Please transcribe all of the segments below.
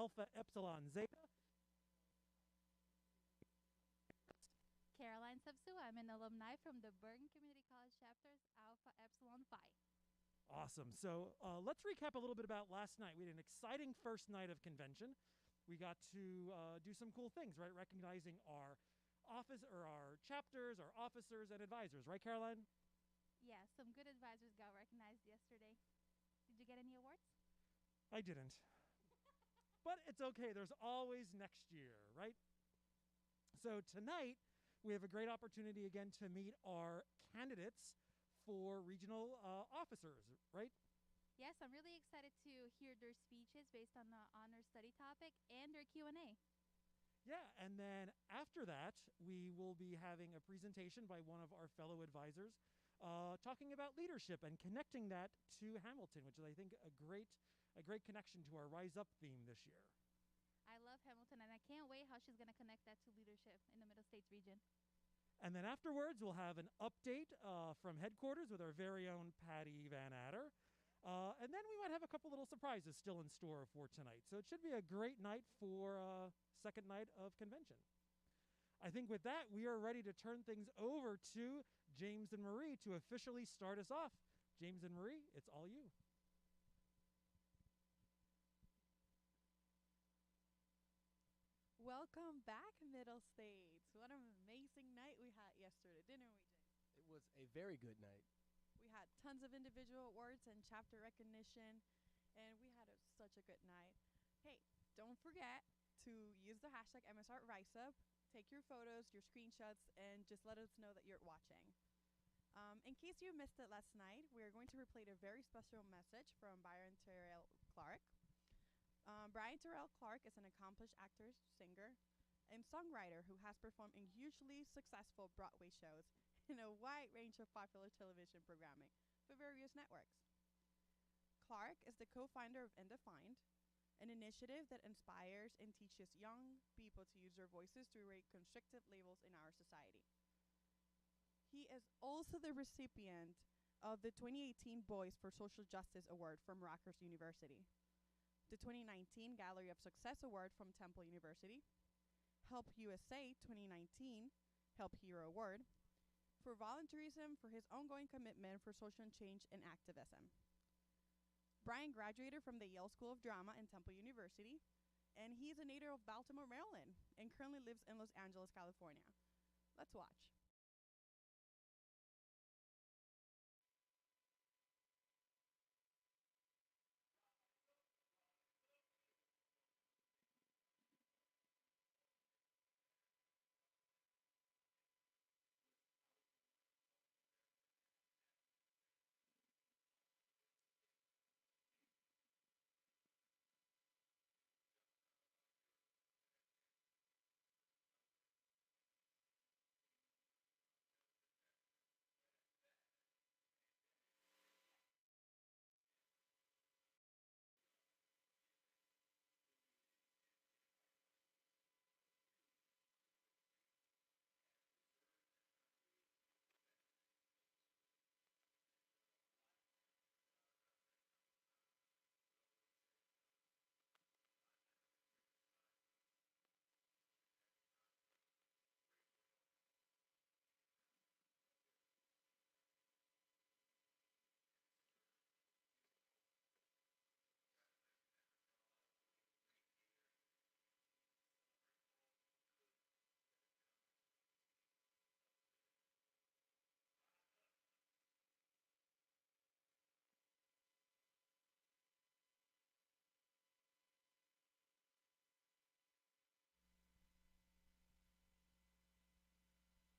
Alpha Epsilon Zeta. Caroline Subsu. I'm an alumni from the Bergen Community College chapters Alpha Epsilon Phi. Awesome. So let's recap a little bit about last night. We had an exciting first night of convention. We got to do some cool things, right? Recognizing our office or our chapters, our officers and advisors, right, Caroline? Yeah, some good advisors got recognized yesterday. Did you get any awards? I didn't. But it's okay. There's always next year, right? So tonight, we have a great opportunity again to meet our candidates for regional officers, right? Yes, I'm really excited to hear their speeches based on the honor study topic and their Q&A. Yeah, and then after that, we will be having a presentation by one of our fellow advisors talking about leadership and connecting that to Hamilton, which is, I think, a great connection to our Rise Up theme this year. I love Hamilton, and I can't wait how she's going to connect that to leadership in the Middle States region. And then afterwards, we'll have an update from headquarters with our very own Patty Van Adder. And then we might have a couple little surprises still in store for tonight. So it should be a great night for second night of convention. I think with that, we are ready to turn things over to James and Marie to officially start us off. James and Marie, it's all you. Welcome back, Middle States. What an amazing night we had yesterday, didn't we, James? It was a very good night. We had tons of individual awards and chapter recognition, and we had such a good night. Hey, don't forget to use the hashtag MSRRiseUp. Take your photos, your screenshots, and just let us know that you're watching. In case you missed it last night, we're going to replay a very special message from Byron Terrell Clark. Brian Terrell Clark is an accomplished actor, singer, and songwriter who has performed in hugely successful Broadway shows in a wide range of popular television programming for various networks. Clark is the co-founder of Undefined, an initiative that inspires and teaches young people to use their voices to erase constricted labels in our society. He is also the recipient of the 2018 Voice for Social Justice Award from Rutgers University, the 2019 Gallery of Success Award from Temple University, Help USA 2019 Help Hero Award, for volunteerism for his ongoing commitment for social change and activism. Brian graduated from the Yale School of Drama and Temple University, and he's a native of Baltimore, Maryland, and currently lives in Los Angeles, California. Let's watch.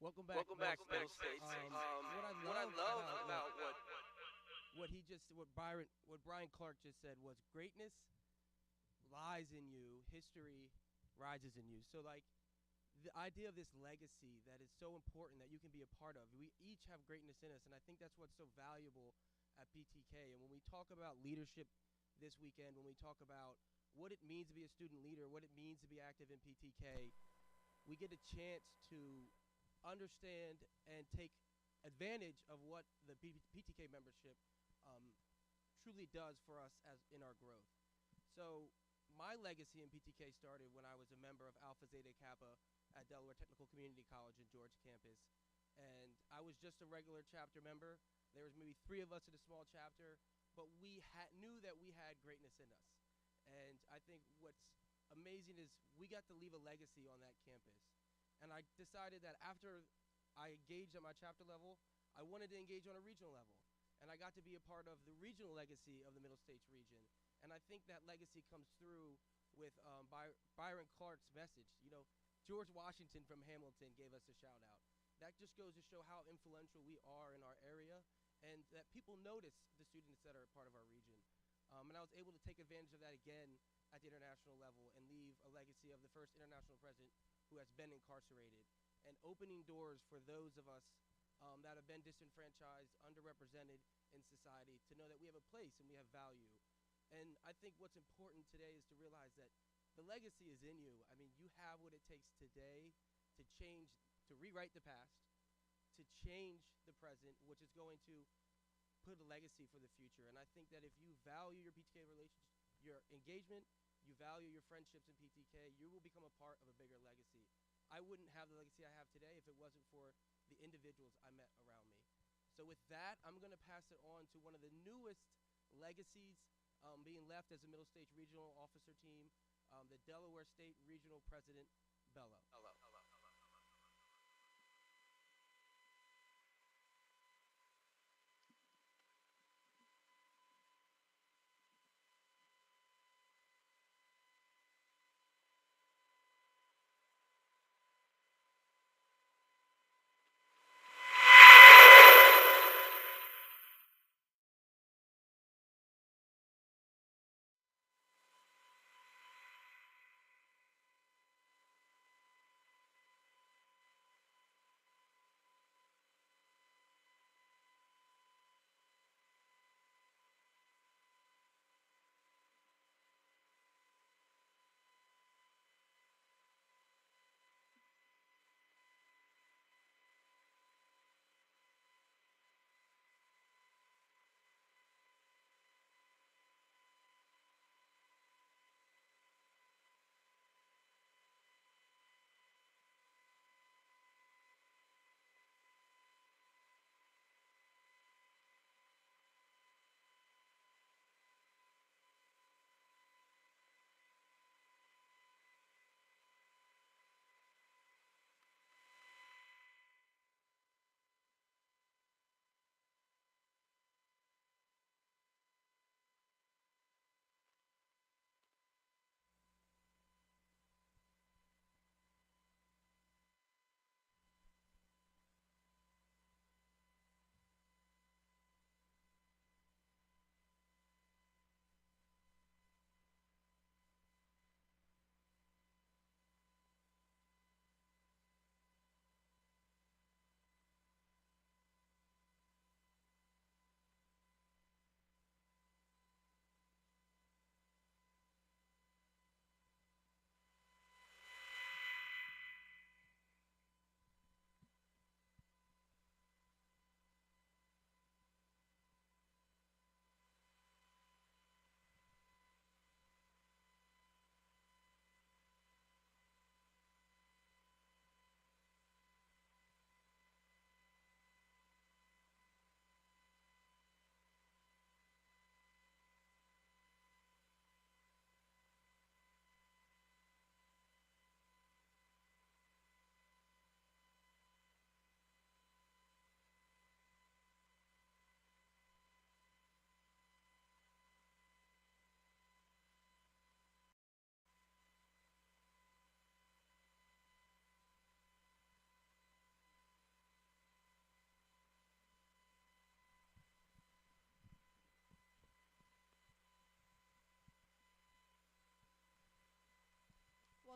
Welcome back, Middle States. What I love about what Brian Clark just said was greatness lies in you, history rises in you. So like the idea of this legacy that is so important that you can be a part of. We each have greatness in us, and I think that's what's so valuable at PTK. And when we talk about leadership this weekend, when we talk about what it means to be a student leader, what it means to be active in PTK, we get a chance to understand and take advantage of what the PTK membership truly does for us as in our growth. So my my legacy in PTK started when I was a member of Alpha Zeta Kappa at Delaware Technical Community College in Georgia campus. And I was just a regular chapter member. There was maybe 3 of us in a small chapter, but we knew that we had greatness in us. And I think what's amazing is we got to leave a legacy on that campus. And I decided that after I engaged at my chapter level, I wanted to engage on a regional level. And I got to be a part of the regional legacy of the Middle States region. And I think that legacy comes through with Byron Clark's message. You know, George Washington from Hamilton gave us a shout out. That just goes to show how influential we are in our area and that people notice the students that are a part of our region. And I was able to take advantage of that again at the international level and leave a legacy of the first international president who has been incarcerated and opening doors for those of us that have been disenfranchised, underrepresented in society to know that we have a place and we have value. And I think what's important today is to realize that the legacy is in you. I mean, you have what it takes today to change, to rewrite the past, to change the present, which is going to put a legacy for the future. And I think that if you value your PTK relationship, your engagement, you value your friendships in PTK, you will become a part of a bigger legacy. I wouldn't have the legacy I have today if it wasn't for the individuals I met around me. So with that, I'm going to pass it on to one of the newest legacies being left as a Middle States Regional Officer Team, the Delaware State Regional President, Bello.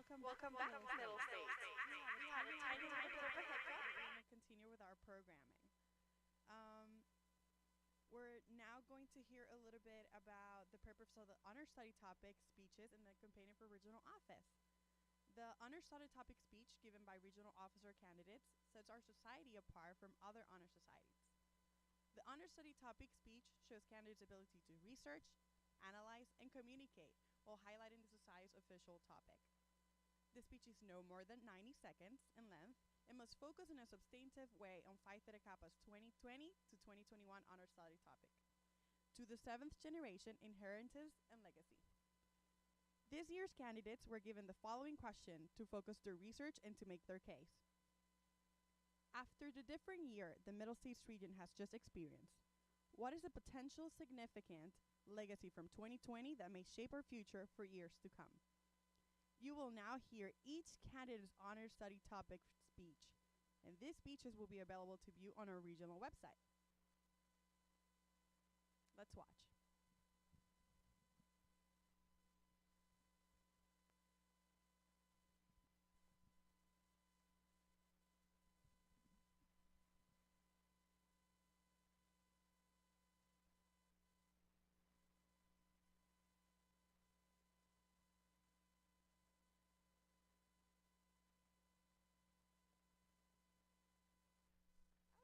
Welcome back, Middle States. We had a tiny bit of a hiccup. We're going to continue with our programming. Um, we're now going to hear a little bit about the purpose of the honor study topic speeches and the campaigning for regional office. The honor study topic speech given by regional officer candidates sets our society apart from other honor societies. The honor study topic speech shows candidates' ability to research, analyze, and communicate while highlighting the society's official topic. The speech is no more than 90 seconds in length and must focus in a substantive way on Phi Theta Kappa's 2020 to 2021 honor study topic. To the seventh generation, inheritance and legacy. This year's candidates were given the following question to focus their research and to make their case. After the different year the Middle States region has just experienced, what is the potential significant legacy from 2020 that may shape our future for years to come? You will now hear each candidate's honor study topic speech, and these speeches will be available to view on our regional website. Let's watch.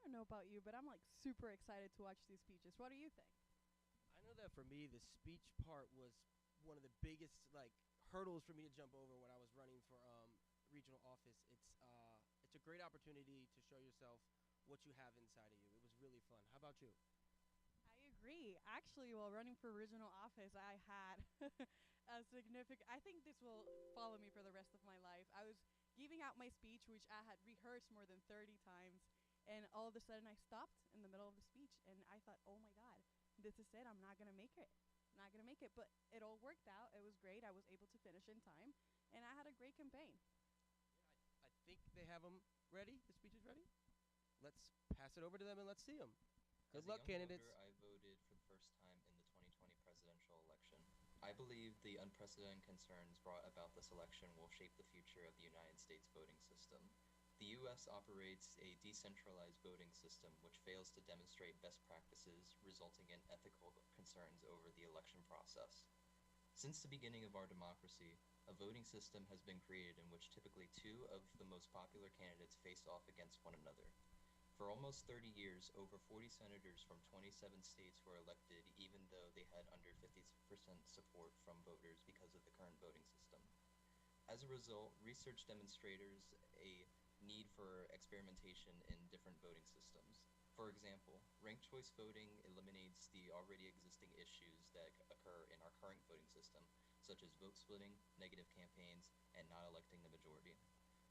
I don't know about you, but I'm like super excited to watch these speeches. What do you think? I know that for me, the speech part was one of the biggest hurdles for me to jump over when I was running for regional office. It's a great opportunity to show yourself what you have inside of you. It was really fun. How about you? I agree. Actually, while running for regional office, I had a significant. I think this will follow me for the rest of my life. I was giving out my speech, which I had rehearsed more than 30 times, and all of a sudden I stopped in the middle of the speech, and I thought, oh my God, this is it. I'm not going to make it. Not going to make it. But it all worked out. It was great. I was able to finish in time, and I had a great campaign. I think they have them ready. The speech is ready. Let's pass it over to them and let's see them. Good luck, candidates. I voted for the first time in the 2020 presidential election. I believe the unprecedented concerns brought about this election will shape the future of the United States voting system. The U.S. operates a decentralized voting system which fails to demonstrate best practices, resulting in ethical concerns over the election process. Since the beginning of our democracy, a voting system has been created in which typically two of the most popular candidates face off against one another. For almost 30 years, over 40 senators from 27 states were elected even though they had under 50% support from voters because of the current voting system. As a result, research demonstrates a need for experimentation in different voting systems. For example, ranked choice voting eliminates the already existing issues that occur in our current voting system, such as vote splitting, negative campaigns, and not electing the majority.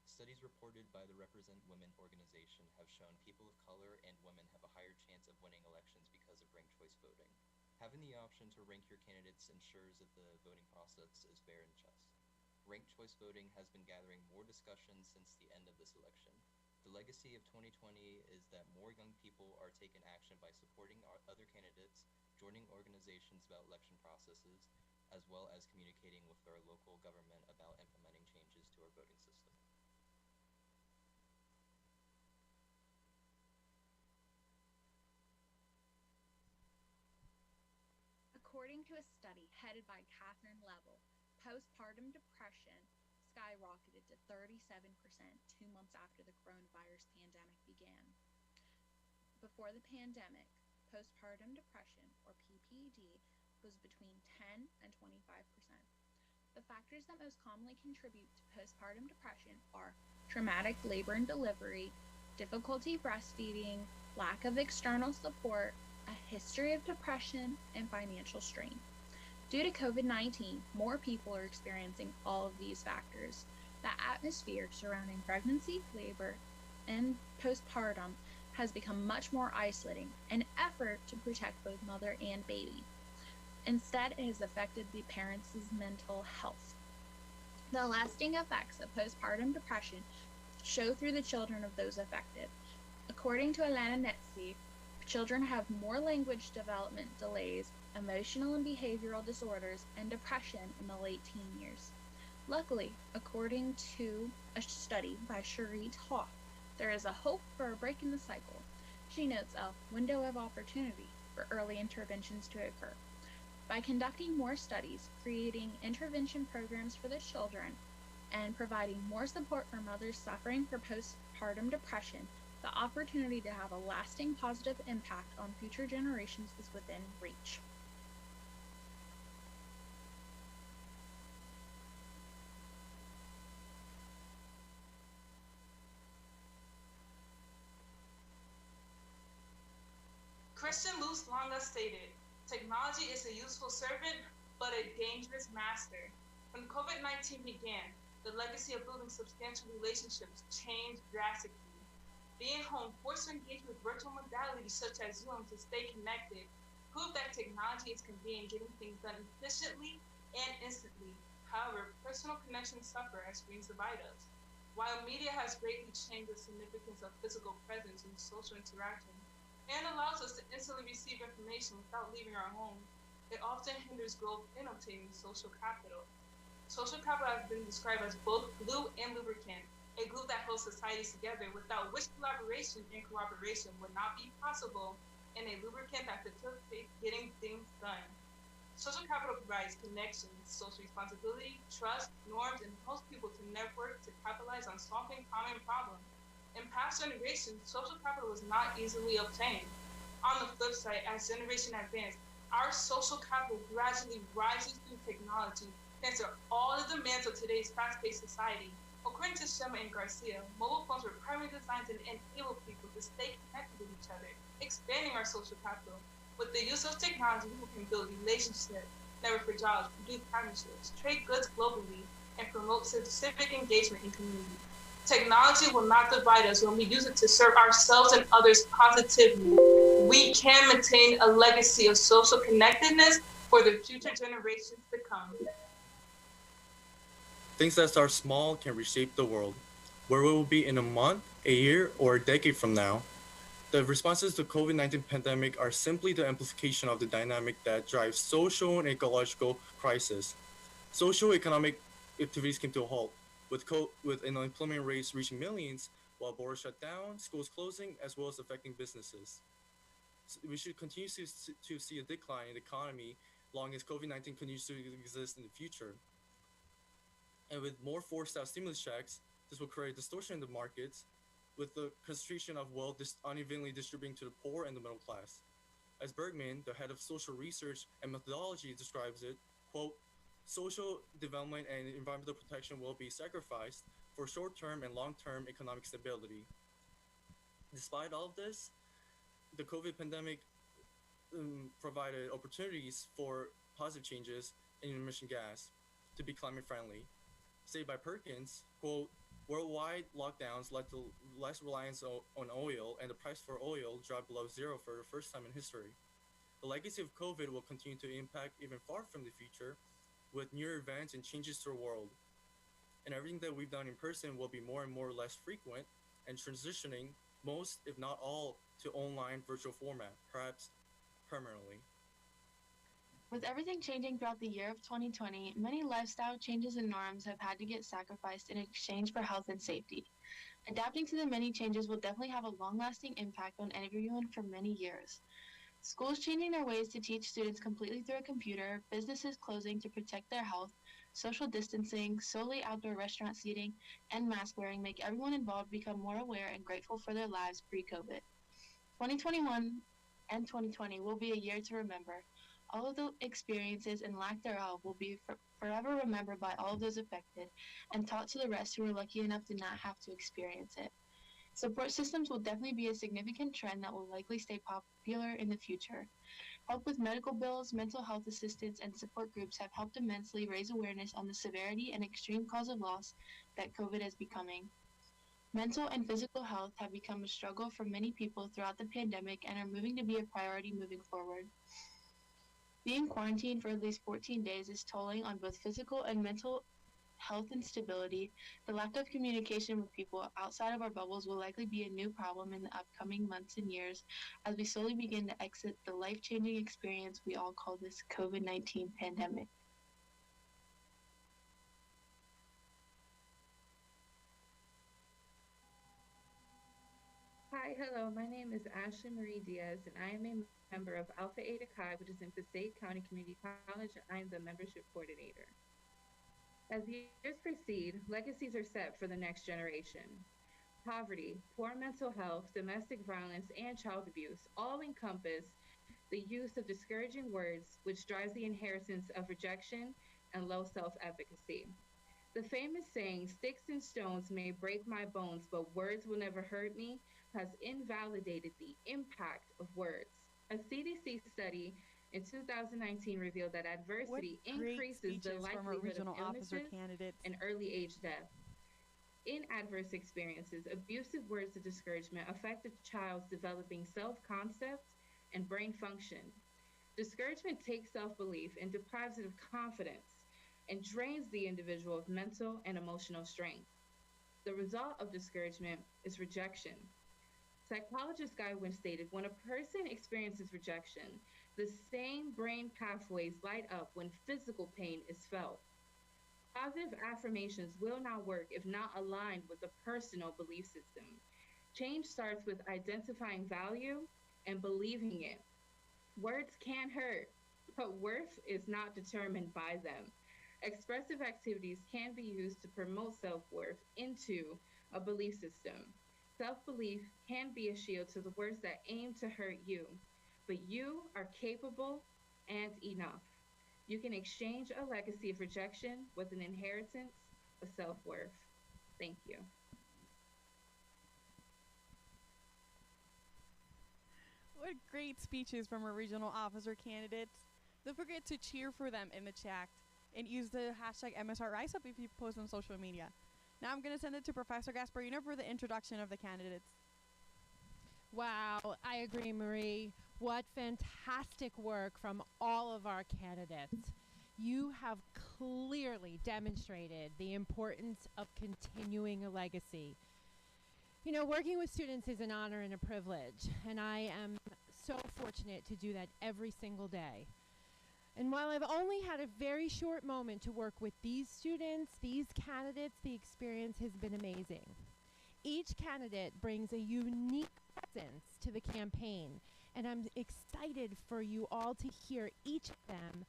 Studies reported by the Represent Women organization have shown people of color and women have a higher chance of winning elections because of ranked choice voting. Having the option to rank your candidates ensures that the voting process is fair and just. Ranked choice voting has been gathering more discussion since the end of this election. The legacy of 2020 is that more young people are taking action by supporting other candidates, joining organizations about election processes, as well as communicating with our local government about implementing changes to our voting system. According to a study headed by Catherine Level, postpartum depression skyrocketed to 37% 2 months after the coronavirus pandemic began. Before the pandemic, postpartum depression, or PPD, was between 10 and 25%. The factors that most commonly contribute to postpartum depression are traumatic labor and delivery, difficulty breastfeeding, lack of external support, a history of depression, and financial strain. Due to COVID-19, more people are experiencing all of these factors. The atmosphere surrounding pregnancy, labor, and postpartum has become much more isolating, an effort to protect both mother and baby. Instead, it has affected the parents' mental health. The lasting effects of postpartum depression show through the children of those affected. According to Alana Netzi, children have more language development delays, emotional and behavioral disorders, and depression in the late teen years. Luckily, according to a study by Cherie Hoff, there is a hope for a break in the cycle. She notes a window of opportunity for early interventions to occur. By conducting more studies, creating intervention programs for the children, and providing more support for mothers suffering from postpartum depression, the opportunity to have a lasting positive impact on future generations is within reach. Christian Lutz Longa stated, "Technology is a useful servant, but a dangerous master." When COVID-19 began, the legacy of building substantial relationships changed drastically. Being home forced to engage with virtual modalities such as Zoom to stay connected proved that technology is convenient, getting things done efficiently and instantly. However, personal connections suffer as screens divide us. While media has greatly changed the significance of physical presence and social interaction, and allows us to instantly receive information without leaving our home, it often hinders growth in obtaining social capital. Social capital has been described as both glue and lubricant, a glue that holds societies together, without which collaboration and cooperation would not be possible, and a lubricant that facilitates getting things done. Social capital provides connections, social responsibility, trust, norms, and helps people to network to capitalize on solving common problems. In past generations, social capital was not easily obtained. On the flip side, as generations advance, our social capital gradually rises through technology to answer all the demands of today's fast-paced society. According to Shema and Garcia, mobile phones were primarily designed to enable people to stay connected with each other, expanding our social capital. With the use of technology, people can build relationships, network for jobs, produce partnerships, trade goods globally, and promote civic engagement in community. Technology will not divide us when we use it to serve ourselves and others positively. We can maintain a legacy of social connectedness for the future generations to come. Things that start small can reshape the world. Where we will be in a month, a year, or a decade from now, the responses to the COVID-19 pandemic are simply the amplification of the dynamic that drives social and ecological crisis. Socio-economic activities came to a halt, with unemployment rates reaching millions, while borders shut down, schools closing, as well as affecting businesses. We should continue to see a decline in the economy long as COVID-19 continues to exist in the future. And with more forced out stimulus checks, this will create distortion in the markets, with the concentration of wealth unevenly distributing to the poor and the middle class. As Bergman, the head of social research and methodology, describes it, quote, social development and environmental protection will be sacrificed for short-term and long-term economic stability. Despite all of this, the COVID pandemic provided opportunities for positive changes in emission gas to be climate friendly. Stated by Perkins, quote, worldwide lockdowns led to less reliance on oil, and the price for oil dropped below zero for the first time in history. The legacy of COVID will continue to impact even far from the future, with new events and changes to the world. And everything that we've done in person will be more and more less frequent, and transitioning most, if not all, to online virtual format, perhaps permanently. With everything changing throughout the year of 2020, many lifestyle changes and norms have had to get sacrificed in exchange for health and safety. Adapting to the many changes will definitely have a long-lasting impact on everyone for many years. Schools changing their ways to teach students completely through a computer, businesses closing to protect their health, social distancing, solely outdoor restaurant seating, and mask wearing make everyone involved become more aware and grateful for their lives pre-COVID. 2021 and 2020 will be a year to remember. All of the experiences and lack thereof will be forever remembered by all of those affected and taught to the rest who were lucky enough to not have to experience it. Support systems will definitely be a significant trend that will likely stay popular in the future. Help with medical bills, mental health assistance, and support groups have helped immensely raise awareness on the severity and extreme cause of loss that COVID is becoming. Mental and physical health have become a struggle for many people throughout the pandemic and are moving to be a priority moving forward. Being quarantined for at least 14 days is tolling on both physical and mental health and stability. The lack of communication with people outside of our bubbles will likely be a new problem in the upcoming months and years as we slowly begin to exit the life-changing experience we all call this COVID-19 pandemic. Hi, hello. My name is Ashley Marie Diaz, and I am a member of Alpha Eta Chi, which is in Passaic County Community College, and I am the membership coordinator. As years proceed, legacies are set for the next generation. Poverty, poor mental health, domestic violence, and child abuse all encompass the use of discouraging words, which drives the inheritance of rejection and low self efficacy. The famous saying, sticks and stones may break my bones, but words will never hurt me, has invalidated the impact of words. A CDC study in 2019 revealed that adversity What great increases the speeches from our likelihood of regional officer illnesses candidates. and early age death. In adverse experiences, abusive words of discouragement affect a child's developing self concept and brain function. Discouragement takes self belief and deprives it of confidence and drains the individual of mental and emotional strength. The result of discouragement is rejection. Psychologist Guy Wynn stated when a person experiences rejection, the same brain pathways light up when physical pain is felt. Positive affirmations will not work if not aligned with a personal belief system. Change starts with identifying value and believing it. Words can hurt, but worth is not determined by them. Expressive activities can be used to promote self worth into a belief system. Self belief can be a shield to the words that aim to hurt you, but you are capable and enough. You can exchange a legacy of rejection with an inheritance of self worth. Thank you. What great speeches from our regional officer candidates. Don't forget to cheer for them in the chat and use the hashtag MSRRiseUp if you post on social media. Now I'm going to send it to Professor Gasparino for the introduction of the candidates. Wow, I agree, Marie. What fantastic work from all of our candidates. You have clearly demonstrated the importance of continuing a legacy. You know, working with students is an honor and a privilege, and I am so fortunate to do that every single day. And while I've only had a very short moment to work with these students, these candidates, the experience has been amazing. Each candidate brings a unique presence to the campaign, and I'm excited for you all to hear each of them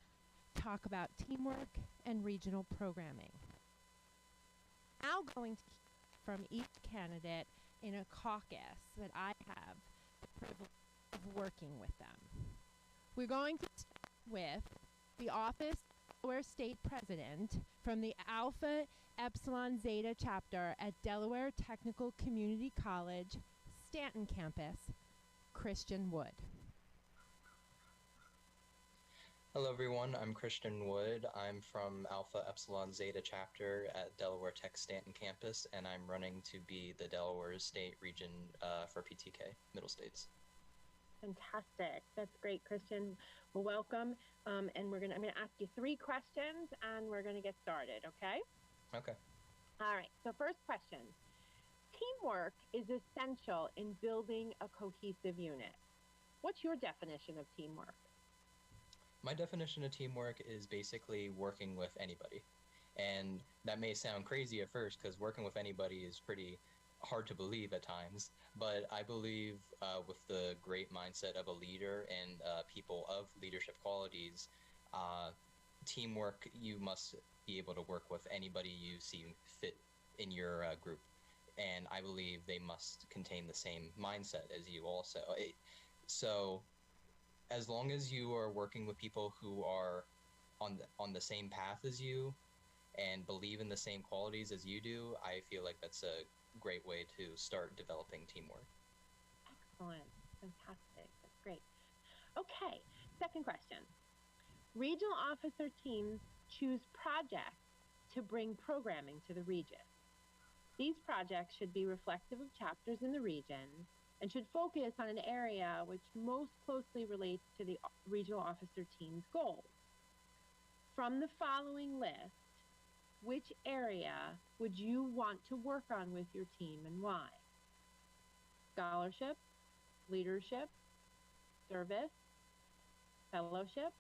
talk about teamwork and regional programming. Now going to hear from each candidate in a caucus that I have the privilege of working with them. We're going to start with the Office of Delaware State President from the Alpha Epsilon Zeta chapter at Delaware Technical Community College, Stanton campus, Christian Wood. Hello everyone, I'm Christian Wood. I'm from Alpha Epsilon Zeta chapter at Delaware Tech Stanton campus, and I'm running to be the Delaware State region for PTK, Middle States. Fantastic. That's great, Christian. Well, welcome. And I'm going to ask you 3 questions, and we're going to get started, okay? Okay. All right. So first question. Teamwork is essential in building a cohesive unit. What's your definition of teamwork? My definition of teamwork is basically working with anybody. And that may sound crazy at first because working with anybody is pretty hard to believe at times, but I believe with the great mindset of a leader and people of leadership qualities, teamwork, you must be able to work with anybody you see fit in your group. And I believe they must contain the same mindset as you also. So as long as you are working with people who are on the same path as you and believe in the same qualities as you do, I feel like that's a great way to start developing teamwork. Excellent. Fantastic. That's great. Okay. Second question. Regional officer teams choose projects to bring programming to the region. These projects should be reflective of chapters in the region and should focus on an area which most closely relates to the regional officer team's goals. From the following list, which area would you want to work on with your team and why? Scholarship, leadership, service, fellowship,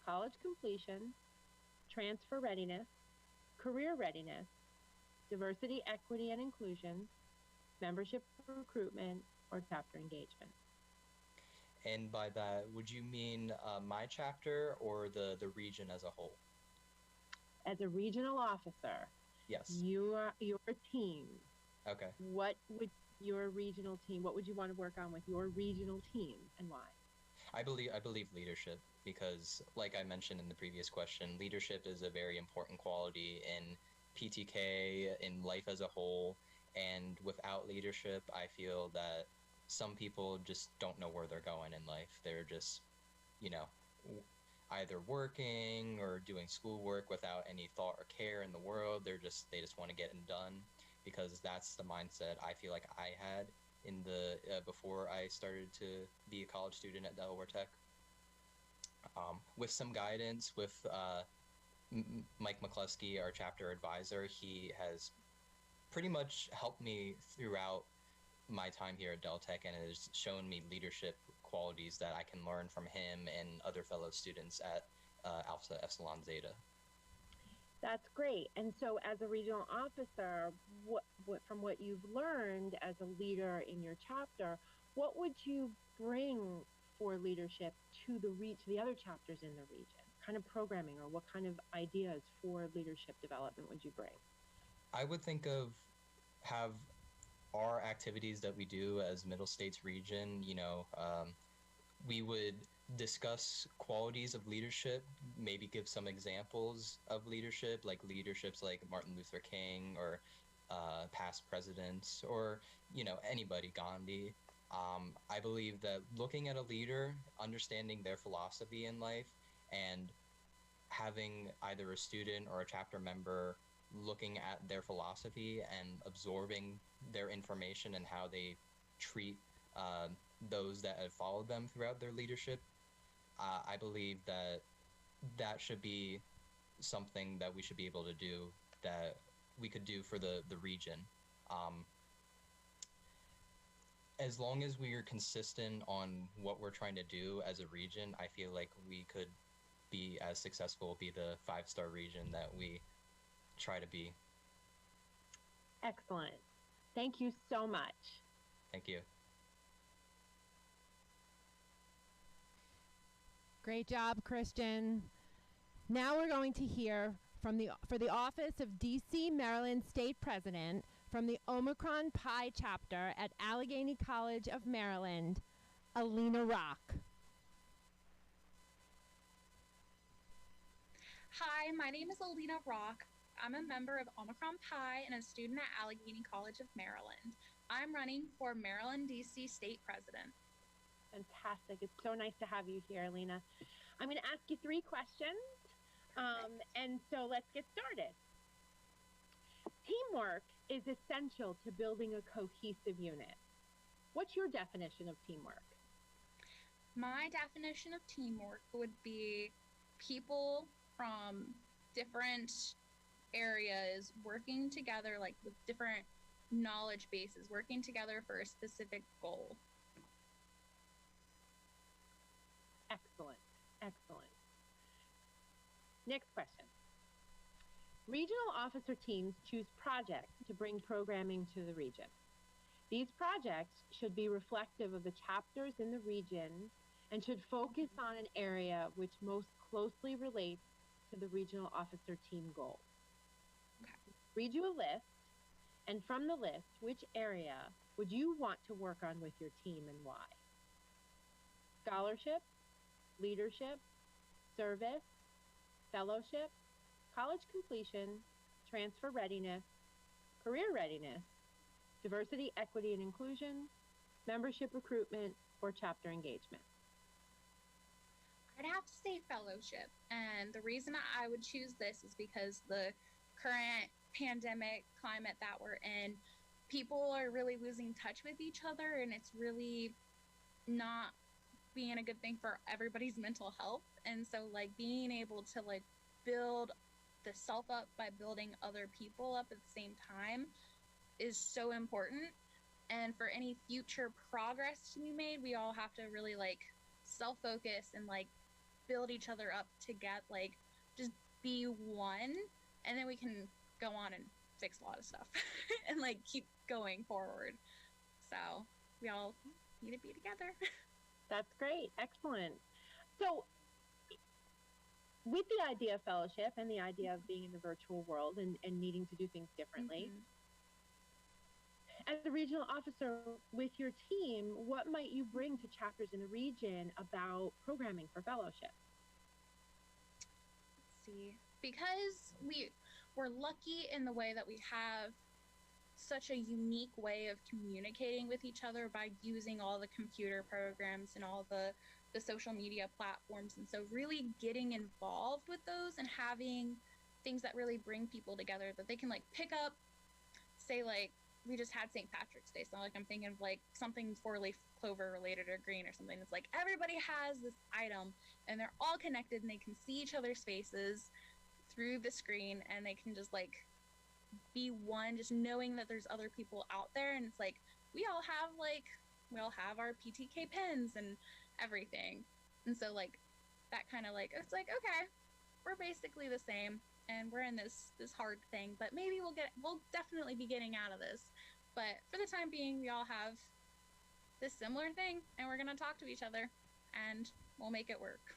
college completion, transfer readiness, career readiness, diversity, equity, and inclusion, membership recruitment, or chapter engagement. And by that, would you mean my chapter or the region as a whole? As a regional officer, Yes. your team. Okay. What would your regional team? What would you want to work on with your regional team, and why? I believe leadership because, like I mentioned in the previous question, leadership is a very important quality in PTK, in life as a whole. And without leadership, I feel that some people just don't know where they're going in life. They're just, you know, either working or doing schoolwork without any thought or care in the world. They just want to get it done, because that's the mindset I feel like I had in the before I started to be a college student at Delaware Tech. With some guidance with Mike McCluskey, our chapter advisor, he has pretty much helped me throughout my time here at Del Tech, and has shown me leadership qualities that I can learn from him and other fellow students at Alpha Epsilon Zeta. That's great. And so, as a regional officer, from what you've learned as a leader in your chapter, what would you bring for leadership to the other chapters in the region? What kind of programming, or what kind of ideas for leadership development would you bring? I would think of have our activities that we do as Middle States region. We would discuss qualities of leadership, maybe give some examples of leadership, like leaderships like Martin Luther King, or past presidents, or anybody, Gandhi. I believe that looking at a leader, understanding their philosophy in life, and having either a student or a chapter member looking at their philosophy and absorbing their information and how they treat those that have followed them throughout their leadership, I believe that should be something that we should be able to do, that we could do for the region. As long as we are consistent on what we're trying to do as a region, I feel like we could be as successful, be the 5-star region that we try to be. Excellent. Thank you so much. Thank you. Great job, Christian. Now we're going to hear for the office of DC, Maryland State President, from the Omicron Pi chapter at Allegheny College of Maryland, Alina Rock. Hi, my name is Alina Rock. I'm a member of Omicron Pi and a student at Allegheny College of Maryland. I'm running for Maryland DC State President. Fantastic. It's so nice to have you here, Alina. I'm going to ask you 3 questions, and so let's get started. Teamwork is essential to building a cohesive unit. What's your definition of teamwork? My definition of teamwork would be people from different areas working together, like with different knowledge bases, working together for a specific goal. Excellent. Excellent. Next question. Regional officer teams choose projects to bring programming to the region. These projects should be reflective of the chapters in the region and should focus on an area which most closely relates to the regional officer team goal. Okay. Read you a list, and from the list, which area would you want to work on with your team and why? Scholarship, leadership, service, fellowship, college completion, transfer readiness, career readiness, diversity, equity, and inclusion, membership recruitment, or chapter engagement. I'd have to say fellowship. And the reason I would choose this is because the current pandemic climate that we're in, people are really losing touch with each other, and it's really not being a good thing for everybody's mental health. And so being able to build the self up by building other people up at the same time is so important. And for any future progress to be made, we all have to really self-focus and build each other up to get just be one, and then we can go on and fix a lot of stuff and keep going forward. So we all need to be together. That's great. Excellent. So with the idea of fellowship and the idea of being in the virtual world and needing to do things differently, as a regional officer with your team, what might you bring to chapters in the region about programming for fellowship? Let's see. Because we're lucky in the way that we have such a unique way of communicating with each other by using all the computer programs and all the social media platforms. And so really getting involved with those and having things that really bring people together that they can like pick up, say like we just had St. Patrick's Day, so like I'm thinking of like something 4-leaf clover related or green or something. It's like everybody has this item and they're all connected and they can see each other's faces through the screen, and they can just like be one, just knowing that there's other people out there. And it's like we all have our PTK pens and everything. And so like that kind of like, it's like, okay, we're basically the same and we're in this hard thing, but maybe we'll definitely be getting out of this. But for the time being, we all have this similar thing and we're gonna talk to each other and we'll make it work.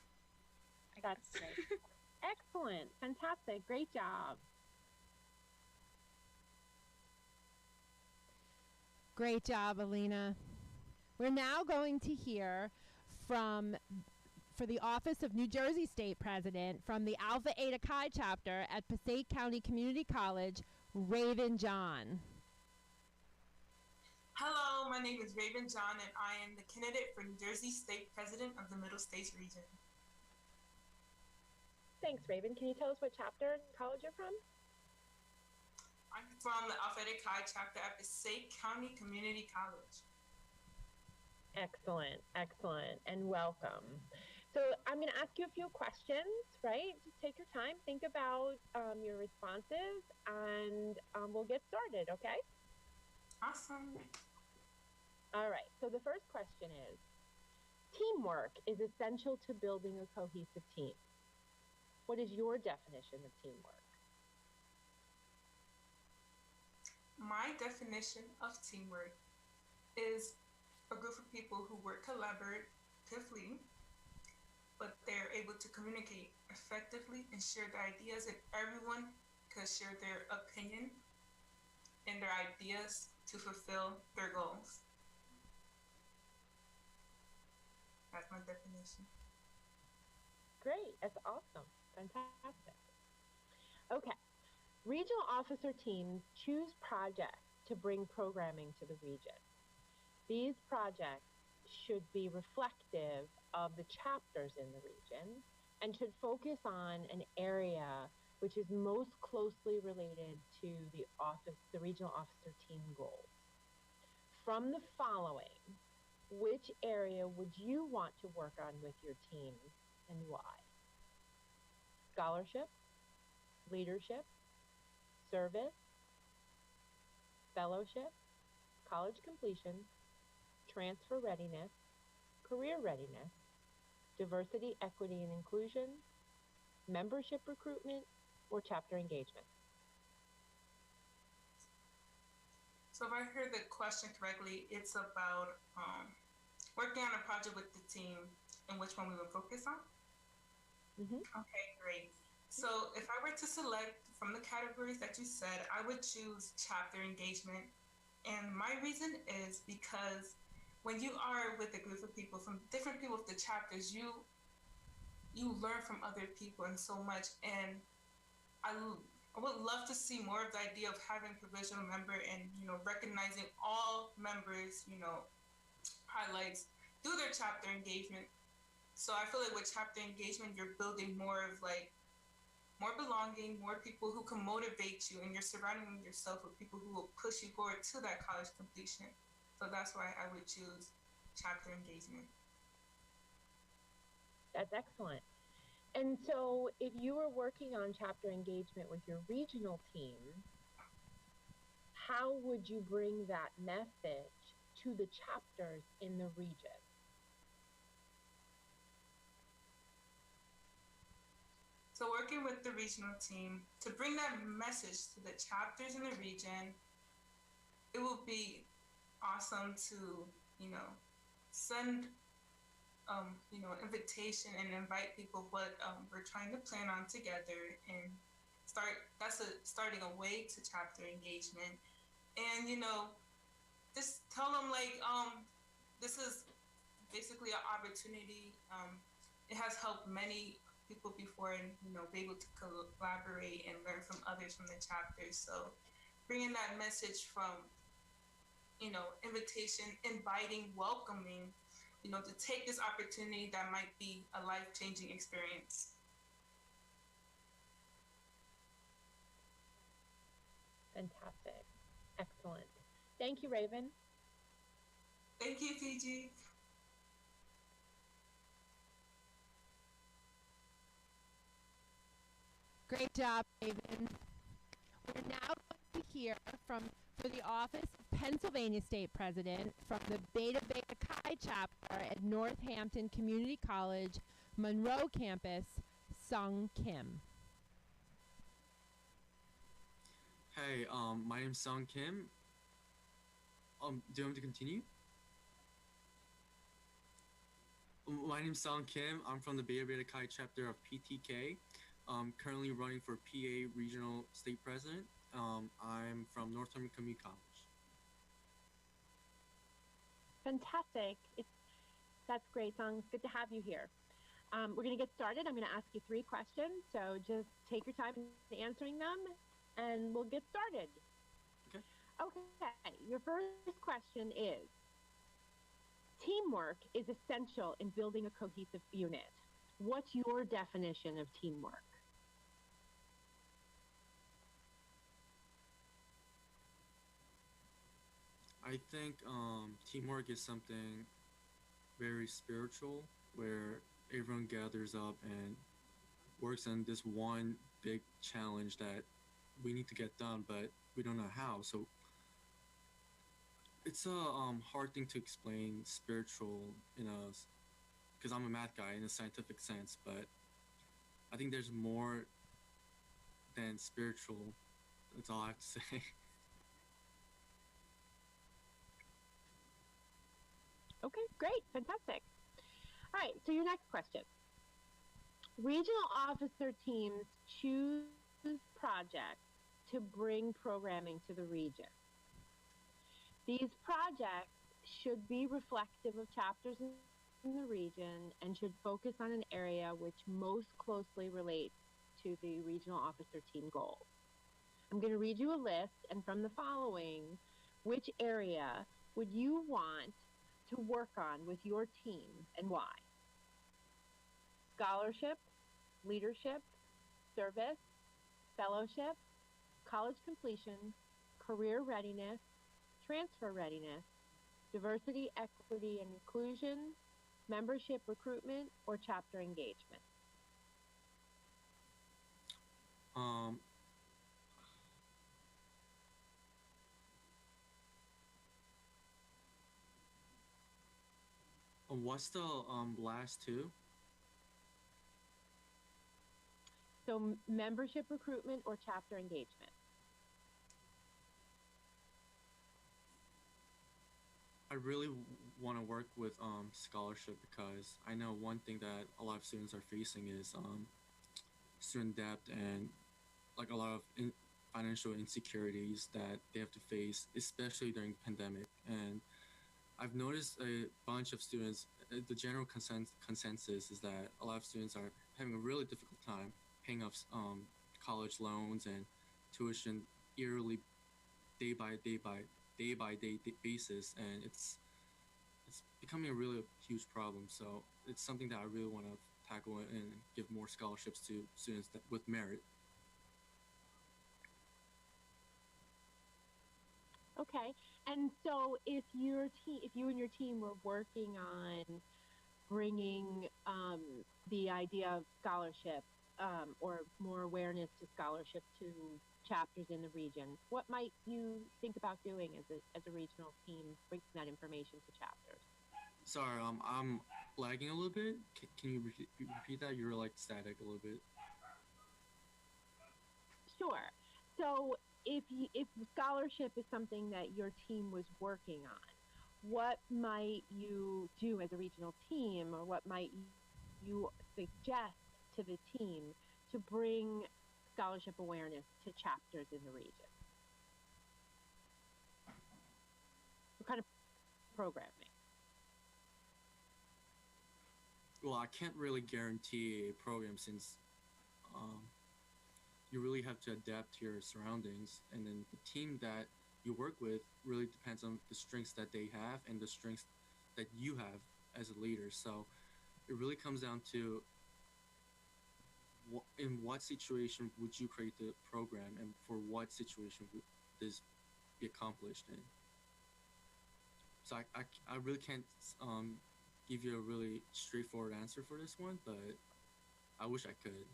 That's great. Excellent. Fantastic. Great job. Great job, Alina. We're now going to hear for the Office of New Jersey State President from the Alpha Eta Chi chapter at Passaic County Community College, Raven John. Hello, my name is Raven John, and I am the candidate for New Jersey State President of the Middle States region. Thanks, Raven. Can you tell us what chapter and college you're from? I'm from the Alpha Eta Chi chapter at Passaic County Community College. Excellent, excellent, and welcome. So I'm going to ask you a few questions, right? Just take your time, think about your responses, and we'll get started, okay? Awesome. All right, so the first question is, teamwork is essential to building a cohesive team. What is your definition of teamwork? My definition of teamwork is a group of people who work collaboratively, but they're able to communicate effectively and share their ideas, and everyone can share their opinion and their ideas to fulfill their goals. That's my definition. Great, that's awesome. Fantastic. Okay. Regional officer teams choose projects to bring programming to the region. These projects should be reflective of the chapters in the region and should focus on an area which is most closely related to the regional officer team goals. From the following, which area would you want to work on with your team and why? Scholarship, leadership, service, fellowship, college completion, transfer readiness, career readiness, diversity, equity, and inclusion, membership recruitment, or chapter engagement. So if I heard the question correctly, it's about working on a project with the team and which one we would focus on? Mm-hmm. Okay, great. So if I were to select from the categories that you said, I would choose chapter engagement. And my reason is because when you are with a group of people, from different people with the chapters, you learn from other people and so much. And I would love to see more of the idea of having provisional member and, recognizing all members, highlights through their chapter engagement. So I feel like with chapter engagement, you're building more of like more belonging, more people who can motivate you, and you're surrounding yourself with people who will push you forward to that college completion. So that's why I would choose chapter engagement. That's excellent. And so if you were working on chapter engagement with your regional team, how would you bring that message to the chapters in the region? So working with the regional team to bring that message to the chapters in the region, it would be awesome to, send, invitation and invite people what we're trying to plan on together and starting a way to chapter engagement. And, just tell them like, this is basically an opportunity. It has helped many people before and, be able to collaborate and learn from others from the chapters. So bringing that message from, invitation, inviting, welcoming, to take this opportunity that might be a life-changing experience. Fantastic. Excellent. Thank you, Raven. Thank you, PG. Great job, Raven. We're now going to hear for the office of Pennsylvania State President from the Beta Beta Chi chapter at Northampton Community College, Monroe campus, Sung Kim. Hey, my name's Sung Kim. Do you want me to continue? My name's Sung Kim. I'm from the Beta Beta Chi chapter of PTK. Currently running for PA Regional State President. I'm from Northampton Community College. Fantastic. That's great, Sung. It's good to have you here. We're going to get started. I'm going to ask you 3 questions, so just take your time in answering them, and we'll get started. Okay. Okay. Your first question is, teamwork is essential in building a cohesive unit. What's your definition of teamwork? I think teamwork is something very spiritual, where everyone gathers up and works on this one big challenge that we need to get done, but we don't know how. So it's a hard thing to explain spiritual because I'm a math guy in a scientific sense, but I think there's more than spiritual. That's all I have to say. Okay, great, fantastic. All right, so your next question. Regional officer teams choose projects to bring programming to the region. These projects should be reflective of chapters in the region and should focus on an area which most closely relates to the regional officer team goals. I'm going to read you a list, and from the following, which area would you want to work on with your team and why? Scholarship, leadership, service, fellowship, college completion, career readiness, transfer readiness, diversity, equity, and inclusion, membership recruitment, or chapter engagement. What's the last 2? So membership recruitment or chapter engagement. I really want to work with scholarship, because I know one thing that a lot of students are facing is student debt and like a lot of financial insecurities that they have to face, especially during the pandemic. And I've noticed a bunch of students, the general consensus is that a lot of students are having a really difficult time paying off college loans and tuition yearly, day by day basis, and it's becoming a really huge problem. So it's something that I really want to tackle and give more scholarships to students with merit. Okay, and so if you and your team were working on bringing the idea of scholarship or more awareness to scholarship to chapters in the region, what might you think about doing as a regional team, bringing that information to chapters? Sorry, I'm lagging a little bit. Can you repeat that? You're like static a little bit. Sure. So if scholarship is something that your team was working on, what might you do as a regional team, or what might you suggest to the team to bring scholarship awareness to chapters in the region? What kind of programming? Well, I can't really guarantee a program since you really have to adapt to your surroundings, and then the team that you work with really depends on the strengths that they have and the strengths that you have as a leader. So it really comes down to in what situation would you create the program, and for what situation would this be accomplished in. So I really can't give you a really straightforward answer for this one, but I wish I could.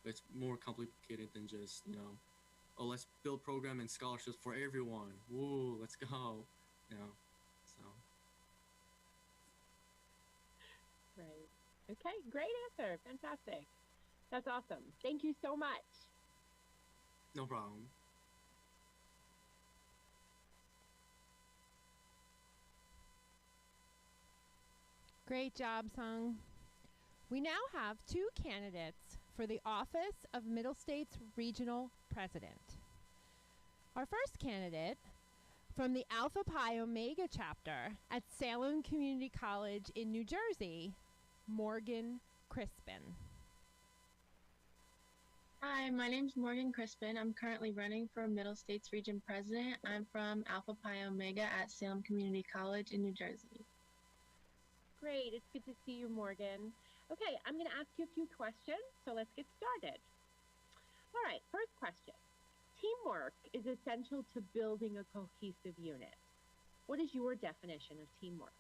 But it's more complicated than just, oh, let's build program and scholarships for everyone. Woo, let's go. So. Right. Okay, great answer. Fantastic. That's awesome. Thank you so much. No problem. Great job, Sung. We now have 2 candidates for the office of Middle States Regional President. Our first candidate from the Alpha Pi Omega chapter at Salem Community College in New Jersey, Morgan Crispin. Hi, my name's Morgan Crispin. I'm currently running for Middle States Region President. I'm from Alpha Pi Omega at Salem Community College in New Jersey. Great. It's good to see you, Morgan. Okay, I'm going to ask you a few questions, so let's get started. All right, first question. Teamwork is essential to building a cohesive unit. What is your definition of teamwork?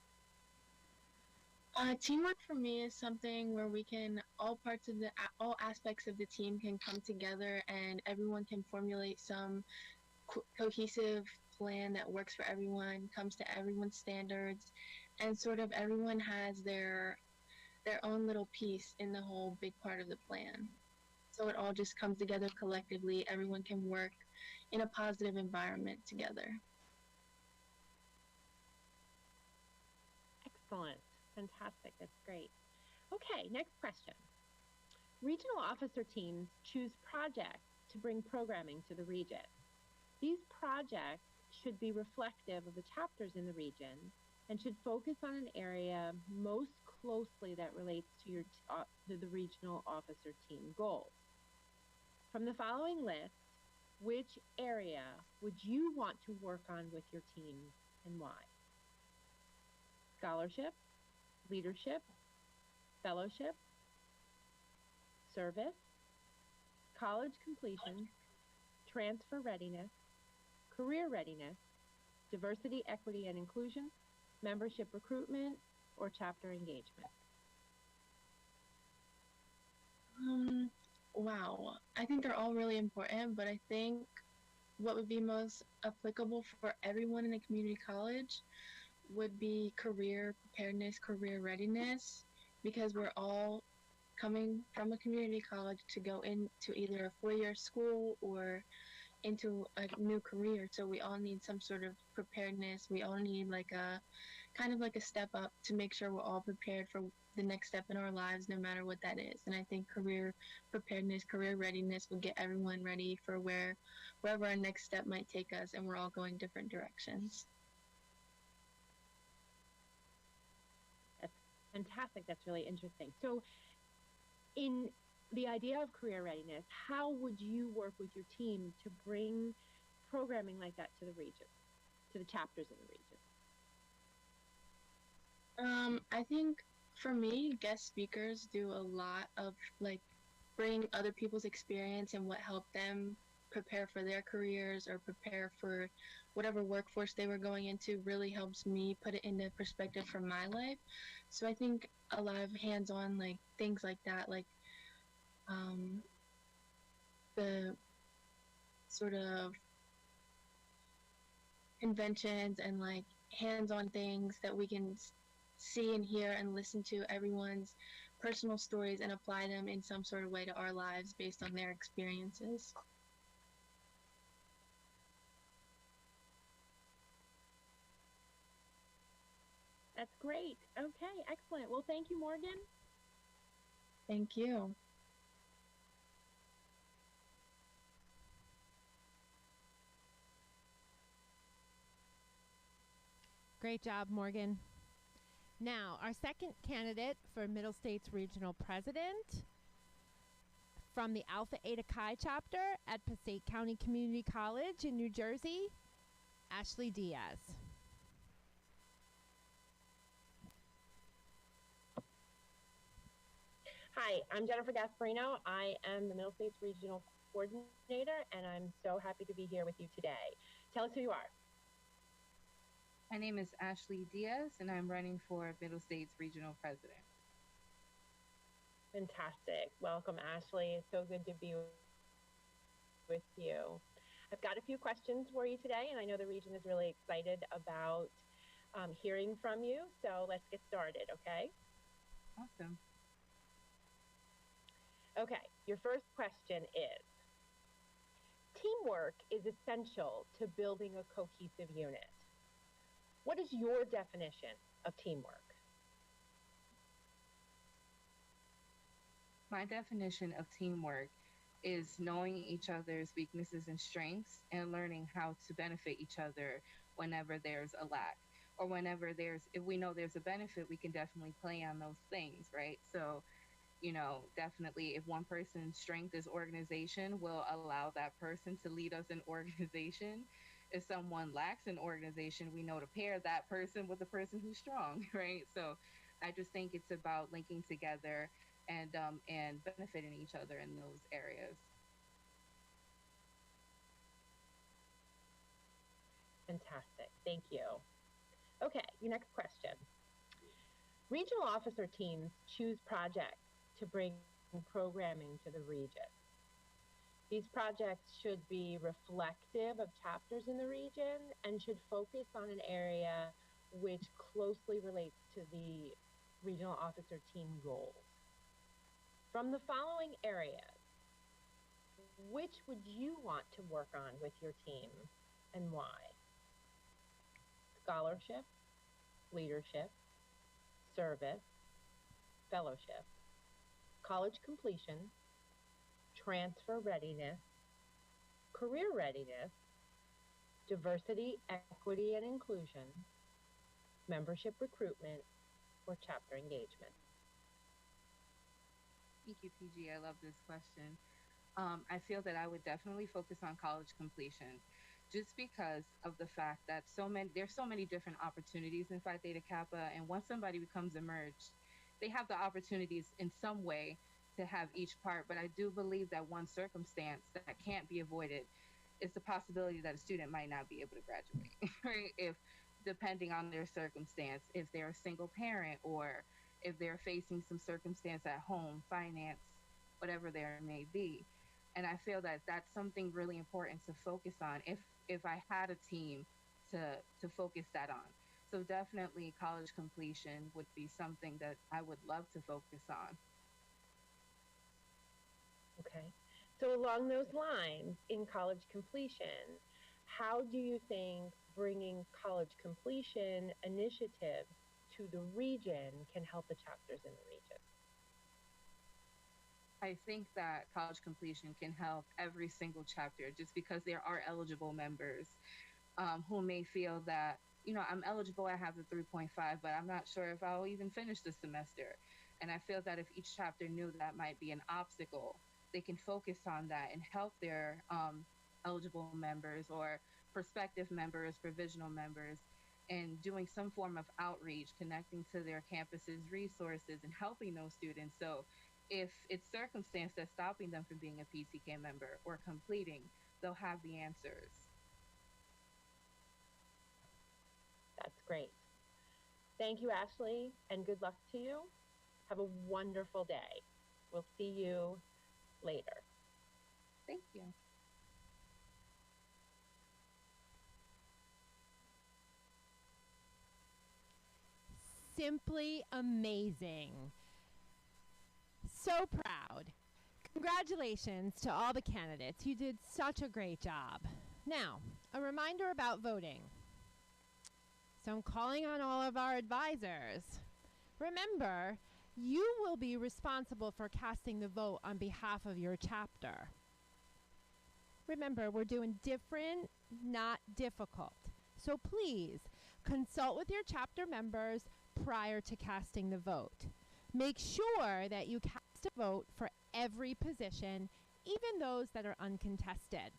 Teamwork for me is something where we can, all aspects of the team can come together and everyone can formulate some cohesive plan that works for everyone, comes to everyone's standards, and sort of everyone has their own little piece in the whole big part of the plan. So it all just comes together collectively. Everyone can work in a positive environment together. Excellent. Fantastic. That's great. Okay, next question. Regional officer teams choose projects to bring programming to the region. These projects should be reflective of the chapters in the region and should focus on an area most closely that relates to the regional officer team goals. From the following list, which area would you want to work on with your team and why? Scholarship, leadership, fellowship, service, college completion, transfer readiness, career readiness, diversity, equity, and inclusion, membership recruitment, or chapter engagement? Wow. I think they're all really important, but I think what would be most applicable for everyone in a community college would be career preparedness, career readiness, because we're all coming from a community college to go into either a 4-year school or into a new career. So we all need some sort of preparedness. We all need kind of like a step up to make sure we're all prepared for the next step in our lives, no matter what that is. And I think career preparedness, career readiness will get everyone ready for wherever our next step might take us, and we're all going different directions. That's fantastic. That's really interesting. So in the idea of career readiness, how would you work with your team to bring programming like that to the region, to the chapters in the region? I think for me, guest speakers do a lot of bring other people's experience and what helped them prepare for their careers or prepare for whatever workforce they were going into really helps me put it into perspective from my life. So I think a lot of hands-on things like that, the sort of conventions and hands-on things that we can see and hear and listen to everyone's personal stories and apply them in some sort of way to our lives based on their experiences. That's great. Okay, excellent. Well, thank you, Morgan. Thank you. Great job, Morgan. Now, our second candidate for Middle States Regional President, from the Alpha Eta Chi chapter at Passaic County Community College in New Jersey, Ashley Diaz. Hi, I'm Jennifer Gasparino. I am the Middle States Regional Coordinator, and I'm so happy to be here with you today. Tell us who you are. My name is Ashley Diaz, and I'm running for Middle States Regional President. Fantastic. Welcome, Ashley. It's so good to be with you. I've got a few questions for you today, and I know the region is really excited about hearing from you. So let's get started, okay? Awesome. Okay, your first question is, teamwork is essential to building a cohesive unit. What is your definition of teamwork? My definition of teamwork is knowing each other's weaknesses and strengths and learning how to benefit each other whenever there's a lack, or whenever if we know there's a benefit, we can definitely play on those things, right? So, definitely if one person's strength is organization, we'll allow that person to lead us in organization. If someone lacks in organization, we know to pair that person with the person who's strong, right? So I just think it's about linking together and benefiting each other in those areas. Fantastic. Thank you. Okay, your next question. Regional officer teams choose projects to bring programming to the region. These projects should be reflective of chapters in the region and should focus on an area which closely relates to the regional officer team goals. From the following areas, which would you want to work on with your team and why? Scholarship, leadership, service, fellowship, college completion, transfer readiness, career readiness, diversity, equity, and inclusion, membership recruitment, or chapter engagement. Thank you, PG. I love this question. I feel that I would definitely focus on college completion, just because of the fact that there's so many different opportunities in Phi Theta Kappa, and once somebody becomes emerged, they have the opportunities in some way to have each part. But I do believe that one circumstance that can't be avoided is the possibility that a student might not be able to graduate, right? If, depending on their circumstance, if they're a single parent or if they're facing some circumstance at home, finance, whatever there may be. And I feel that that's something really important to focus on if I had a team to focus that on. So definitely college completion would be something that I would love to focus on. Okay. So along those lines, in college completion, how do you think bringing college completion initiatives to the region can help the chapters in the region? I think that college completion can help every single chapter, just because there are eligible members who may feel that, I'm eligible, I have the 3.5, but I'm not sure if I'll even finish the semester. And I feel that if each chapter knew that might be an obstacle, they can focus on that and help their eligible members or prospective members, provisional members, and doing some form of outreach, connecting to their campus's resources and helping those students. So if it's circumstance that's stopping them from being a PCK member or completing, they'll have the answers. That's great. Thank you, Ashley, and good luck to you. Have a wonderful day. We'll see you later. Thank you. Simply amazing. So proud. Congratulations to all the candidates. You did such a great job. Now, a reminder about voting. So I'm calling on all of our advisors. Remember, you will be responsible for casting the vote on behalf of your chapter. Remember, we're doing different, not difficult. So please consult with your chapter members prior to casting the vote. Make sure that you cast a vote for every position, even those that are uncontested.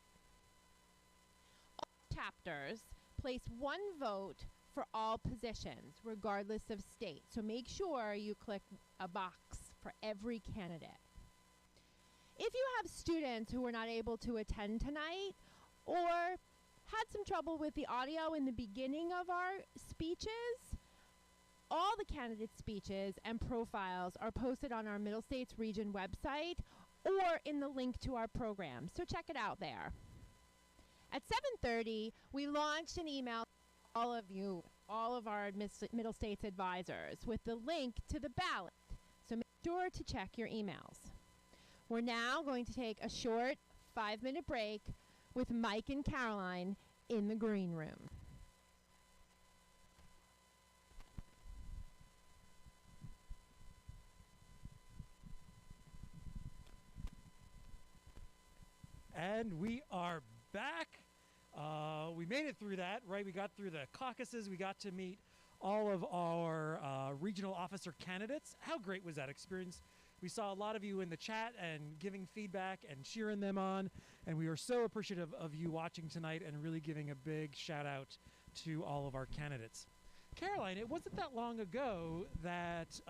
All chapters place one vote for all positions, regardless of state. So make sure you click a box for every candidate. If you have students who were not able to attend tonight or had some trouble with the audio in the beginning of our speeches, all the candidate speeches and profiles are posted on our Middle States Region website or in the link to our program. So check it out there. At 7:30, we launched an email to all of you, all of our Middle States advisors, with the link to the ballot. So make sure to check your emails. We're now going to take a short 5-minute break with Mike and Caroline in the green room. And we are back. We made it through that, right? We got through the caucuses. We got to meet all of our regional officer candidates. How great was that experience? We saw a lot of you in the chat and giving feedback and cheering them on. And we are so appreciative of you watching tonight and really giving a big shout out to all of our candidates. Caroline, it wasn't that long ago that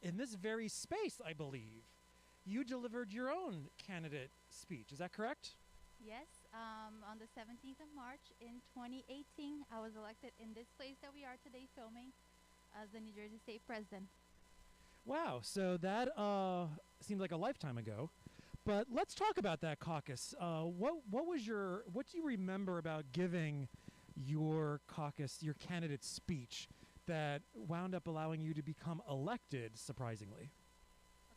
in this very space, I believe, you delivered your own candidate speech. Is that correct? Yes, on the 17th of March in 2018, I was elected in this place that we are today filming as the New Jersey State President. Wow, so that seems like a lifetime ago. But let's talk about that caucus. What do you remember about giving your caucus, your candidate speech that wound up allowing you to become elected, surprisingly?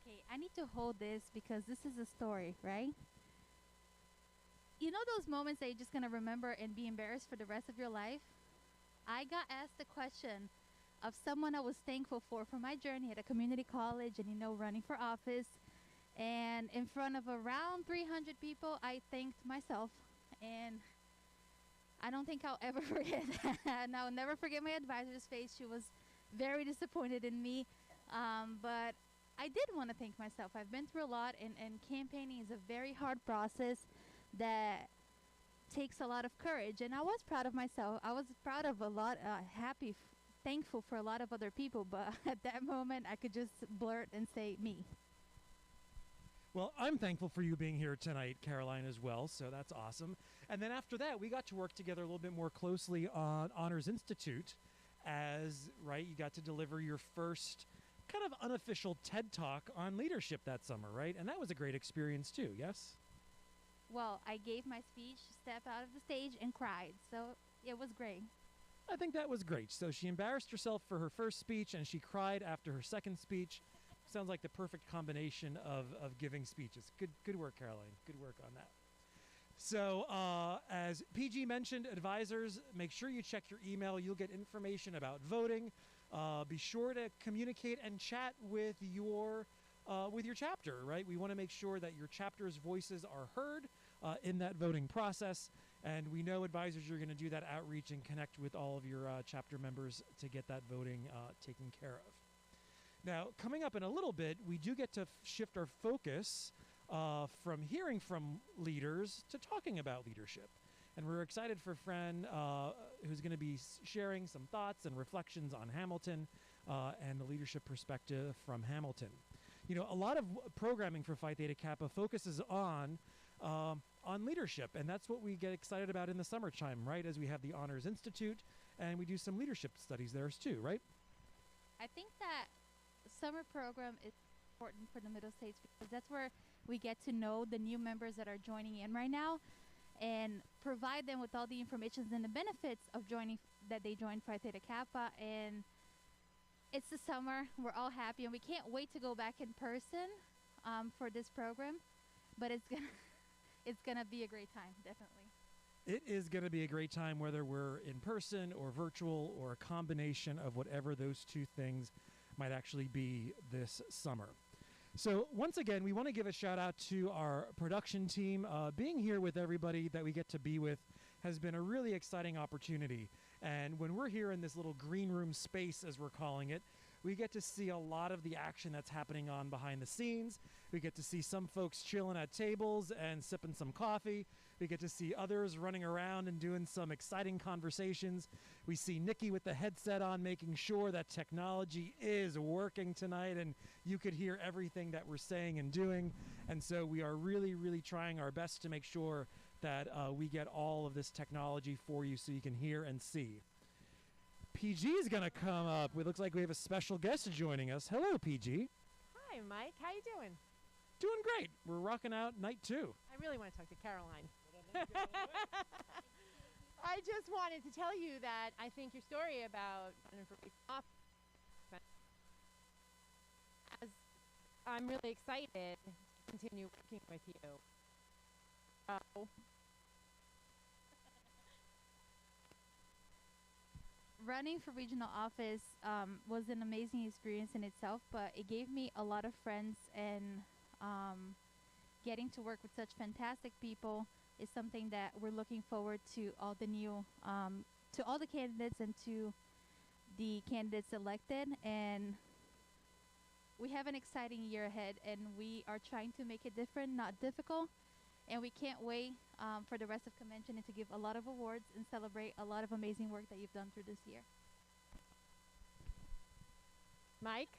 Okay, I need to hold this because this is a story, right? You know those moments that you're just going to remember and be embarrassed for the rest of your life? I got asked the question of someone I was thankful for my journey at a community college and, running for office. And in front of around 300 people, I thanked myself. And I don't think I'll ever forget that. And I'll never forget my advisor's face. She was very disappointed in me. But I did want to thank myself. I've been through a lot, and campaigning is a very hard process that takes a lot of courage. And I was proud of myself. I was proud of a lot, happy, thankful for a lot of other people. But at that moment, I could just blurt and say me. Well, I'm thankful for you being here tonight, Caroline, as well, so that's awesome. And then after that, we got to work together a little bit more closely on Honors Institute as, right, you got to deliver your first kind of unofficial TED Talk on leadership that summer, right? And that was a great experience too, yes? Well, I gave my speech, stepped out of the stage, and cried, so it was great. I think that was great. So she embarrassed herself for her first speech, and she cried after her second speech. Sounds like the perfect combination of giving speeches. Good work, Caroline. Good work on that. So as PG mentioned, advisors, make sure you check your email. You'll get information about voting. Be sure to communicate and chat with your chapter, right? We want to make sure that your chapter's voices are heard in that voting process. And we know advisors are going to do that outreach and connect with all of your chapter members to get that voting taken care of. Now, coming up in a little bit, we do get to shift our focus from hearing from leaders to talking about leadership. And we're excited for Fran, who's going to be sharing some thoughts and reflections on Hamilton and the leadership perspective from Hamilton. You know, a lot of programming for Phi Theta Kappa focuses on leadership, and that's what we get excited about in the summertime, right? As we have the Honors Institute, and we do some leadership studies there too, right? I think that summer program is important for the Middle States because that's where we get to know the new members that are joining in right now and provide them with all the information and the benefits of that they joined Phi Theta Kappa. And it's the summer, we're all happy, and we can't wait to go back in person for this program, but it's gonna be a great time, definitely. It is going to be a great time, whether we're in person or virtual or a combination of whatever those two things might actually be this summer. So once again, we want to give a shout out to our production team. Being here with everybody that we get to be with has been a really exciting opportunity. And when we're here in this little green room space, as we're calling it, we get to see a lot of the action that's happening on behind the scenes. We get to see some folks chilling at tables and sipping some coffee. We get to see others running around and doing some exciting conversations. We see Nikki with the headset on, making sure that technology is working tonight and you could hear everything that we're saying and doing. And so we are really, really trying our best to make sure that we get all of this technology for you so you can hear and see. PG is going to come up. It looks like we have a special guest joining us. Hello, PG. Hi, Mike. How you doing? Doing great. We're rocking out night 2. I really want to talk to Caroline. I just wanted to tell you that I think your story about as I'm really excited to continue working with you. Running for regional office was an amazing experience in itself, but it gave me a lot of friends, and getting to work with such fantastic people is something that we're looking forward to all the new, to all the candidates and to the candidates elected. And we have an exciting year ahead, and we are trying to make it different, not difficult. And we can't wait for the rest of convention and to give a lot of awards and celebrate a lot of amazing work that you've done through this year. Mike?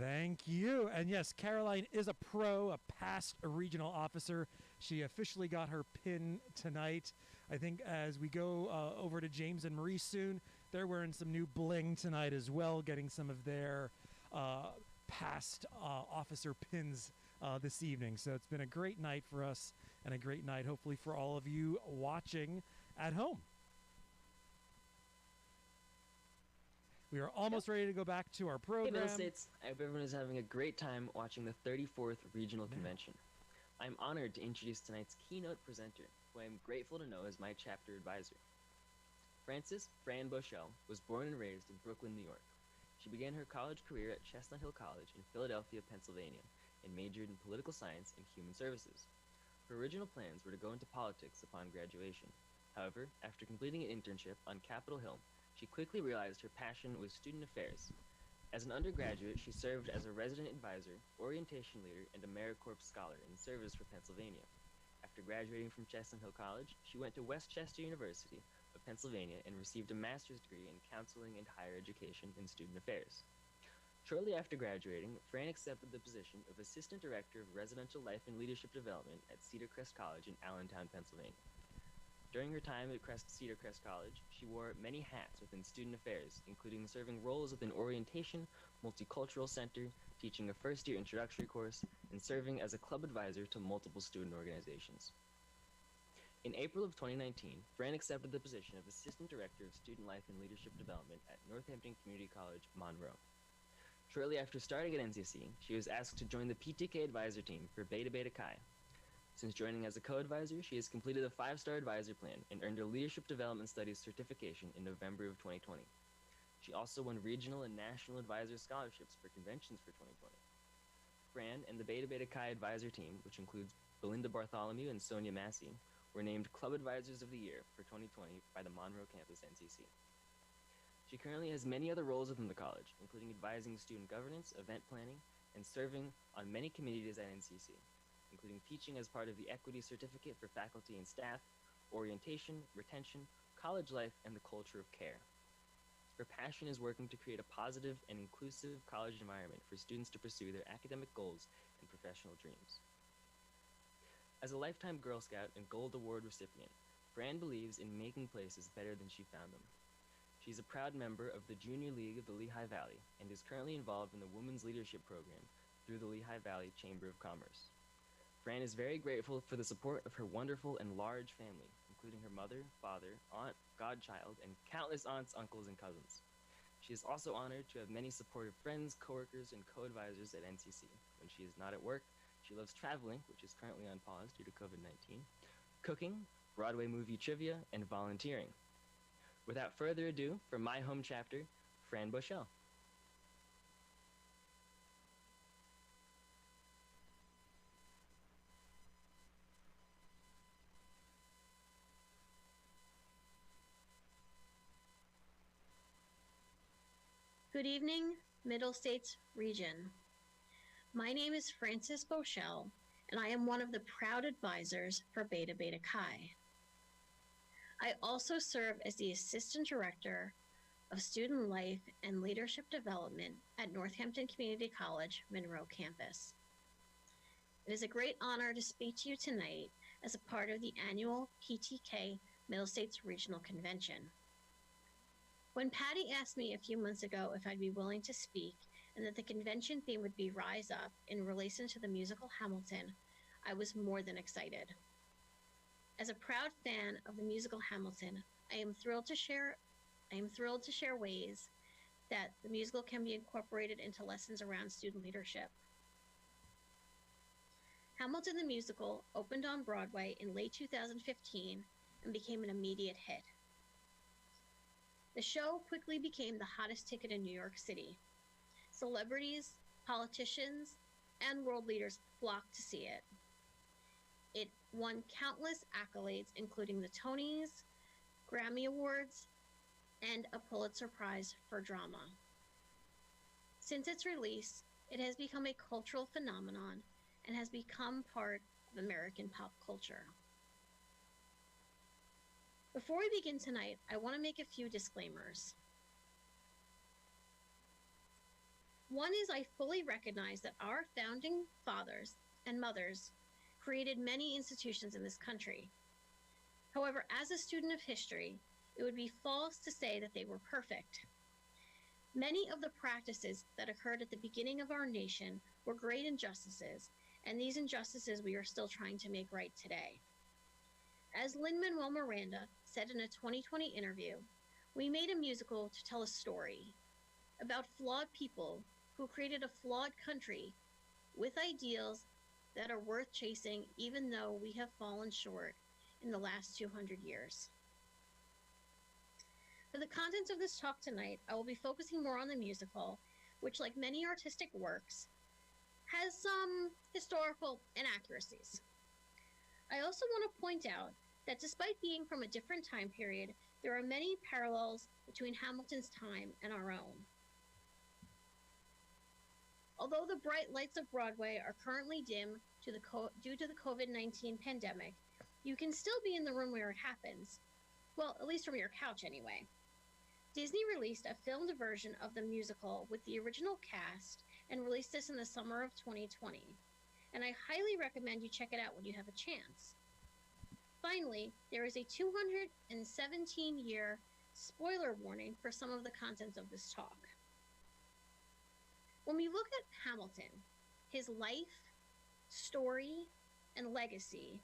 Thank you. And yes, Caroline is a pro, a past regional officer. She officially got her pin tonight. I think as we go over to James and Marie soon, they're wearing some new bling tonight as well, getting some of their past officer pins this evening. So it's been a great night for us and a great night, hopefully, for all of you watching at home. We are almost ready to go back to our program. Hey, Middle States. I hope everyone is having a great time watching the 34th Regional Convention. I'm honored to introduce tonight's keynote presenter, who I am grateful to know as my chapter advisor. Frances Fran Bochelle was born and raised in Brooklyn, New York. She began her college career at Chestnut Hill College in Philadelphia, Pennsylvania, and majored in political science and human services. Her original plans were to go into politics upon graduation. However, after completing an internship on Capitol Hill, she quickly realized her passion was student affairs. As an undergraduate, she served as a resident advisor, orientation leader, and AmeriCorps scholar in service for Pennsylvania. After graduating from Chestnut Hill College, she went to West Chester University of Pennsylvania and received a master's degree in counseling and higher education in student affairs. Shortly after graduating, Fran accepted the position of Assistant Director of Residential Life and Leadership Development at Cedar Crest College in Allentown, Pennsylvania. During her time at Cedar Crest College, she wore many hats within student affairs, including serving roles within Orientation, Multicultural Center, teaching a first-year introductory course, and serving as a club advisor to multiple student organizations. In April of 2019, Fran accepted the position of Assistant Director of Student Life and Leadership Development at Northampton Community College, Monroe. Shortly after starting at NCC, she was asked to join the PTK advisor team for Beta Beta Chi. Since joining as a co-advisor, she has completed a 5-star advisor plan and earned a Leadership Development Studies certification in November of 2020. She also won regional and national advisor scholarships for conventions for 2020. Fran and the Beta Beta Chi advisor team, which includes Belinda Bartholomew and Sonia Massey, were named Club Advisors of the Year for 2020 by the Monroe campus NCC. She currently has many other roles within the college, including advising student governance, event planning, and serving on many committees at NCC, including teaching as part of the Equity Certificate for faculty and staff, orientation, retention, college life, and the culture of care. Her passion is working to create a positive and inclusive college environment for students to pursue their academic goals and professional dreams. As a lifetime Girl Scout and Gold Award recipient, Fran believes in making places better than she found them. She's a proud member of the Junior League of the Lehigh Valley and is currently involved in the Women's Leadership Program through the Lehigh Valley Chamber of Commerce. Fran is very grateful for the support of her wonderful and large family, including her mother, father, aunt, godchild, and countless aunts, uncles, and cousins. She is also honored to have many supportive friends, coworkers, and co-advisors at NCC. When she is not at work, she loves traveling, which is currently on pause due to COVID-19, cooking, Broadway movie trivia, and volunteering. Without further ado, from my home chapter, Fran Bochelle. Good evening, Middle States Region. My name is Frances Bochelle, and I am one of the proud advisors for Beta Beta Chi. I also serve as the Assistant Director of Student Life and Leadership Development at Northampton Community College, Monroe Campus. It is a great honor to speak to you tonight as a part of the annual PTK Middle States Regional Convention. When Patty asked me a few months ago if I'd be willing to speak and that the convention theme would be Rise Up in relation to the musical Hamilton, I was more than excited. As a proud fan of the musical Hamilton, I am thrilled to share ways that the musical can be incorporated into lessons around student leadership. Hamilton the Musical opened on Broadway in late 2015 and became an immediate hit. The show quickly became the hottest ticket in New York City. Celebrities, politicians, and world leaders flocked to see it. It won countless accolades, including the Tonys, Grammy Awards, and a Pulitzer Prize for drama. Since its release, it has become a cultural phenomenon and has become part of American pop culture. Before we begin tonight, I want to make a few disclaimers. One is I fully recognize that our founding fathers and mothers created many institutions in this country. However, as a student of history, it would be false to say that they were perfect. Many of the practices that occurred at the beginning of our nation were great injustices, and these injustices we are still trying to make right today. As Lin-Manuel Miranda said in a 2020 interview, we made a musical to tell a story about flawed people who created a flawed country with ideals that are worth chasing even though we have fallen short in the last 200 years. For the contents of this talk tonight, I will be focusing more on the musical, which, like many artistic works, has some historical inaccuracies. I also want to point out that despite being from a different time period, there are many parallels between Hamilton's time and our own. Although the bright lights of Broadway are currently dim due to the COVID-19 pandemic, you can still be in the room where it happens. Well, at least from your couch anyway. Disney released a filmed version of the musical with the original cast and released this in the summer of 2020. And I highly recommend you check it out when you have a chance. Finally, there is a 217-year spoiler warning for some of the contents of this talk. When we look at Hamilton, his life, story, and legacy,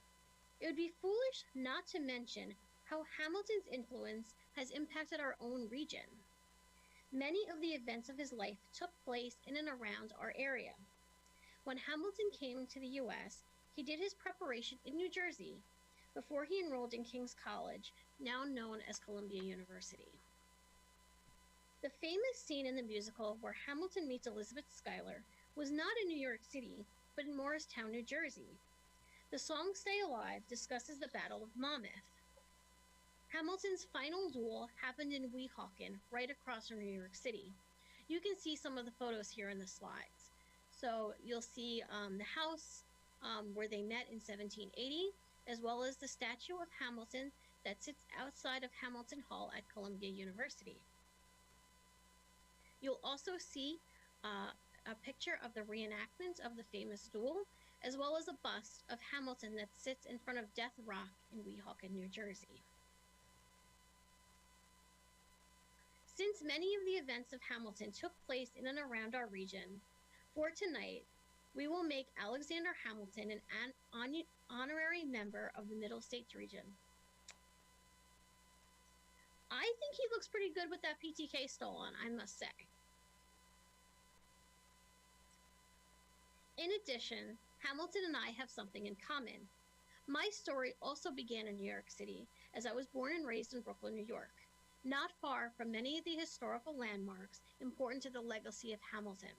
it would be foolish not to mention how Hamilton's influence has impacted our own region. Many of the events of his life took place in and around our area. When Hamilton came to the U.S., he did his preparation in New Jersey before he enrolled in King's College, now known as Columbia University. The famous scene in the musical where Hamilton meets Elizabeth Schuyler was not in New York City, but in Morristown, New Jersey. The song Stay Alive discusses the Battle of Monmouth. Hamilton's final duel happened in Weehawken, right across from New York City. You can see some of the photos here in the slides. So you'll see the house where they met in 1780, as well as the statue of Hamilton that sits outside of Hamilton Hall at Columbia University. You'll also see a picture of the reenactment of the famous duel, as well as a bust of Hamilton that sits in front of Death Rock in Weehawken, New Jersey. Since many of the events of Hamilton took place in and around our region, for tonight, we will make Alexander Hamilton an honorary member of the Middle States region. I think he looks pretty good with that PTK stole on, I must say. In addition, Hamilton and I have something in common. My story also began in New York City, as I was born and raised in Brooklyn, New York, not far from many of the historical landmarks important to the legacy of Hamilton.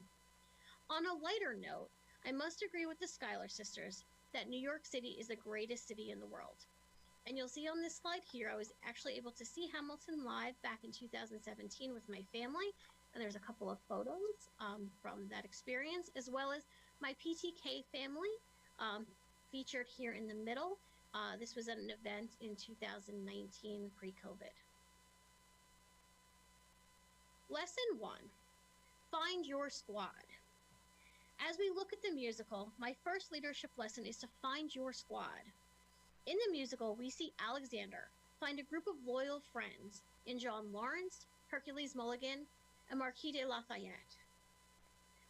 On a lighter note, I must agree with the Schuyler sisters that New York City is the greatest city in the world. And you'll see on this slide here, I was actually able to see Hamilton live back in 2017 with my family, And there's a couple of photos from that experience, as well as my PTK family featured here in the middle. This was at an event in 2019 pre-COVID. Lesson 1, find your squad. As we look at the musical, my first leadership lesson is to find your squad. In the musical, we see Alexander find a group of loyal friends in John Lawrence, Hercules Mulligan, and Marquis de Lafayette.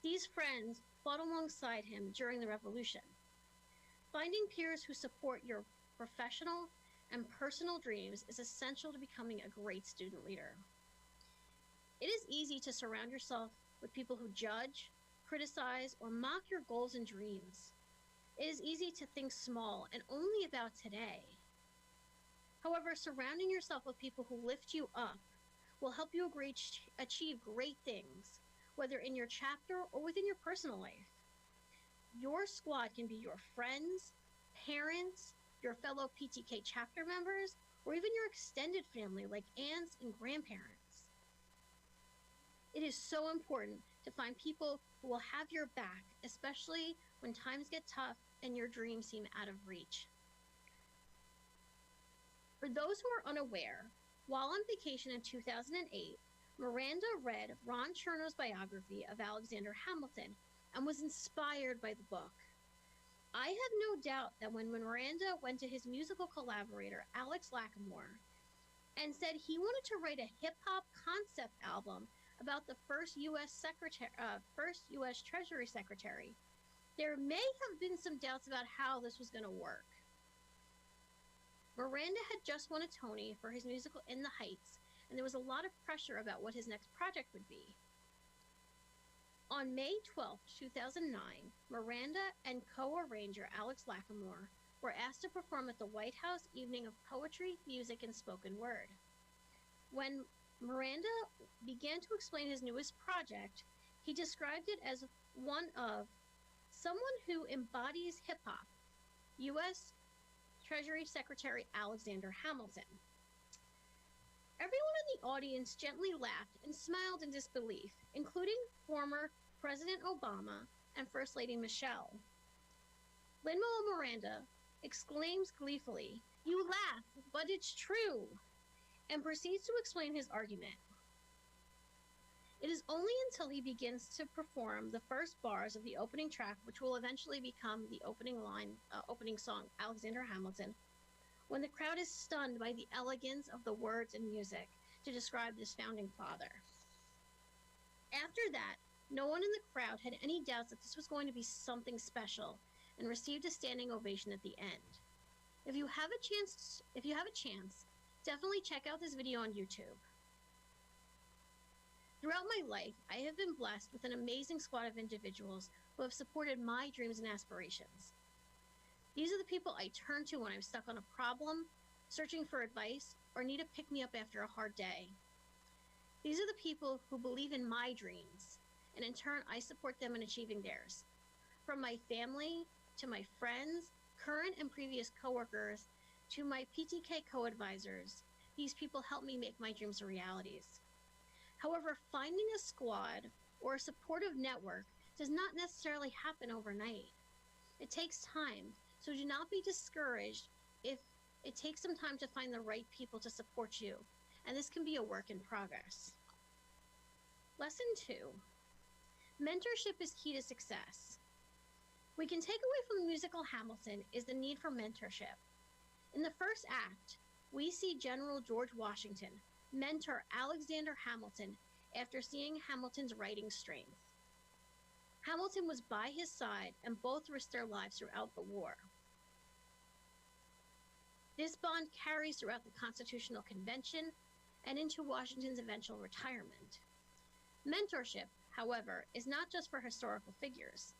These friends fought alongside him during the Revolution. Finding peers who support your professional and personal dreams is essential to becoming a great student leader. It is easy to surround yourself with people who judge, criticize, or mock your goals and dreams. It is easy to think small and only about today. However, surrounding yourself with people who lift you up will help you achieve great things, whether in your chapter or within your personal life. Your squad can be your friends, parents, your fellow PTK chapter members, or even your extended family like aunts and grandparents. It is so important to find people who will have your back, especially when times get tough and your dreams seem out of reach. For those who are unaware, while on vacation in 2008, Miranda read Ron Cherno's biography of Alexander Hamilton and was inspired by the book. I have no doubt that when Miranda went to his musical collaborator, Alex Lacamoire, and said he wanted to write a hip-hop concept album about the first U.S. Treasury Secretary, there may have been some doubts about how this was going to work. Miranda had just won a Tony for his musical In the Heights, and there was a lot of pressure about what his next project would be. On May 12, 2009, Miranda and co-arranger Alex Lacamoire were asked to perform at the White House Evening of Poetry, Music, and Spoken Word. When Miranda began to explain his newest project, he described it as one of someone who embodies hip-hop, U.S. Treasury Secretary Alexander Hamilton. Everyone in the audience gently laughed and smiled in disbelief, including former President Obama and First Lady Michelle. Lin-Manuel Miranda exclaims gleefully, "You laugh, but it's true," and proceeds to explain his argument. It is only until he begins to perform the first bars of the opening track, which will eventually become the opening song, Alexander Hamilton, when the crowd is stunned by the elegance of the words and music to describe this founding father. After that, no one in the crowd had any doubts that this was going to be something special and received a standing ovation at the end. If you have a chance, definitely check out this video on YouTube. Throughout my life, I have been blessed with an amazing squad of individuals who have supported my dreams and aspirations. These are the people I turn to when I'm stuck on a problem, searching for advice, or need a pick-me-up after a hard day. These are the people who believe in my dreams, and in turn, I support them in achieving theirs. From my family, to my friends, current and previous coworkers, to my PTK co-advisors, these people help me make my dreams realities. However, finding a squad or a supportive network does not necessarily happen overnight. It takes time, so do not be discouraged if it takes some time to find the right people to support you, and this can be a work in progress. Lesson 2. Mentorship is key to success. We can take away from the musical Hamilton is the need for mentorship. In the first act, we see General George Washington mentor Alexander Hamilton after seeing Hamilton's writing strength. Hamilton was by his side and both risked their lives throughout the war. This bond carries throughout the Constitutional Convention and into Washington's eventual retirement. Mentorship, however, is not just for historical figures.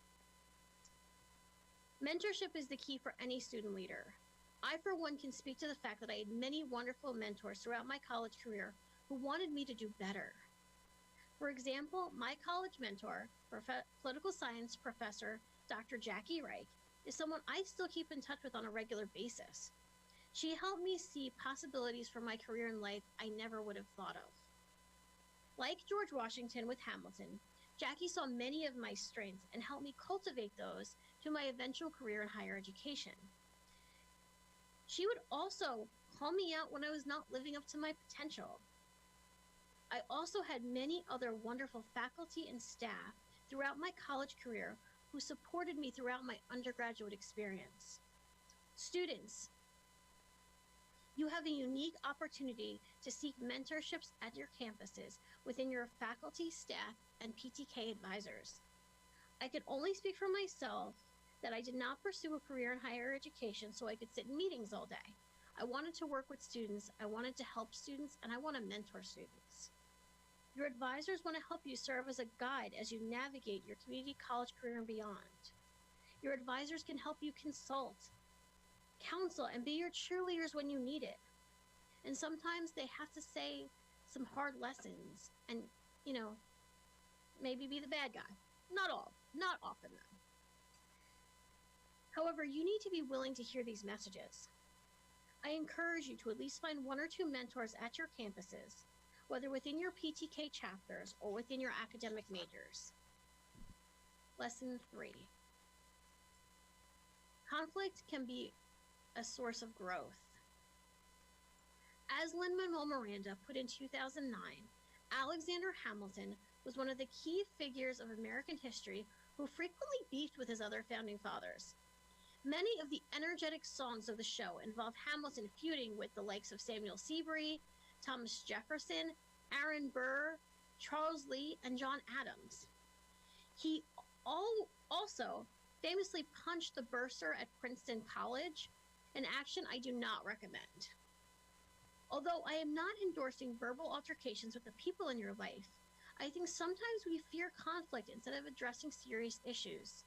Mentorship is the key for any student leader. I, for one, can speak to the fact that I had many wonderful mentors throughout my college career who wanted me to do better. For example, my college mentor, political science professor Dr. Jackie Reich, is someone I still keep in touch with on a regular basis. She helped me see possibilities for my career in life I never would have thought of. Like George Washington with Hamilton, Jackie saw many of my strengths and helped me cultivate those to my eventual career in higher education. She would also call me out when I was not living up to my potential. I also had many other wonderful faculty and staff throughout my college career who supported me throughout my undergraduate experience. Students, you have a unique opportunity to seek mentorships at your campuses within your faculty, staff, and PTK advisors. I can only speak for myself that I did not pursue a career in higher education so I could sit in meetings all day. I wanted to work with students, I wanted to help students, and I want to mentor students. Your advisors want to help you serve as a guide as you navigate your community college career and beyond. Your advisors can help you consult, counsel, and be your cheerleaders when you need it. And sometimes they have to say some hard lessons and, maybe be the bad guy. Not often though. However, you need to be willing to hear these messages. I encourage you to at least find one or two mentors at your campuses, whether within your PTK chapters or within your academic majors. Lesson 3. Conflict can be a source of growth. As Lin-Manuel Miranda put in 2009, Alexander Hamilton was one of the key figures of American history who frequently beefed with his other founding fathers. Many of the energetic songs of the show involve Hamilton feuding with the likes of Samuel Seabury, Thomas Jefferson, Aaron Burr, Charles Lee, and John Adams. He also famously punched the bursar at Princeton College, an action I do not recommend. Although I am not endorsing verbal altercations with the people in your life, I think sometimes we fear conflict instead of addressing serious issues.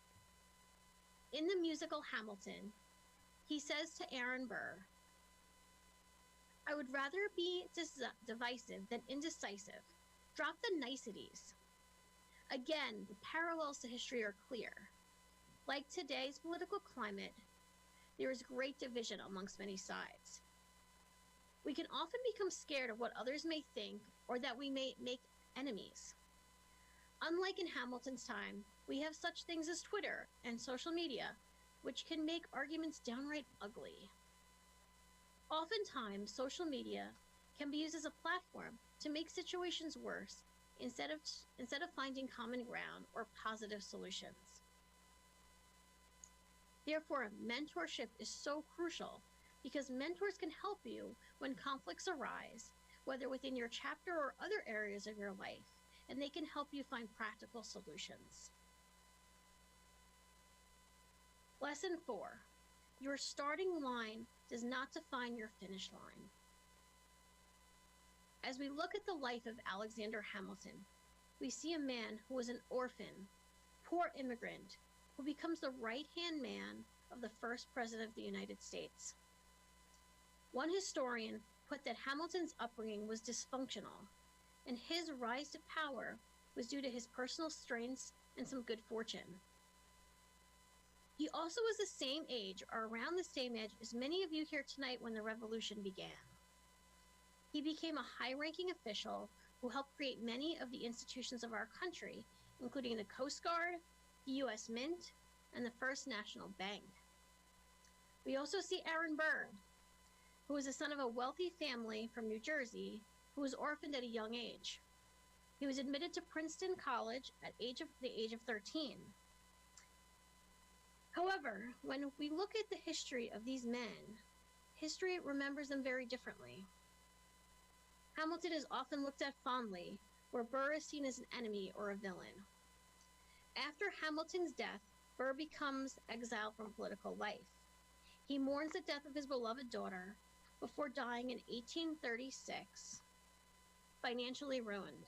In the musical Hamilton, he says to Aaron Burr, "I would rather be divisive than indecisive. Drop the niceties." Again, the parallels to history are clear. Like today's political climate, there is great division amongst many sides. We can often become scared of what others may think or that we may make enemies. Unlike in Hamilton's time, we have such things as Twitter and social media, which can make arguments downright ugly. Oftentimes, social media can be used as a platform to make situations worse instead of finding common ground or positive solutions. Therefore, mentorship is so crucial because mentors can help you when conflicts arise, whether within your chapter or other areas of your life, and they can help you find practical solutions. Lesson 4. Your starting line does not define your finish line. As we look at the life of Alexander Hamilton, we see a man who was an orphan, poor immigrant, who becomes the right-hand man of the first president of the United States. One historian put that Hamilton's upbringing was dysfunctional, and his rise to power was due to his personal strengths and some good fortune. He also was the same age or around the same age as many of you here tonight when the revolution began. He became a high-ranking official who helped create many of the institutions of our country, including the Coast Guard, the U.S. Mint, and the First National Bank. We also see Aaron Burr, who was the son of a wealthy family from New Jersey who was orphaned at a young age. He was admitted to Princeton College at the age of 13. However, when we look at the history of these men, history remembers them very differently. Hamilton is often looked at fondly, where Burr is seen as an enemy or a villain. After Hamilton's death, Burr becomes exiled from political life. He mourns the death of his beloved daughter before dying in 1836, financially ruined.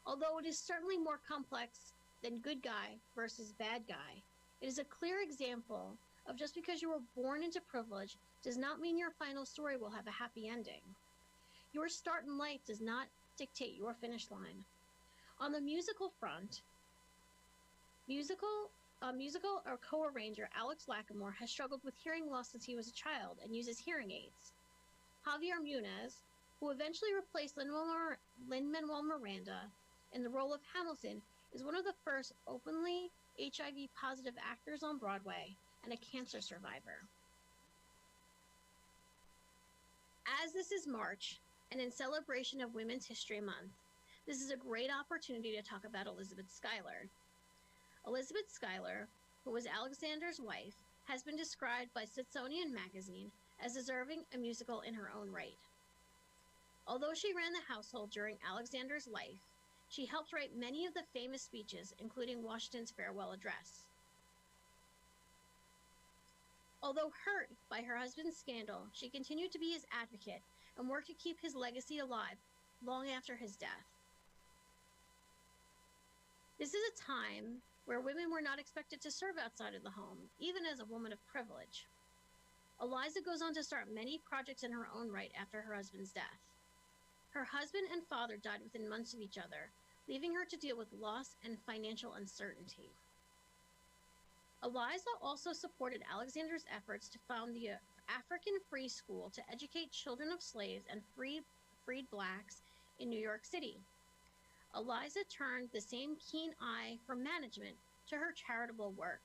Although it is certainly more complex than good guy versus bad guy, it is a clear example of just because you were born into privilege does not mean your final story will have a happy ending. Your start in life does not dictate your finish line. On the musical front, musical or co-arranger Alex Lacamoire has struggled with hearing loss since he was a child and uses hearing aids. Javier Munez, who eventually replaced Lin-Manuel Miranda in the role of Hamilton, is one of the first openly HIV-positive actors on Broadway and a cancer survivor. As this is March, and in celebration of Women's History Month, this is a great opportunity to talk about Elizabeth Schuyler. Elizabeth Schuyler, who was Alexander's wife, has been described by Smithsonian Magazine as deserving a musical in her own right. Although she ran the household during Alexander's life, she helped write many of the famous speeches, including Washington's farewell address. Although hurt by her husband's scandal, she continued to be his advocate and worked to keep his legacy alive long after his death. This is a time where women were not expected to serve outside of the home, even as a woman of privilege. Eliza goes on to start many projects in her own right after her husband's death. Her husband and father died within months of each other, leaving her to deal with loss and financial uncertainty. Eliza also supported Alexander's efforts to found the African Free School to educate children of slaves and freed blacks in New York City. Eliza turned the same keen eye for management to her charitable work.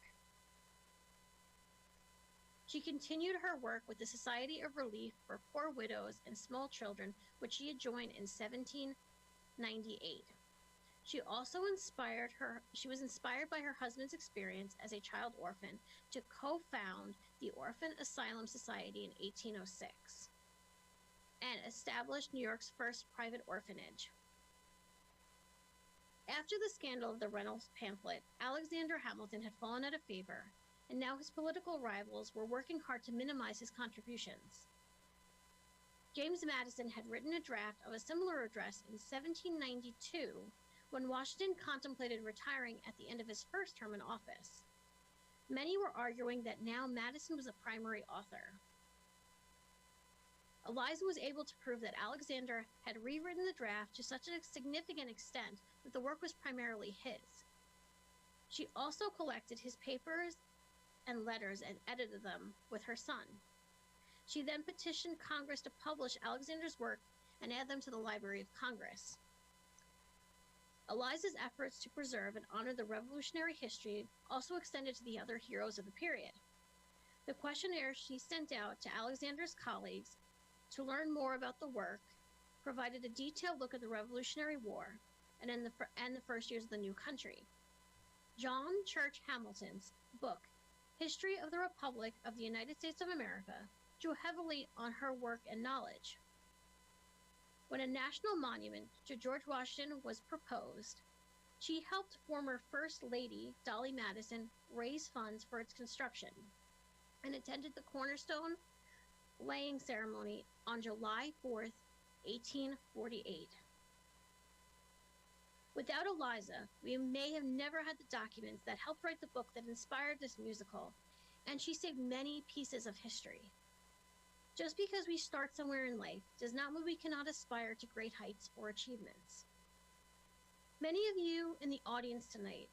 She continued her work with the Society of Relief for Poor Widows and Small Children, which she had joined in 1798. She was inspired by her husband's experience as a child orphan to co-found the Orphan Asylum Society in 1806 and established New York's first private orphanage. After the scandal of the Reynolds pamphlet, Alexander Hamilton had fallen out of favor, and now his political rivals were working hard to minimize his contributions. James Madison had written a draft of a similar address in 1792 when Washington contemplated retiring at the end of his first term in office. Many were arguing that now Madison was a primary author. Eliza was able to prove that Alexander had rewritten the draft to such a significant extent that the work was primarily his. She also collected his papers and letters and edited them with her son. She then petitioned Congress to publish Alexander's work and add them to the Library of Congress. Eliza's efforts to preserve and honor the Revolutionary history also extended to the other heroes of the period. The questionnaire she sent out to Alexander's colleagues to learn more about the work provided a detailed look at the Revolutionary War and the first years of the new country. John Church Hamilton's book, History of the Republic of the United States of America, drew heavily on her work and knowledge. When a national monument to George Washington was proposed, she helped former First Lady Dolly Madison raise funds for its construction and attended the cornerstone laying ceremony on July 4th, 1848. Without Eliza, we may have never had the documents that helped write the book that inspired this musical, and she saved many pieces of history. Just because we start somewhere in life does not mean we cannot aspire to great heights or achievements. Many of you in the audience tonight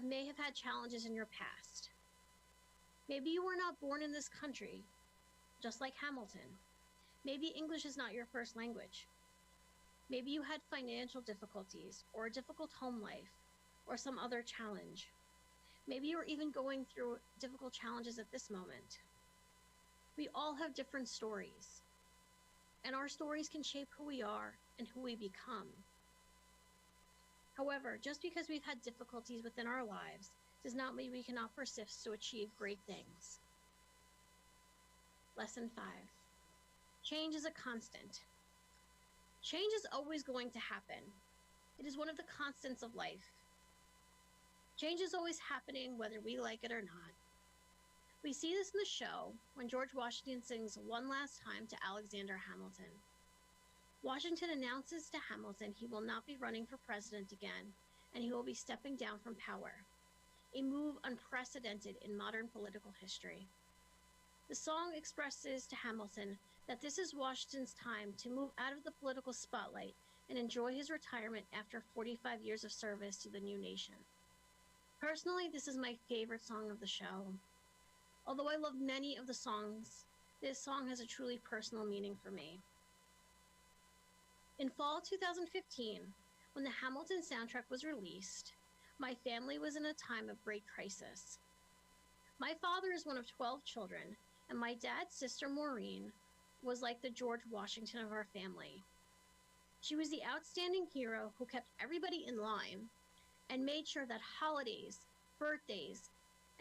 may have had challenges in your past. Maybe you were not born in this country, just like Hamilton. Maybe English is not your first language. Maybe you had financial difficulties, or a difficult home life, or some other challenge. Maybe you're even going through difficult challenges at this moment. We all have different stories, and our stories can shape who we are and who we become. However, just because we've had difficulties within our lives does not mean we cannot persist to achieve great things. Lesson 5. Change is a constant. Change is always going to happen. It is one of the constants of life. Change is always happening whether we like it or not. We see this in the show when George Washington sings one last time to Alexander Hamilton. Washington announces to Hamilton he will not be running for president again, and he will be stepping down from power, a move unprecedented in modern political history. The song expresses to Hamilton that this is Washington's time to move out of the political spotlight and enjoy his retirement after 45 years of service to the new nation. Personally, this is my favorite song of the show. Although I love many of the songs, this song has a truly personal meaning for me. In fall 2015, when the Hamilton soundtrack was released, my family was in a time of great crisis. My father is one of 12 children, and my dad's sister Maureen was like the George Washington of our family. She was the outstanding hero who kept everybody in line and made sure that holidays, birthdays,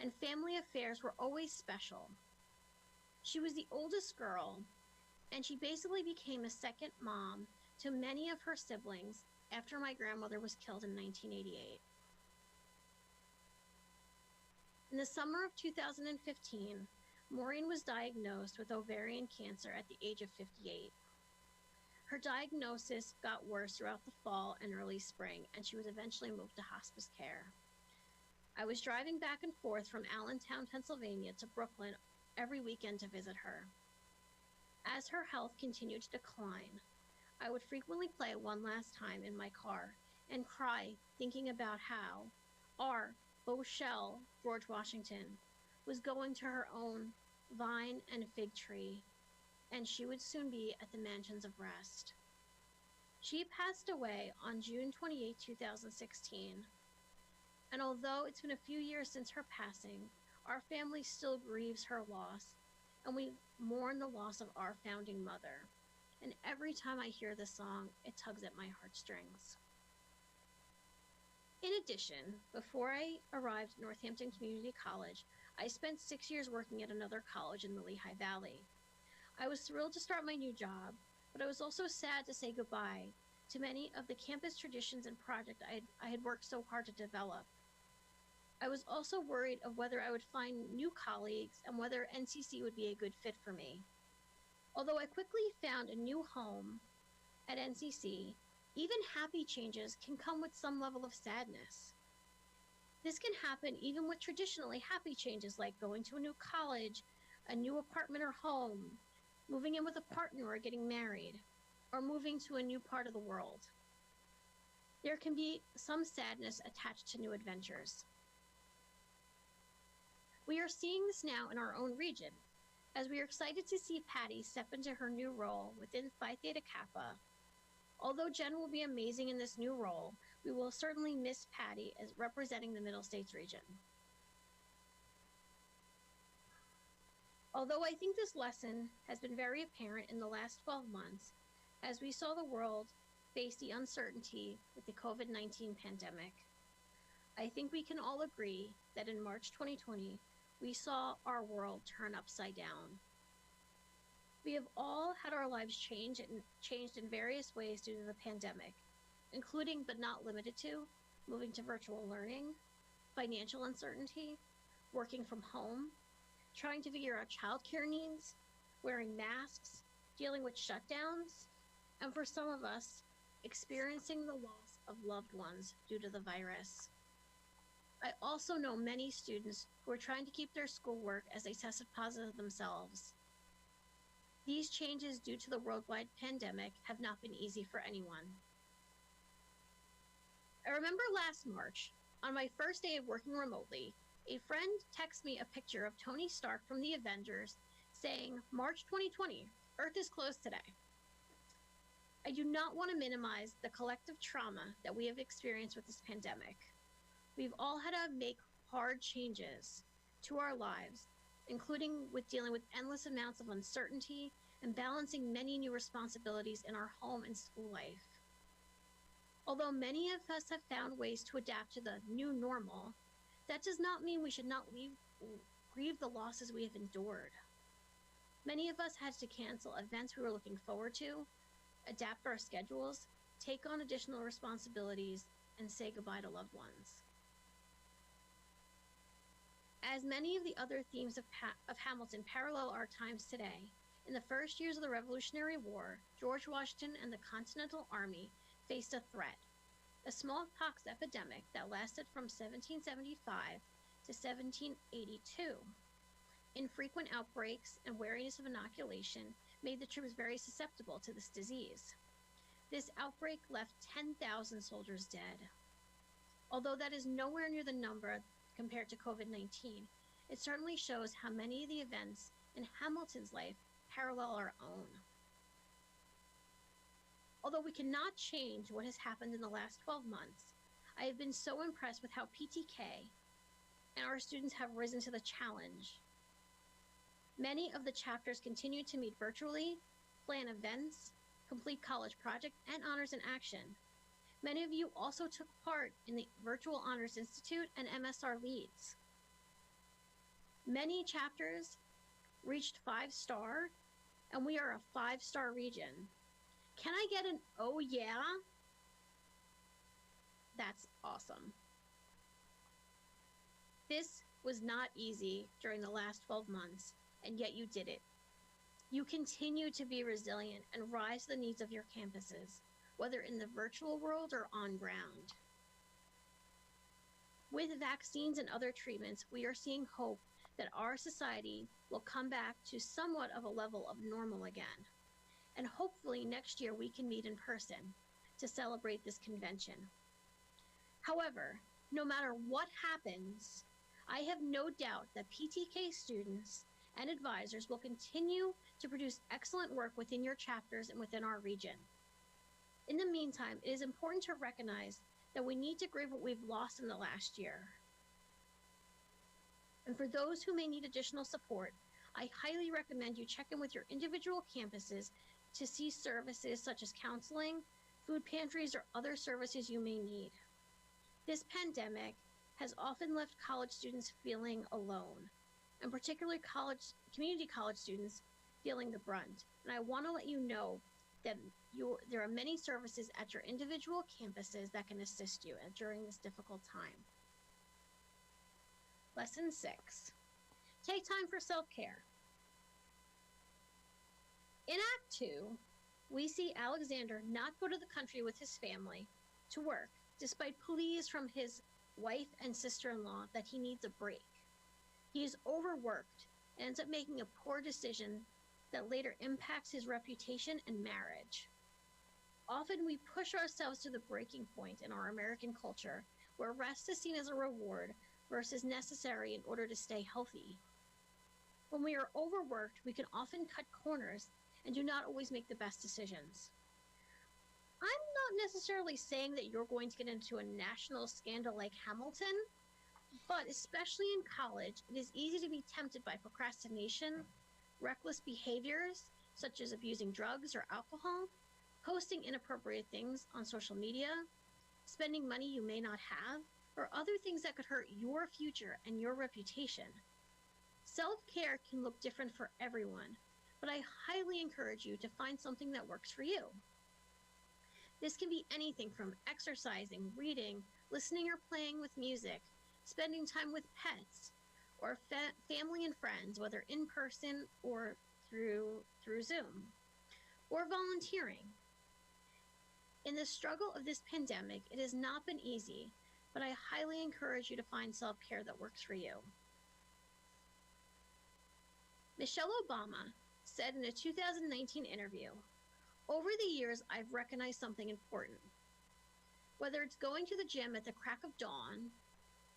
and family affairs were always special. She was the oldest girl, and she basically became a second mom to many of her siblings after my grandmother was killed in 1988. In the summer of 2015, Maureen was diagnosed with ovarian cancer at the age of 58. Her diagnosis got worse throughout the fall and early spring, and she was eventually moved to hospice care. I was driving back and forth from Allentown, Pennsylvania to Brooklyn every weekend to visit her. As her health continued to decline, I would frequently play One Last Time in my car and cry thinking about how our Beauchelle George Washington was going to her own vine and fig tree, and she would soon be at the mansions of rest. She passed away on June 28, 2016, and although it's been a few years since her passing, our family still grieves her loss, and we mourn the loss of our founding mother. And every time I hear this song, it tugs at my heartstrings. In addition, before I arrived at Northampton Community College, I spent 6 years working at another college in the Lehigh Valley. I was thrilled to start my new job, but I was also sad to say goodbye to many of the campus traditions and projects I had worked so hard to develop. I was also worried of whether I would find new colleagues and whether NCC would be a good fit for me. Although I quickly found a new home at NCC, even happy changes can come with some level of sadness. This can happen even with traditionally happy changes like going to a new college, a new apartment or home, moving in with a partner or getting married, or moving to a new part of the world. There can be some sadness attached to new adventures. We are seeing this now in our own region, as we are excited to see Patty step into her new role within Phi Theta Kappa. Although Jen will be amazing in this new role, we will certainly miss Patty as representing the Middle States region. Although I think this lesson has been very apparent in the last 12 months, as we saw the world face the uncertainty with the COVID-19 pandemic, I think we can all agree that in March 2020, we saw our world turn upside down. We have all had our lives changed in various ways due to the pandemic, including but not limited to moving to virtual learning, financial uncertainty, working from home, trying to figure out childcare needs, wearing masks, dealing with shutdowns, and for some of us, experiencing the loss of loved ones due to the virus. I also know many students who are trying to keep their schoolwork as they tested positive themselves. These changes due to the worldwide pandemic have not been easy for anyone. I remember last March, on my first day of working remotely, a friend texted me a picture of Tony Stark from the Avengers saying, "March 2020, Earth is closed today." I do not want to minimize the collective trauma that we have experienced with this pandemic. We've all had to make hard changes to our lives, including with dealing with endless amounts of uncertainty and balancing many new responsibilities in our home and school life. Although many of us have found ways to adapt to the new normal, that does not mean we should not grieve the losses we have endured. Many of us had to cancel events we were looking forward to, adapt our schedules, take on additional responsibilities, and say goodbye to loved ones. As many of the other themes of Hamilton parallel our times today, in the first years of the Revolutionary War, George Washington and the Continental Army faced a threat, a smallpox epidemic that lasted from 1775 to 1782. Infrequent outbreaks and wariness of inoculation made the troops very susceptible to this disease. This outbreak left 10,000 soldiers dead. Although that is nowhere near the number compared to COVID-19, it certainly shows how many of the events in Hamilton's life parallel our own. Although we cannot change what has happened in the last 12 months, I have been so impressed with how PTK and our students have risen to the challenge. Many of the chapters continue to meet virtually, plan events, complete college projects, and honors in action. Many of you also took part in the Virtual Honors Institute and MSR Leads. Many chapters reached 5-star, and we are a 5-star region. Can I get an oh yeah? That's awesome. This was not easy during the last 12 months, and yet you did it. You continue to be resilient and rise to the needs of your campuses, whether in the virtual world or on ground. With vaccines and other treatments, we are seeing hope that our society will come back to somewhat of a level of normal again. And hopefully next year we can meet in person to celebrate this convention. However, no matter what happens, I have no doubt that PTK students and advisors will continue to produce excellent work within your chapters and within our region. In the meantime, it is important to recognize that we need to grieve what we've lost in the last year. And for those who may need additional support, I highly recommend you check in with your individual campuses to see services such as counseling, food pantries, or other services you may need. This pandemic has often left college students feeling alone, and particularly community college students feeling the brunt. And I want to let you know that there are many services at your individual campuses that can assist you during this difficult time. Lesson 6, take time for self-care. In Act 2, we see Alexander not go to the country with his family to work, despite pleas from his wife and sister-in-law that he needs a break. He is overworked and ends up making a poor decision that later impacts his reputation and marriage. Often we push ourselves to the breaking point in our American culture, where rest is seen as a reward versus necessary in order to stay healthy. When we are overworked, we can often cut corners and do not always make the best decisions. I'm not necessarily saying that you're going to get into a national scandal like Hamilton, but especially in college, it is easy to be tempted by procrastination, reckless behaviors, such as abusing drugs or alcohol, posting inappropriate things on social media, spending money you may not have, or other things that could hurt your future and your reputation. Self-care can look different for everyone, but I highly encourage you to find something that works for you. This can be anything from exercising, reading, listening or playing with music, spending time with pets, or family and friends, whether in person or through Zoom, or volunteering. In the struggle of this pandemic, it has not been easy, but I highly encourage you to find self-care that works for you. Michelle Obama said in a 2019 interview, "Over the years, I've recognized something important. Whether it's going to the gym at the crack of dawn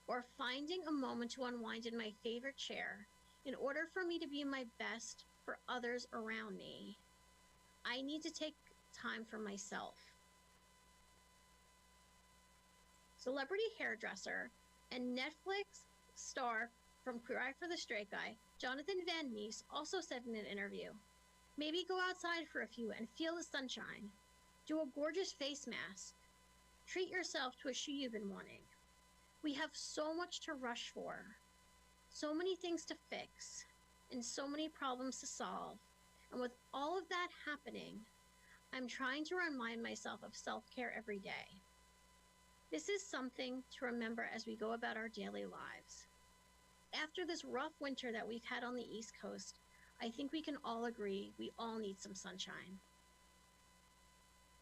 or finding a moment to unwind in my favorite chair, in order for me to be my best for others around me, I need to take time for myself." Celebrity hairdresser and Netflix star from Cry for the Straight Guy, Jonathan Van Ness, also said in an interview, "Maybe go outside for a few and feel the sunshine. Do a gorgeous face mask. Treat yourself to a shoe you've been wanting. We have so much to rush for, so many things to fix, and so many problems to solve. And with all of that happening, I'm trying to remind myself of self-care every day. This is something to remember as we go about our daily lives. After this rough winter that we've had on the East Coast, I think we can all agree we all need some sunshine."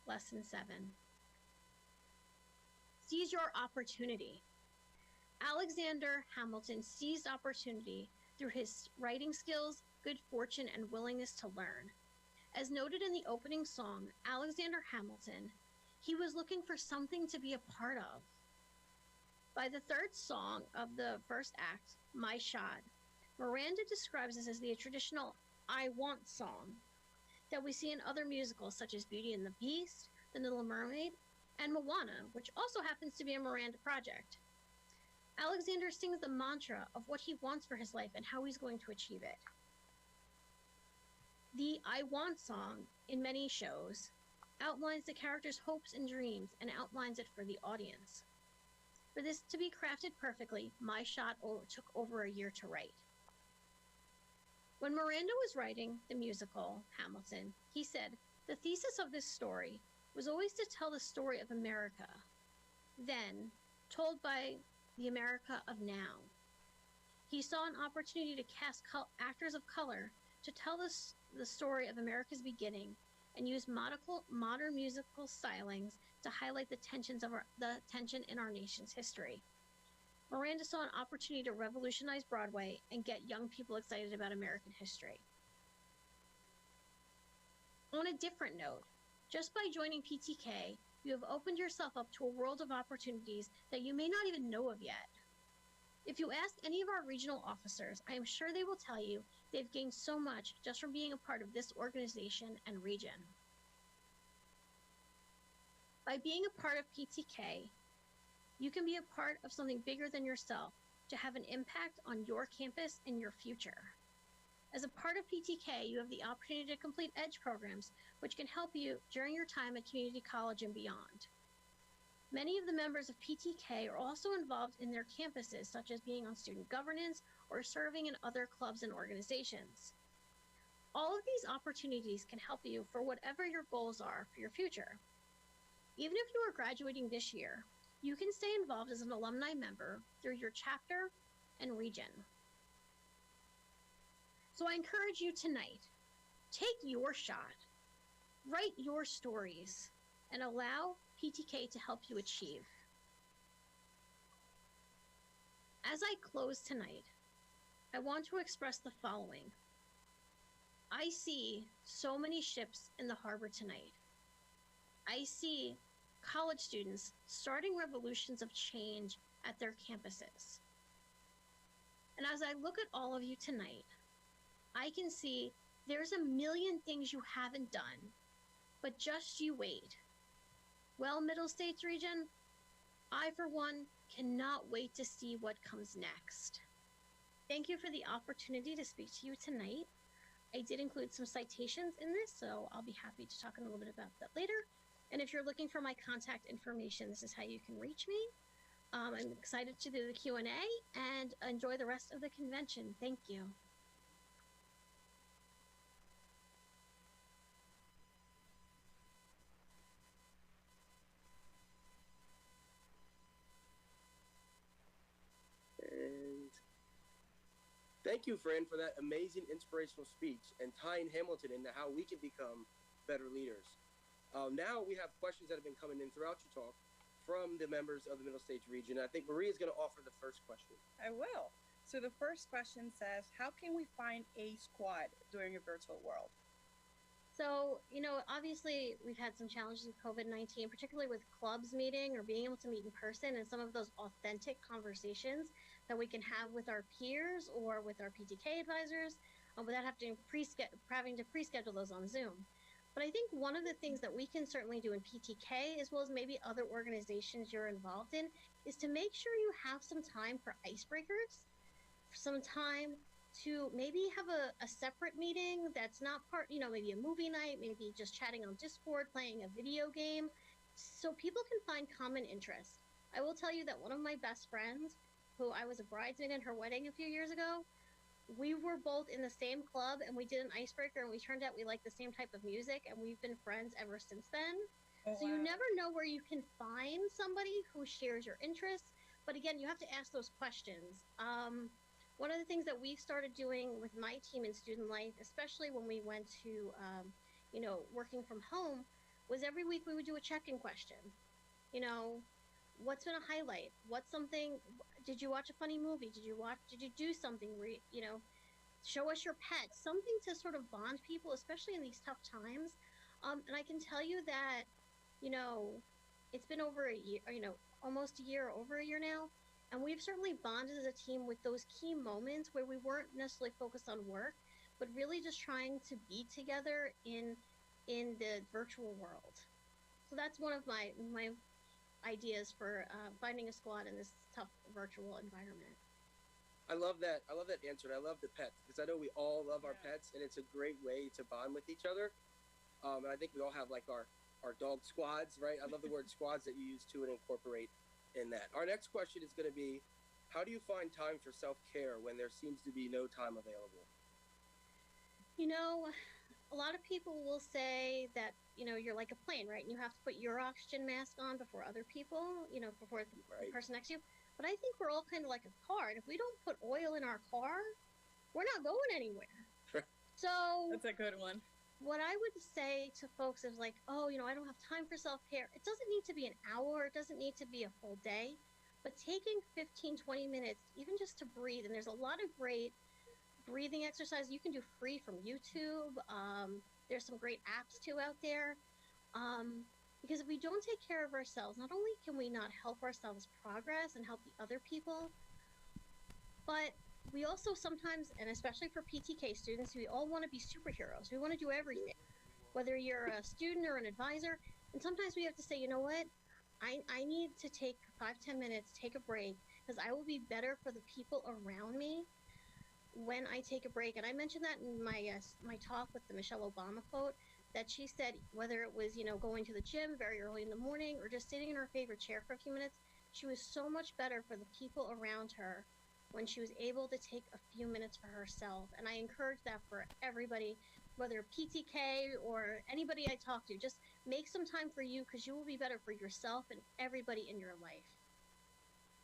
Lesson 7. Seize your opportunity. Alexander Hamilton seized opportunity through his writing skills, good fortune, and willingness to learn. As noted in the opening song, Alexander Hamilton, he was looking for something to be a part of. By the third song of the first act, My Shot, Miranda describes this as the traditional I Want song. that we see in other musicals such as Beauty and the Beast, The Little Mermaid, and Moana, which also happens to be a Miranda project. Alexander sings the mantra of what he wants for his life and how he's going to achieve it. The I Want song in many shows outlines the character's hopes and dreams and outlines it for the audience. For this to be crafted perfectly, my shot took over a year to write. When Miranda was writing the musical Hamilton, he said, "The thesis of this story was always to tell the story of America, then told by the America of now." He saw an opportunity to cast actors of color to tell the story of America's beginning and use modern musical stylings to highlight the tension in our nation's history. Miranda saw an opportunity to revolutionize Broadway and get young people excited about American history. On a different note, just by joining PTK, you have opened yourself up to a world of opportunities that you may not even know of yet. If you ask any of our regional officers, I am sure they will tell you they've gained so much just from being a part of this organization and region. By being a part of PTK, you can be a part of something bigger than yourself to have an impact on your campus and your future. As a part of PTK, you have the opportunity to complete EDGE programs, which can help you during your time at community college and beyond. Many of the members of PTK are also involved in their campuses, such as being on student governance or serving in other clubs and organizations. All of these opportunities can help you for whatever your goals are for your future. Even if you are graduating this year, you can stay involved as an alumni member through your chapter and region. So I encourage you tonight, take your shot, write your stories, and allow PTK to help you achieve. As I close tonight, I want to express the following. I see so many ships in the harbor tonight. I see college students starting revolutions of change at their campuses. And as I look at all of you tonight, I can see there's a million things you haven't done, but just you wait. Well, Middle States region, I, for one, cannot wait to see what comes next. Thank you for the opportunity to speak to you tonight. I did include some citations in this, so I'll be happy to talk a little bit about that later. And if you're looking for my contact information, this is how you can reach me. I'm excited to do the Q&A and enjoy the rest of the convention. Thank you. And thank you, Fran, for that amazing inspirational speech and tying Hamilton into how we can become better leaders. Now we have questions that have been coming in throughout your talk from the members of the Middle States region. I think Maria is going to offer the first question. I will. So the first question says, how can we find a squad during a virtual world? So, obviously we've had some challenges with COVID-19, particularly with clubs meeting or being able to meet in person and some of those authentic conversations that we can have with our peers or with our PTK advisors without having to pre-schedule those on Zoom. But I think one of the things that we can certainly do in PTK, as well as maybe other organizations you're involved in, is to make sure you have some time for icebreakers, some time to maybe have a separate meeting that's not part, maybe a movie night, maybe just chatting on Discord, playing a video game, so people can find common interests. I will tell you that one of my best friends, who I was a bridesmaid in her wedding a few years ago, we were both in the same club and we did an icebreaker and we turned out we liked the same type of music and we've been friends ever since then. Oh, so wow. You never know where you can find somebody who shares your interests. But again, you have to ask those questions. One of the things that we started doing with my team in student life, especially when we went to, working from home, was every week we would do a check-in question. What's been a highlight? Did you watch a funny movie? Did you do something where, show us your pet, something to sort of bond people, especially in these tough times. And I can tell you that, it's been over a year, almost a year, over a year now. And we've certainly bonded as a team with those key moments where we weren't necessarily focused on work, but but really just trying to be together in the virtual world. So that's one of my ideas for finding a squad in this tough virtual environment. I love that. I love that answer. And I love the pets because I know we all love our pets, and it's a great way to bond with each other. And I think we all have like our dog squads, right? I love the word squads that you use to and incorporate in that. Our next question is going to be, how do you find time for self-care when there seems to be no time available? You know, a lot of people will say that, you know, you're like a plane, right? And you have to put your oxygen mask on before other people, you know, before the person next to you. But I think we're all kind of like a car. And if we don't put oil in our car, we're not going anywhere. So that's a good one. What I would say to folks is like, oh, you know, I don't have time for self-care. It doesn't need to be an hour. It doesn't need to be a full day. But taking 15, 20 minutes, even just to breathe, and there's a lot of great breathing exercise you can do free from YouTube. There's some great apps too out there. Because if we don't take care of ourselves, not only can we not help ourselves progress and help the other people, but we also sometimes, and especially for PTK students, we all want to be superheroes. We want to do everything, whether you're a student or an advisor. And sometimes we have to say, you know what? I need to take 5-10 minutes, take a break, because I will be better for the people around me when I take a break. And I mentioned that in my talk with the Michelle Obama quote, that she said whether it was, you know, going to the gym very early in the morning or just sitting in her favorite chair for a few minutes, she was so much better for the people around her when she was able to take a few minutes for herself. And I encourage that for everybody, whether PTK or anybody I talk to. Just make some time for you, because you will be better for yourself and everybody in your life.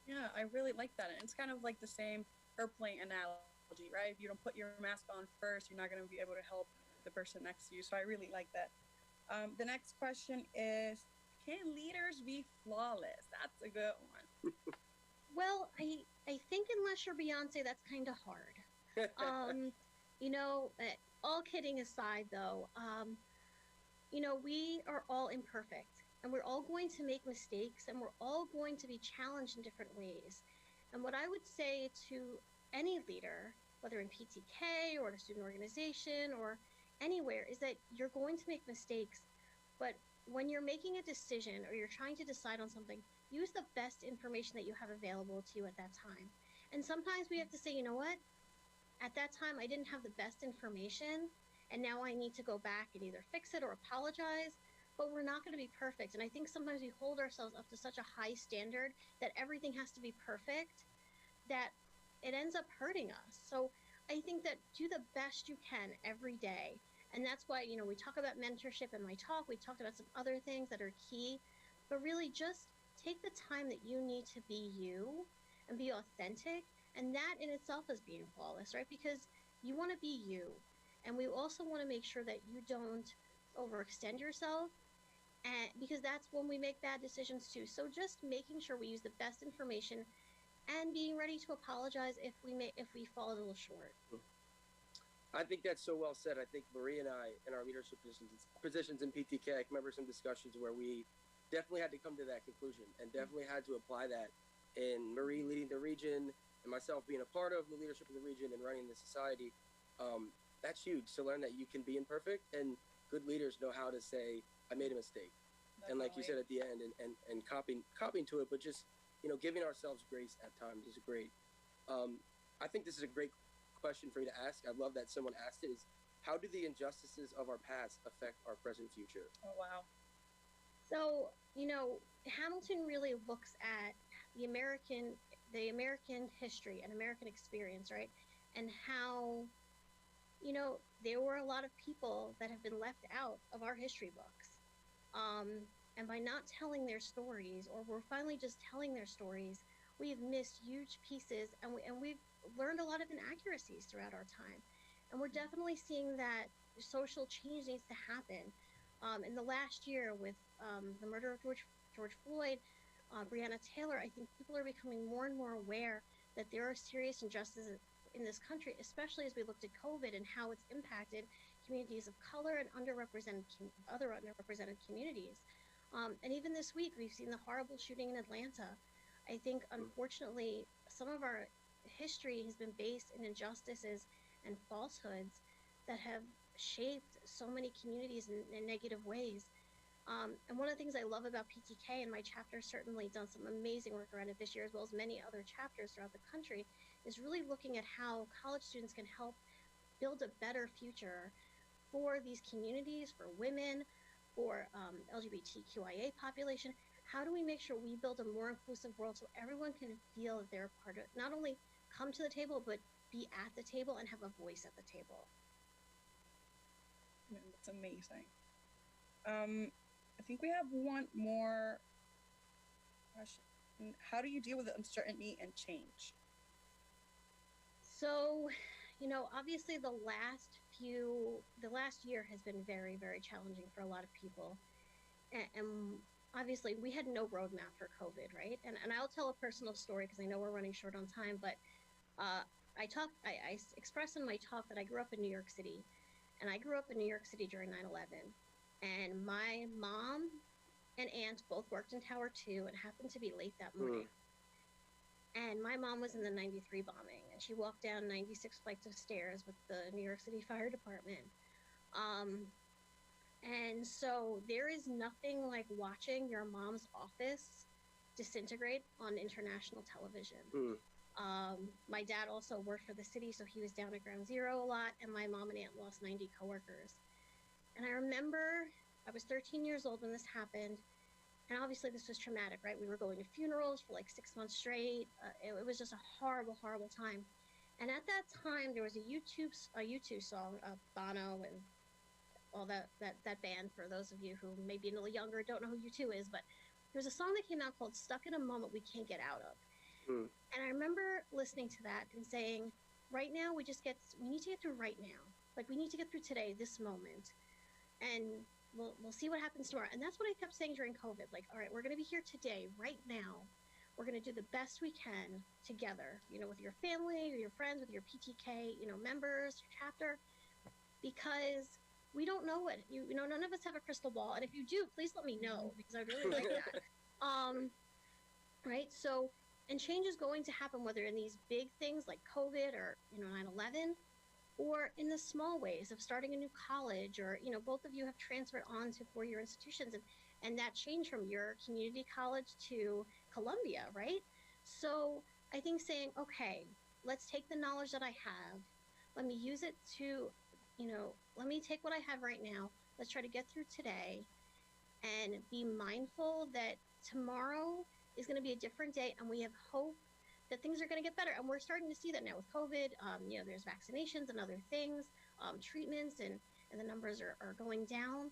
Yeah, I really like that. And it's kind of like the same airplane analogy, right? If you don't put your mask on first, you're not going to be able to help the person next to you. So I really like that. The next question is, can leaders be flawless? That's a good one. Well, I think unless you're Beyonce, that's kind of hard. You know, all kidding aside though, you know, we are all imperfect and we're all going to make mistakes and we're all going to be challenged in different ways. And what I would say to any leader, whether in PTK or in a student organization or anywhere, is that you're going to make mistakes, but when you're making a decision or you're trying to decide on something, use the best information that you have available to you at that time. And sometimes we have to say, you know what? At that time, I didn't have the best information, and now I need to go back and either fix it or apologize, but we're not going to be perfect. And I think sometimes we hold ourselves up to such a high standard that everything has to be perfect, that it ends up hurting us. So I think that do the best you can every day. And that's why, you know, we talk about mentorship in my talk. We talked about some other things that are key, but really just take the time that you need to be you and be authentic. And that in itself is being flawless, right? Because you want to be you. And we also want to make sure that you don't overextend yourself, and because that's when we make bad decisions too. So just making sure we use the best information and being ready to apologize if we fall a little short. I think that's so well said. I think Marie and I, in our leadership positions in PTK, I can remember some discussions where we definitely had to come to that conclusion and definitely had to apply that. In Marie leading the region and myself being a part of the leadership of the region and running the society, that's huge to learn that you can be imperfect, and good leaders know how to say, I made a mistake. Definitely. And like you said at the end, and copying to it, but just, you know, giving ourselves grace at times is great. I think this is a great question for you to ask. I love that someone asked it, is how do the injustices of our past affect our present future? Oh, wow. So, you know, Hamilton really looks at the American history and American experience, right? And how, you know, there were a lot of people that have been left out of our history books. And by not telling their stories, or we're finally just telling their stories, we have missed huge pieces, and we've learned a lot of inaccuracies throughout our time. And we're definitely seeing that social change needs to happen. In the last year with the murder of George Floyd, Breonna Taylor, I think people are becoming more and more aware that there are serious injustices in this country, especially as we looked at COVID and how it's impacted communities of color and other underrepresented communities. And even this week, we've seen the horrible shooting in Atlanta. I think, unfortunately, some of our history has been based in injustices and falsehoods that have shaped so many communities in negative ways. And one of the things I love about PTK, and my chapter certainly done some amazing work around it this year, as well as many other chapters throughout the country, is really looking at how college students can help build a better future for these communities, for women, for LGBTQIA population. How do we make sure we build a more inclusive world so everyone can feel that they're a part of it? Not only come to the table, but be at the table and have a voice at the table. That's amazing. I think we have one more question. How do you deal with uncertainty and change? So, obviously the last year has been very, very challenging for a lot of people. And obviously we had no roadmap for COVID, right? And I'll tell a personal story because I know we're running short on time, but I expressed in my talk that I grew up in New York City, and I grew up in New York City during 9/11. And my mom and aunt both worked in Tower 2 and happened to be late that morning. And my mom was in the 93 bombing, and she walked down 96 flights of stairs with the New York City Fire Department. And so there is nothing like watching your mom's office disintegrate on international television. My dad also worked for the city, so he was down at Ground Zero a lot, and my mom and aunt lost 90 coworkers. And I remember I was 13 years old when this happened, and obviously this was traumatic, right? We were going to funerals for like 6 months straight. It was just a horrible, horrible time. And at that time, there was a YouTube song of Bono and all that band, for those of you who may be a little younger, don't know who U2 is, but there was a song that came out called Stuck in a Moment We Can't Get Out of. And I remember listening to that and saying, right now, we need to get through right now. Like, we need to get through today, this moment. And we'll see what happens tomorrow. And that's what I kept saying during COVID. Like, all right, we're going to be here today, right now. We're going to do the best we can together, with your family, with your friends, with your PTK, members, your chapter, because we don't know what, none of us have a crystal ball. And if you do, please let me know, because I'd really like that. Right? So, and change is going to happen, whether in these big things like COVID or, 9/11, or in the small ways of starting a new college, or, both of you have transferred on to four-year institutions, and that change from your community college to Columbia, right? So I think saying, okay, let's take the knowledge that I have, let me use it to, let me take what I have right now, let's try to get through today, and be mindful that tomorrow is going to be a different day, and we have hope that things are going to get better. And we're starting to see that now with COVID. There's vaccinations and other things, treatments, and the numbers are going down.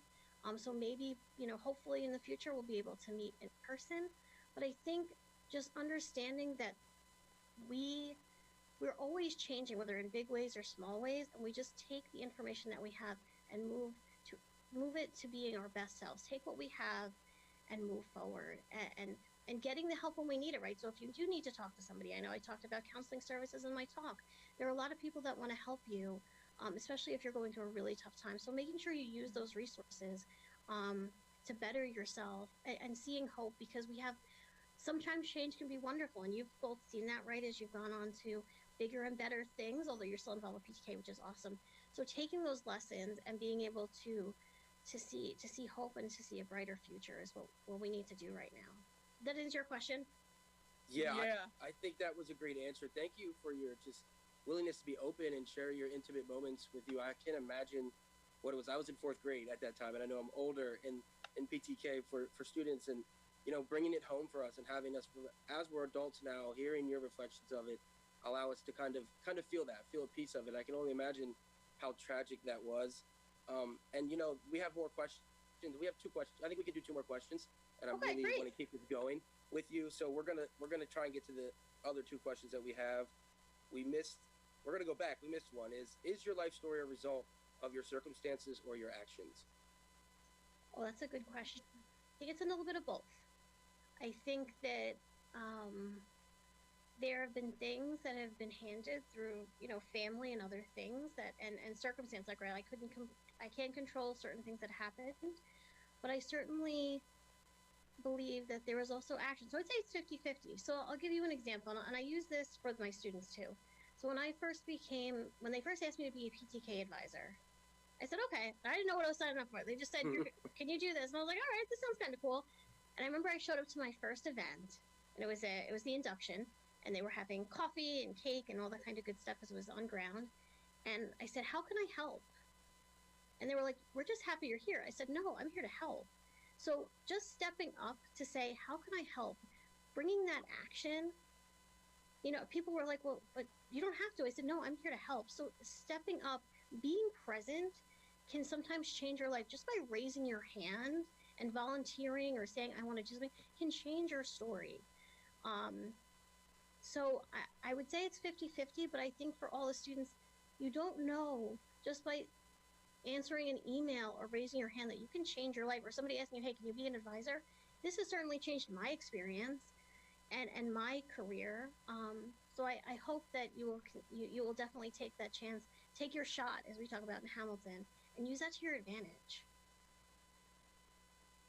So maybe, hopefully in the future we'll be able to meet in person. But I think just understanding that we're always changing, whether in big ways or small ways, and we just take the information that we have and move it to being our best selves. Take what we have and move forward, and getting the help when we need it, right? So if you do need to talk to somebody, I know I talked about counseling services in my talk. There are a lot of people that want to help you, especially if you're going through a really tough time. So making sure you use those resources to better yourself, and seeing hope, because sometimes change can be wonderful, and you've both seen that, right, as you've gone on to bigger and better things, although you're still involved with PTK, which is awesome. So taking those lessons and being able to see hope and to see a brighter future is what we need to do right now. That is your question? Yeah. I think that was a great answer. Thank you for your just willingness to be open and share your intimate moments with you. I can't imagine what it was. I was in fourth grade at that time, and I know I'm older in PTK for students, and bringing it home for us and having us, as we're adults now, hearing your reflections of it, allow us to kind of feel a piece of it. I can only imagine how tragic that was. And we have more questions. We have two questions. I think we can do two more questions, and I really want to keep this going with you. So we're gonna try and get to the other two questions that we have. We're gonna go back. We missed one. Is your life story a result of your circumstances or your actions? Oh, that's a good question. I think it's a little bit of both. I think that there have been things that have been handed through, family and other things and circumstance, like, right, I can't control certain things that happened, but I certainly believe that there was also action. So I'd say it's 50-50. So I'll give you an example, and I use this for my students too. So when they first asked me to be a PTK advisor, I said, okay. I didn't know what I was signing up for. They just said, can you do this? And I was like, all right, this sounds kind of cool. And I remember I showed up to my first event, and it was the induction, and they were having coffee and cake and all that kind of good stuff because it was on ground. And I said, how can I help? And they were like, we're just happy you're here. I said, no, I'm here to help. So just stepping up to say, how can I help? Bringing that action, people were like, well, but you don't have to. I said, no, I'm here to help. So stepping up, being present can sometimes change your life just by raising your hand and volunteering or saying, I want to do something, can change your story. So I would say it's 50-50, but I think for all the students, you don't know just by answering an email or raising your hand that you can change your life, or somebody asking you, hey, can you be an advisor? This has certainly changed my experience and my career. So I hope that you will definitely take that chance, take your shot, as we talk about in Hamilton, and use that to your advantage.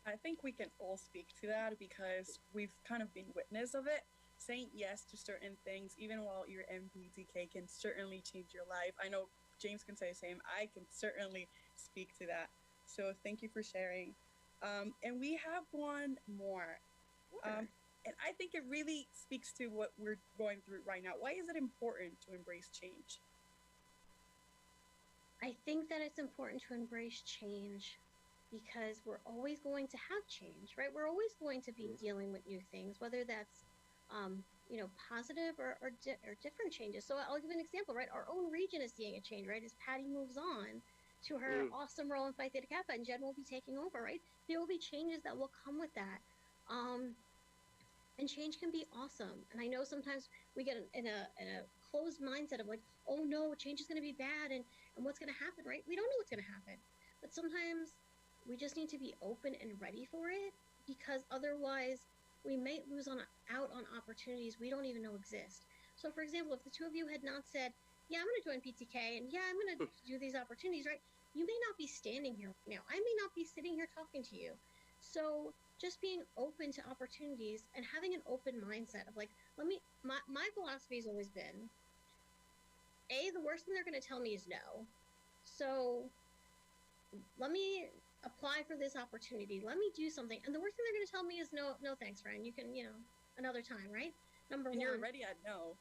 I think we can all speak to that because we've kind of been witness of it. Saying yes to certain things, even while you're in PTK, can certainly change your life. I know James can say the same. I can certainly speak to that. So thank you for sharing. And we have one more. And I think it really speaks to what we're going through right now. Why is it important to embrace change? I think that it's important to embrace change because we're always going to have change, right? We're always going to be dealing with new things, whether that's positive or different changes. So I'll give an example, right? Our own region is seeing a change, right? As Patty moves on to her awesome role in Phi Theta Kappa, and Jen will be taking over, right? There will be changes that will come with that. And change can be awesome. And I know sometimes we get in a closed mindset of like, oh no, change is going to be bad, and what's going to happen, right? We don't know what's going to happen. But sometimes we just need to be open and ready for it, because otherwise we may lose out on opportunities we don't even know exist. So for example, if the two of you had not said, yeah, I'm going to join PTK, and yeah, I'm going to do these opportunities, right? You may not be standing here right now. I may not be sitting here talking to you. So just being open to opportunities and having an open mindset of like, my philosophy has always been, the worst thing they're going to tell me is no. So let me apply for this opportunity. Let me do something. And the worst thing they're going to tell me is no thanks, friend. You can, another time, right? Number one. You're already at no.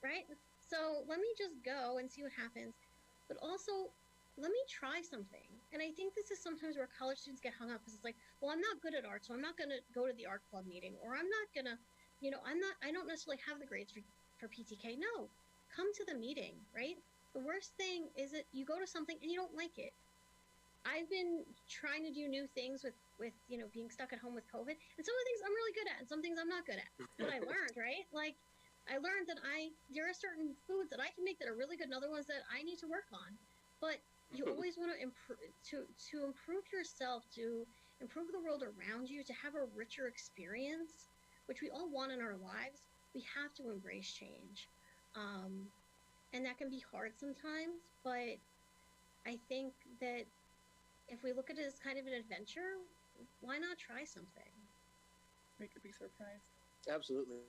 Right? So let me just go and see what happens. But also, let me try something. And I think this is sometimes where college students get hung up, because it's like, well, I'm not good at art, so I'm not going to go to the art club meeting, or I'm not going to, I don't necessarily have the grades for PTK. No, come to the meeting, right? The worst thing is that you go to something and you don't like it. I've been trying to do new things with being stuck at home with COVID, and some of the things I'm really good at, and some things I'm not good at. But I learned, right? Like, I learned that there are certain foods that I can make that are really good, and other ones that I need to work on. But you always want to improve to improve yourself, to improve the world around you, to have a richer experience, which we all want in our lives. We have to embrace change, and that can be hard sometimes. But I think that if we look at it as kind of an adventure, why not try something? We could be surprised. Absolutely.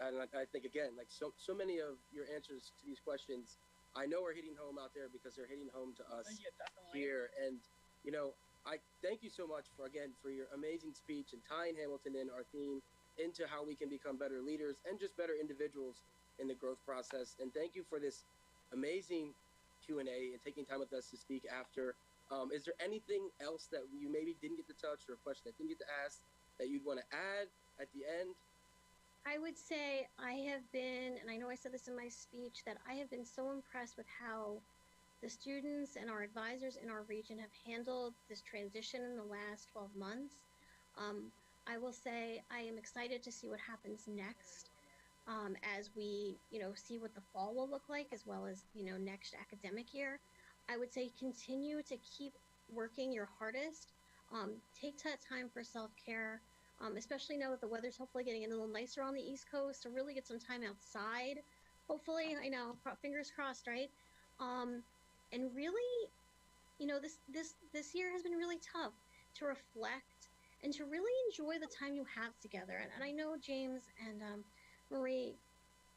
And I think, again, like so many of your answers to these questions, I know are hitting home out there because they're hitting home to us here. And, I thank you so much for your amazing speech and tying Hamilton in, our theme, into how we can become better leaders and just better individuals in the growth process. And thank you for this amazing Q&A and taking time with us to speak after. Is there anything else that you maybe didn't get to touch, or a question that didn't get to ask, that you'd want to add at the end? I would say I have been, and I know I said this in my speech, that I have been so impressed with how the students and our advisors in our region have handled this transition in the last 12 months. I will say I am excited to see what happens next, as we, see what the fall will look like, as well as, next academic year. I would say continue to keep working your hardest. Take that time for self-care, especially now that the weather's hopefully getting a little nicer on the East Coast, to really get some time outside. Hopefully, I know, fingers crossed, right? And really, this year has been really tough to reflect and to really enjoy the time you have together. And I know James and Marie,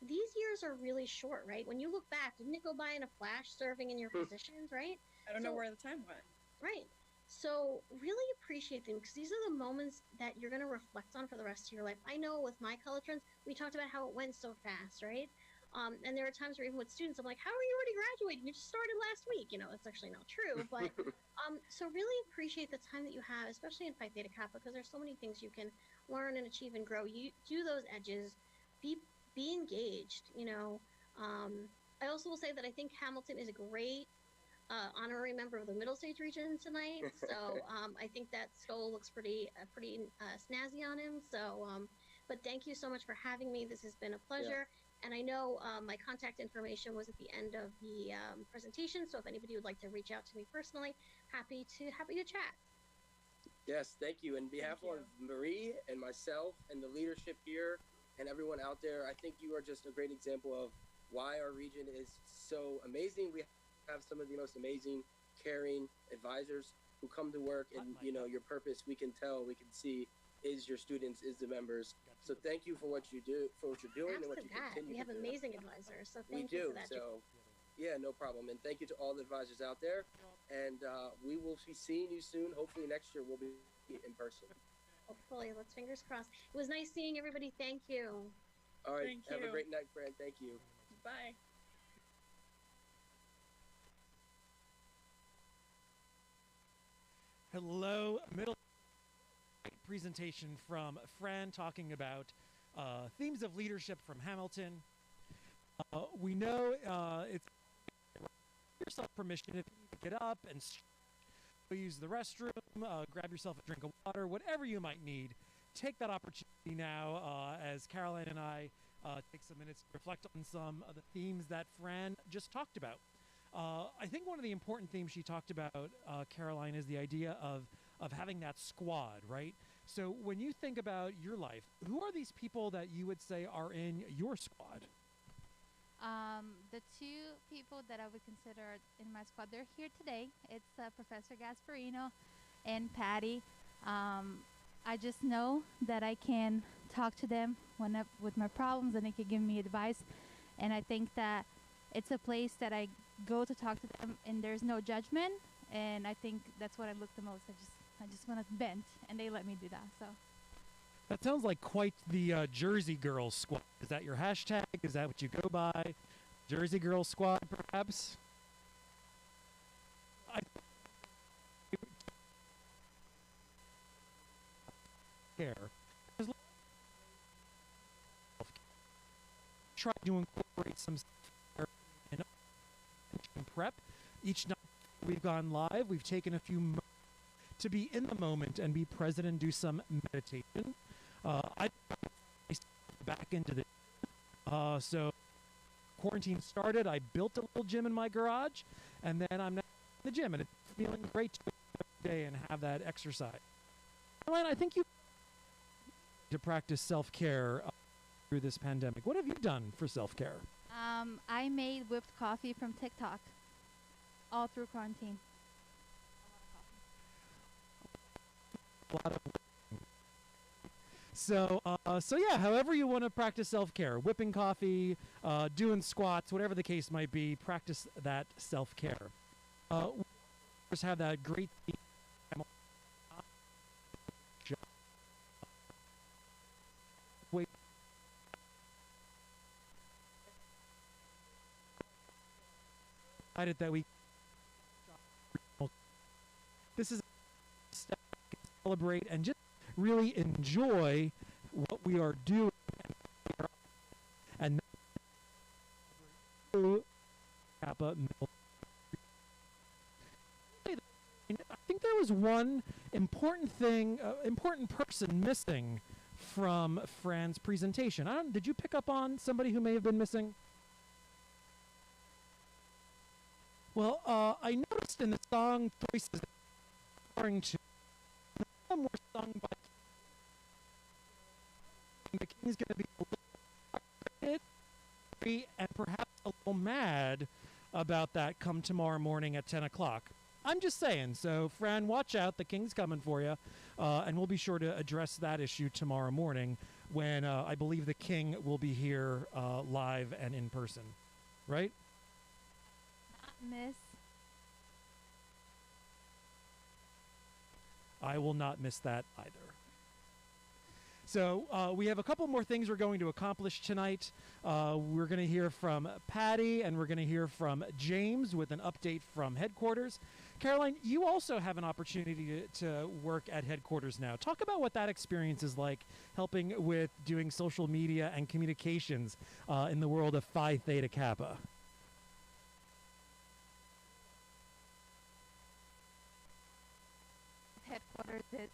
these years are really short, right? When you look back, didn't it go by in a flash, serving in your positions, right? I don't know where the time went. Right. So really appreciate them because these are the moments that you're going to reflect on for the rest of your life. I know with my college friends, we talked about how it went so fast, right? And there are times where even with students, I'm like, how are you already graduating? You just started last week. You know, it's actually not true. But so really appreciate the time that you have, especially in Phi Theta Kappa, because there's so many things you can learn and achieve and grow. You do those edges, be engaged, you know. I also will say that I think Hamilton is a great honorary member of the middle stage region tonight. So I think that skull looks pretty snazzy on him. So, but thank you so much for having me. This has been a pleasure. Yeah. And I know my contact information was at the end of the presentation. So if anybody would like to reach out to me personally, happy to chat. Yes, thank you. On behalf of Marie and myself and the leadership here and everyone out there, I think you are just a great example of why our region is so amazing. We have some of the most amazing, caring advisors who come to work, and you know, your purpose, we can tell, we can see, is your students, is the members. So thank you for what you do, for what you're doing, and what you continue to do. We have amazing advisors, so thank you for that. So yeah, no problem. And thank you to all the advisors out there. And we will be seeing you soon. Hopefully next year we'll be in person. Hopefully, let's fingers crossed. It was nice seeing everybody. Thank you. All right, have a great night, Fran. Thank you. Bye. Hello, middle presentation from Fran talking about themes of leadership from Hamilton. We know it's yourself permission if you need to get up and use the restroom, grab yourself a drink of water, whatever you might need. Take that opportunity now as Caroline and I take some minutes to reflect on some of the themes that Fran just talked about. I think one of the important themes she talked about, Caroline, is the idea of having that squad, right? So when you think about your life, who are these people that you would say are in your squad? The two people that I would consider in my squad, they're here today. It's Professor Gasparino and Patty. I just know that I can talk to them with my problems, and they can give me advice. And I think that it's a place that I go to talk to them, and there's no judgment. And I think that's what I look the most. I just want to vent, and they let me do that. So. That sounds like quite the Jersey Girls squad. Is that your hashtag? Is that what you go by? Jersey Girls squad, perhaps? Care. Try to incorporate some in prep. Each night we've gone live, we've taken a few moments to be in the moment and be present and do some meditation. I back into the so quarantine started. I built a little gym in my garage, and then I'm now in the gym, and it's feeling great to every day and have that exercise. Caroline, I think you to practice self-care through this pandemic. What have you done for self-care? I made whipped coffee from TikTok all through quarantine. A lot of So yeah, however you want to practice self-care, whipping coffee, doing squats, whatever the case might be, practice that self-care. We just have that great theme. Wait. That we this is a step to celebrate and just really enjoy what we are doing and Kappa. I think there was one important thing, important person missing from Fran's presentation. Did you pick up on somebody who may have been missing? Well, I noticed in the song choices referring to some were sung by the King's going to be a little frustrated and perhaps a little mad about that come tomorrow morning at 10 o'clock. I'm just saying. So, Fran, watch out. The King's coming for you. And we'll be sure to address that issue tomorrow morning when I believe the King will be here live and in person. Right? Miss. I will not miss that either. So we have a couple more things we're going to accomplish tonight. We're going to hear from Patty, and we're going to hear from James with an update from headquarters. Caroline, you also have an opportunity to work at headquarters now. Talk about what that experience is like, helping with doing social media and communications in the world of Phi Theta Kappa. Headquarters is,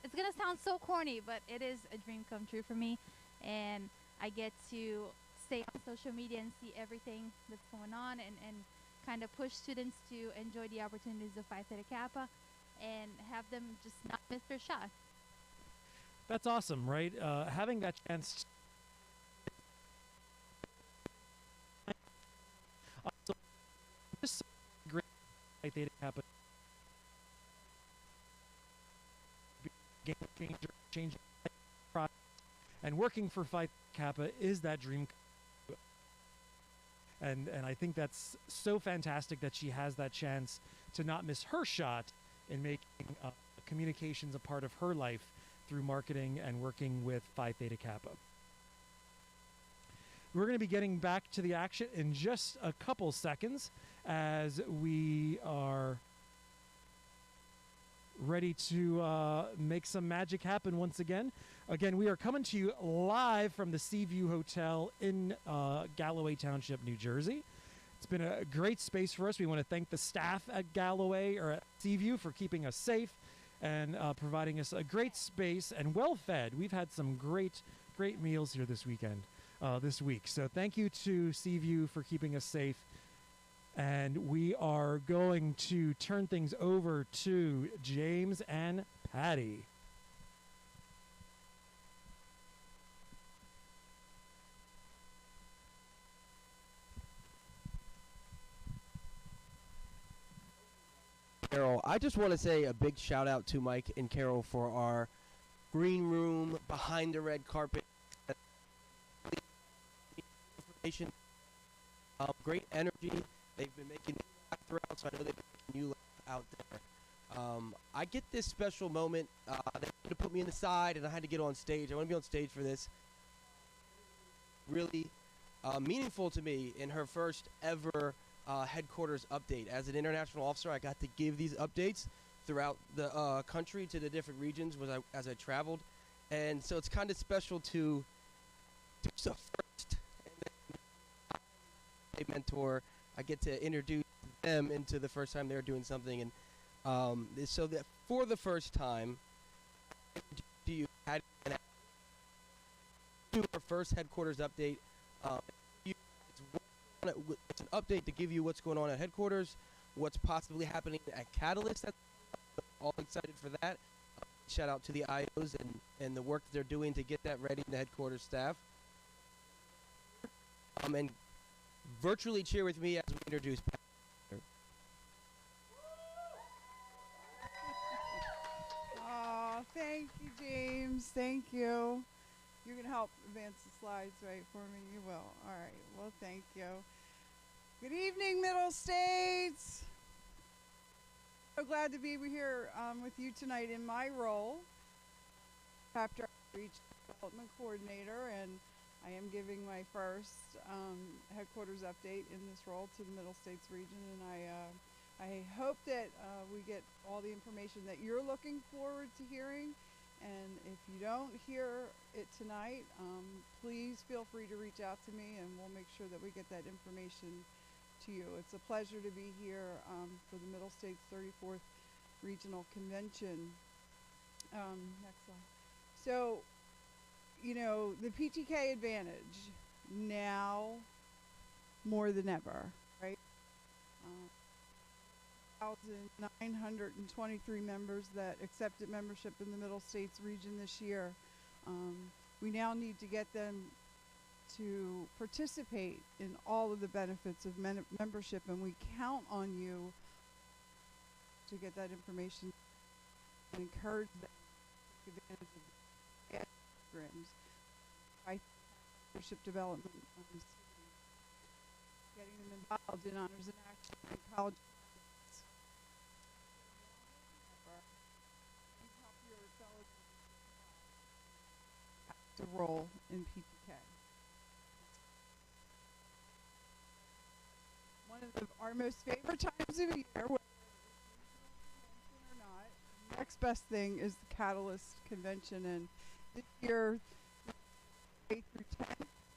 it's gonna sound so corny, but it is a dream come true for me, and I get to stay on social media and see everything that's going on, and kind of push students to enjoy the opportunities of Phi Theta Kappa and have them just not miss their shot. That's awesome, right? Having that chance. So, just great Phi Theta Kappa. Game changer, changing process, and working for Phi Kappa is that dream. And I think that's so fantastic that she has that chance to not miss her shot in making communications a part of her life through marketing and working with Phi Theta Kappa. We're going to be getting back to the action in just a couple seconds as we are ready to make some magic happen once again. Again, we are coming to you live from the Seaview Hotel in Galloway Township, New Jersey. It's been a great space for us. We want to thank the staff at Galloway or at Seaview for keeping us safe and providing us a great space and well fed. We've had some great meals here this week. So thank you to Seaview for keeping us safe. And we are going to turn things over to James and Patty. Carol, I just want to say a big shout out to Mike and Carol for our green room behind the red carpet. Information, great energy. They've been making me laugh throughout, so I know they've been making you laugh out there. I get this special moment. They had to put me in the side, and I had to get on stage. I want to be on stage for this. Really meaningful to me in her first ever headquarters update. As an international officer, I got to give these updates throughout the country to the different regions as I traveled. And so it's kind of special to do so first. And then a mentor, I get to introduce them into the first time they're doing something. And so that for the first time, you had do our first headquarters update. It's an update to give you what's going on at headquarters, what's possibly happening at Catalyst. That's all excited for that. Shout out to the IOs and the work they're doing to get that ready, the headquarters staff. And virtually cheer with me as we introduce Pat. Oh, thank you, James. Thank you. You're going to help advance the slides, right, for me? You will. All right. Well, thank you. Good evening, Middle States. So glad to be here with you tonight in my role, Chapter Outreach Development Coordinator, and I am giving my first headquarters update in this role to the Middle States region, and I hope that we get all the information that you're looking forward to hearing. And if you don't hear it tonight, please feel free to reach out to me, and we'll make sure that we get that information to you. It's a pleasure to be here for the Middle States 34th Regional Convention. Next slide. So, you know, the PTK advantage now more than ever, right? 1,923 members that accepted membership in the Middle States region this year. We now need to get them to participate in all of the benefits of membership, and we count on you to get that information and encourage them to take advantage of the programs. Leadership development, getting them involved in honors and action and college. active role in PTK. One of our most favorite times of the year, whether or not, the next best thing is the Catalyst Convention, and this year, 8 through 10,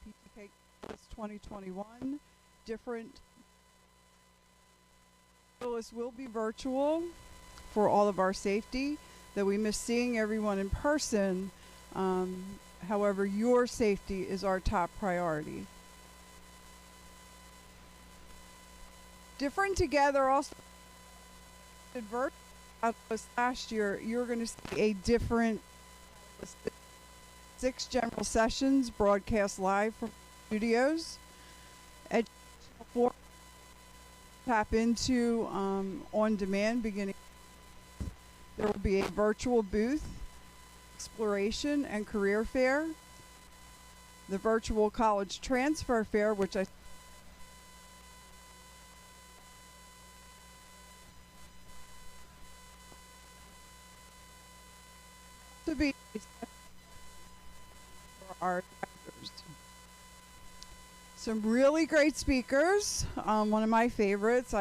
PTK Catalyst 2021, different Catalyst will be virtual for all of our safety, though we miss seeing everyone in person. However, your safety is our top priority. Different Together also virtual last year. You're going to see a different 6 general sessions broadcast live from studios. Educational forum tap into on demand beginning. There will be a virtual booth, exploration and career fair, the virtual college transfer fair, which I to be for our directors. Some really great speakers. One of my favorites,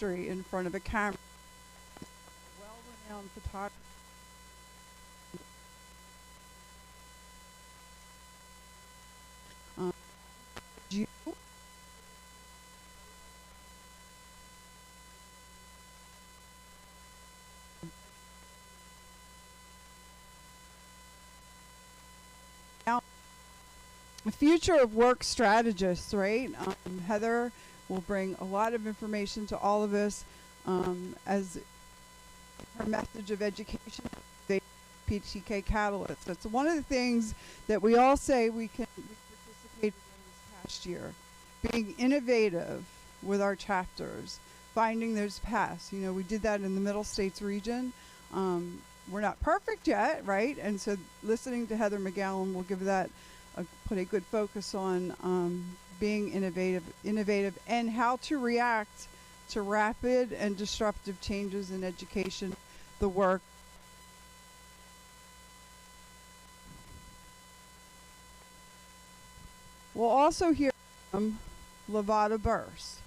in front of a camera. Well-renowned photographer. The future of work strategists, right? Heather will bring a lot of information to all of us as her message of education, PTK Catalyst. That's one of the things that we all say we participated in this past year. Being innovative with our chapters, finding those paths. You know, we did that in the Middle States region. We're not perfect yet, right? And so listening to Heather McGowan will give that put a good focus on being innovative and how to react to rapid and disruptive changes in education, the work. We'll also hear from Lavada Burse.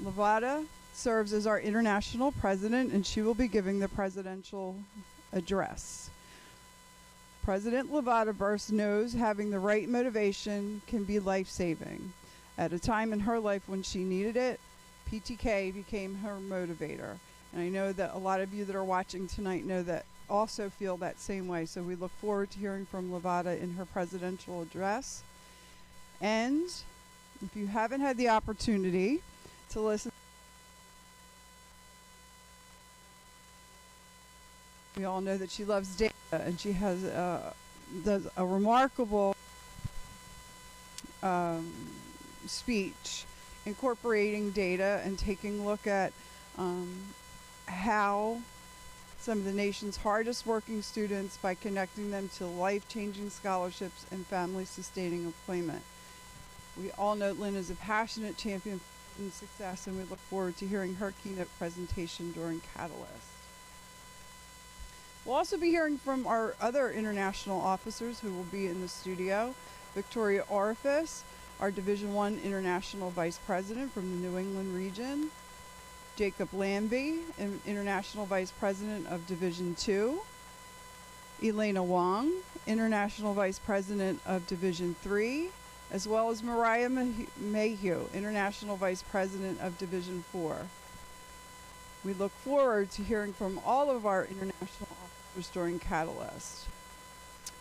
Lavada serves as our international president, and she will be giving the presidential address. President Lavada Burse knows having the right motivation can be life-saving. At a time in her life when she needed it, PTK became her motivator. And I know that a lot of you that are watching tonight know that, also feel that same way. So we look forward to hearing from Lavada in her presidential address. And if you haven't had the opportunity to listen, we all know that she loves data, and she has does a remarkable speech incorporating data and taking a look at how some of the nation's hardest working students, by connecting them to life-changing scholarships and family-sustaining employment. We all know Lynn is a passionate champion for success, and we look forward to hearing her keynote presentation during Catalyst. We'll also be hearing from our other international officers who will be in the studio. Victoria Orifice, our Division I International Vice President from the New England region. Jacob Lambie, International Vice President of Division II. Elena Wong, International Vice President of Division III, as well as Mariah Mayhew, International Vice President of Division IV. We look forward to hearing from all of our international officers during Catalyst.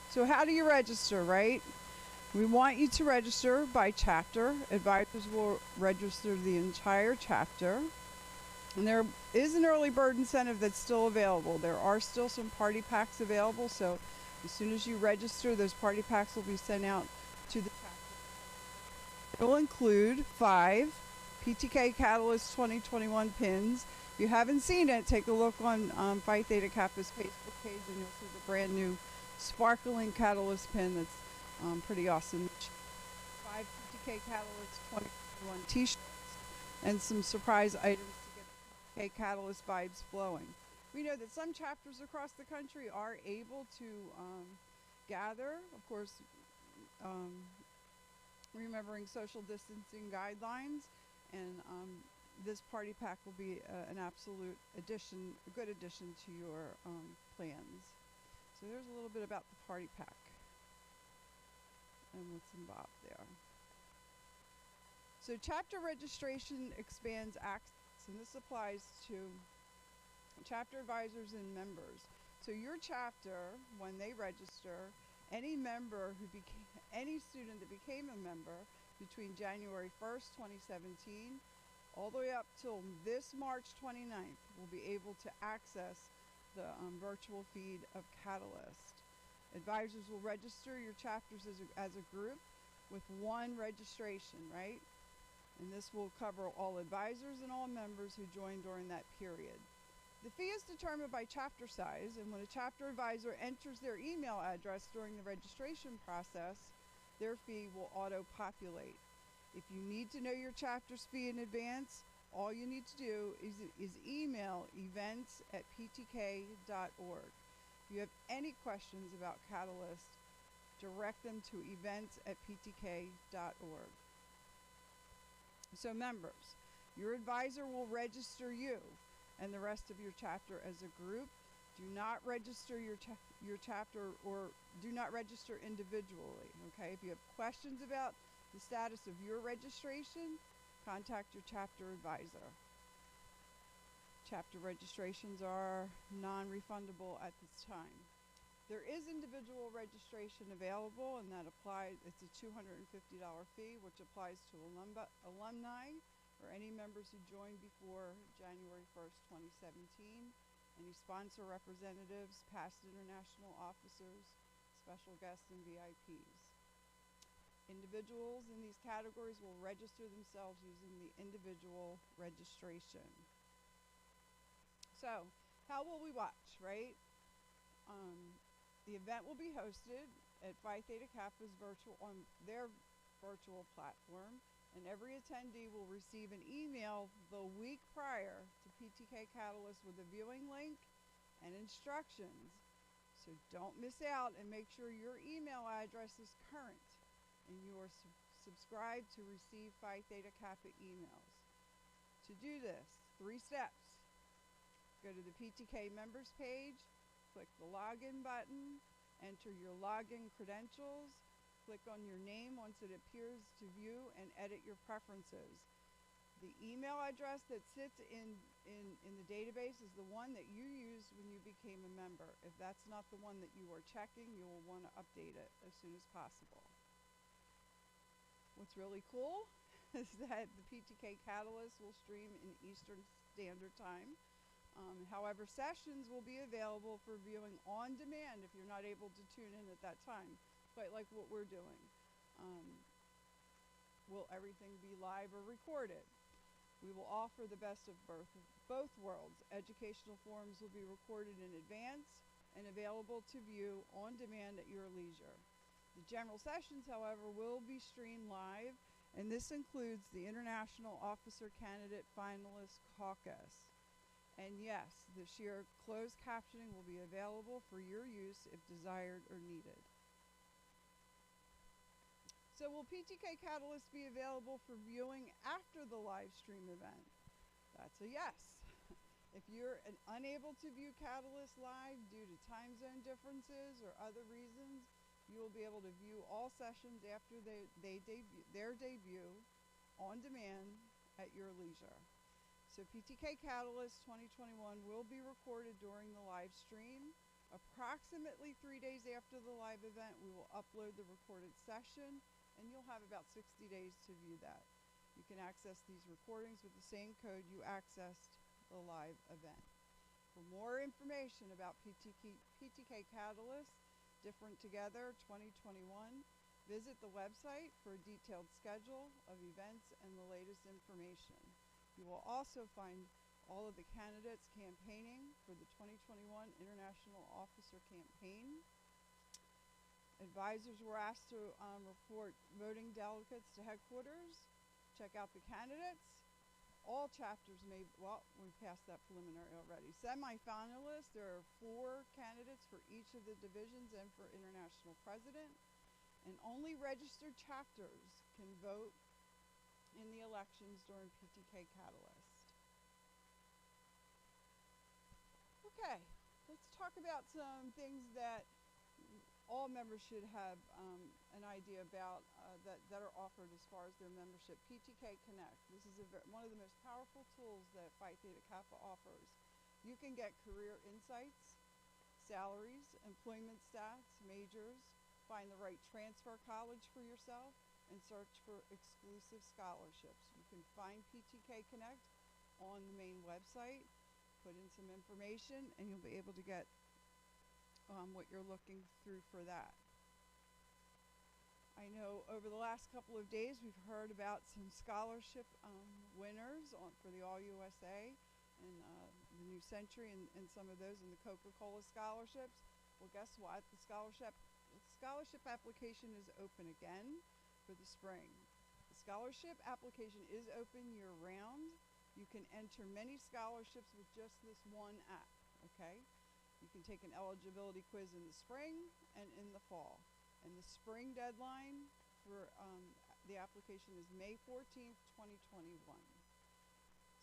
So how do you register, right? We want you to register by chapter. Advisors will register the entire chapter. And there is an early bird incentive that's still available. There are still some party packs available, so as soon as you register, those party packs will be sent out to the chapter. It will include 5 PTK Catalyst 2021 pins. If you haven't seen it, take a look on Phi Theta Kappa's Facebook page, and you'll see the brand new sparkling Catalyst pin that's pretty awesome. 5 PTK Catalyst 2021 t-shirts and some surprise items to get PTK Catalyst vibes flowing. We know that some chapters across the country are able to gather, of course, remembering social distancing guidelines, and this party pack will be an absolute addition, a good addition to your plans. So there's a little bit about the party pack and what's involved there. So chapter registration expands access, and this applies to chapter advisors and members. So your chapter, when they register, any member who became, any student that became a member between January 1st, 2017, all the way up till this March 29th, will be able to access the virtual feed of Catalyst. Advisors will register your chapters as a group with one registration, right? And this will cover all advisors and all members who join during that period. The fee is determined by chapter size, and when a chapter advisor enters their email address during the registration process, their fee will auto-populate. If you need to know your chapter's fee in advance, all you need to do is email events@ptk.org. If you have any questions about Catalyst, direct them to events@ptk.org. So members, your advisor will register you and the rest of your chapter as a group. Do not register your chapter, or do not register individually, okay? If you have questions about the status of your registration, contact your chapter advisor. Chapter registrations are non-refundable at this time. There is individual registration available, and that applies, it's a $250 fee, which applies to alumni or any members who joined before January 1st, 2017, any sponsor representatives, past international officers, special guests, and VIPs. Individuals in these categories will register themselves using the individual registration. So, how will we watch, right? The event will be hosted at Phi Theta Kappa's on their virtual platform, and every attendee will receive an email the week prior to PTK Catalyst with a viewing link and instructions. So don't miss out, and make sure your email address is current and you are subscribed to receive Phi Theta Kappa emails. To do this, 3 steps. Go to the PTK members page, click the login button, enter your login credentials, click on your name once it appears to view, and edit your preferences. The email address that sits in the database is the one that you used when you became a member. If that's not the one that you are checking, you will want to update it as soon as possible. What's really cool is that the PTK Catalyst will stream in Eastern Standard Time. However, sessions will be available for viewing on demand if you're not able to tune in at that time, quite like what we're doing. Will everything be live or recorded? We will offer the best of both worlds. Educational forums will be recorded in advance and available to view on demand at your leisure. The general sessions, however, will be streamed live, and this includes the International Officer Candidate Finalist Caucus. And yes, this year closed captioning will be available for your use if desired or needed. So will PTK Catalyst be available for viewing after the live stream event? That's a yes. If you're unable to view Catalyst live due to time zone differences or other reasons, you will be able to view all sessions after their debut on demand at your leisure. So PTK Catalyst 2021 will be recorded during the live stream. Approximately 3 days after the live event, we will upload the recorded session, and you'll have about 60 days to view that. You can access these recordings with the same code you accessed the live event. For more information about PTK Catalyst Different Together 2021, visit the website for a detailed schedule of events and the latest information. You will also find all of the candidates campaigning for the 2021 International Officer Campaign. Advisors were asked to report voting delegates to headquarters, check out the candidates. all chapters may, well, we passed that preliminary already. Semi-finalists, there are 4 candidates for each of the divisions and for international president. And only registered chapters can vote in the elections during PTK Catalyst. Okay, let's talk about some things that all members should have an idea about that are offered as far as their membership. PTK Connect. This is one of the most powerful tools that Phi Theta Kappa offers. You can get career insights, salaries, employment stats, majors, find the right transfer college for yourself, and search for exclusive scholarships. You can find PTK Connect on the main website, put in some information, and you'll be able to get what you're looking through for that. I know over the last couple of days we've heard about some scholarship winners for the All USA and the New Century and some of those in the Coca-Cola scholarships. Well, guess what? The scholarship application is open again for the spring. The scholarship application is open year-round. You can enter many scholarships with just this one app, okay? You can take an eligibility quiz in the spring and in the fall. And the spring deadline for the application is May 14th, 2021.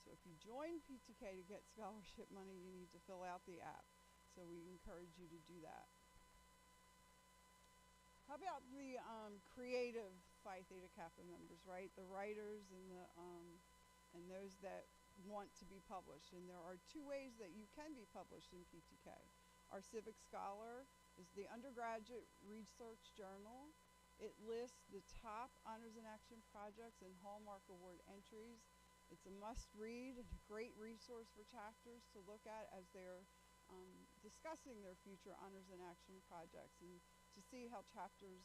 So if you join PTK to get scholarship money, you need to fill out the app. So we encourage you to do that. How about the creative Phi Theta Kappa members, right? The writers and those that want to be published. And there are 2 ways that you can be published in PTK. Our Civic Scholar is the undergraduate research journal. It lists the top Honors in Action projects and Hallmark Award entries. It's a must-read and a great resource for chapters to look at as they're discussing their future Honors in Action projects and to see how chapters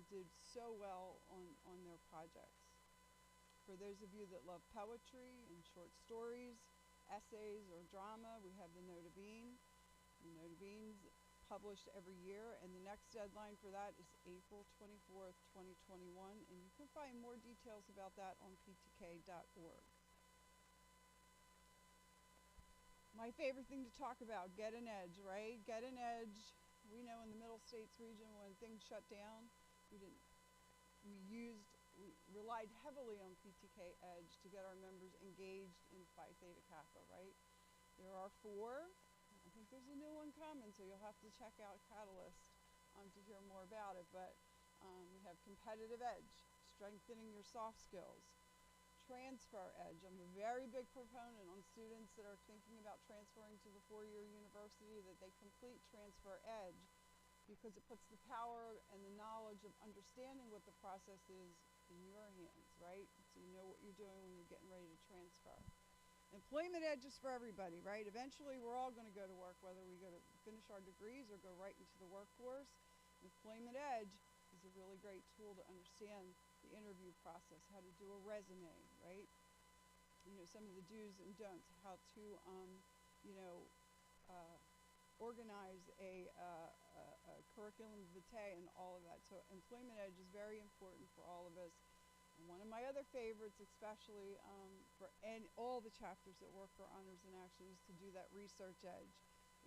did so well on their projects. For those of you that love poetry and short stories, essays, or drama, we have the Nota Bean. The Nota Bean's published every year, and the next deadline for that is April 24th, 2021, and you can find more details about that on ptk.org. My favorite thing to talk about, get an edge, right? Get an edge. We know in the Middle States region when things shut down, we relied heavily on PTK Edge to get our members engaged in Phi Theta Kappa, right? There are 4. I think there's a new one coming, so you'll have to check out Catalyst to hear more about it. But we have Competitive Edge, strengthening your soft skills. Transfer Edge. I'm a very big proponent on students that are thinking about transferring to the 4-year university that they complete Transfer Edge because it puts the power and the knowledge of understanding what the process is in your hands, right? So you know what you're doing when you're getting ready to transfer. Employment Edge is for everybody, right? Eventually we're all going to go to work, whether we go to finish our degrees or go right into the workforce. Employment Edge is a really great tool to understand the interview process, how to do a resume, right? You know, some of the do's and don'ts, how to, organize a curriculum vitae and all of that. So Employment Edge is very important for all of us. And one of my other favorites, especially for all the chapters that work for Honors in Action, is to do that Research Edge.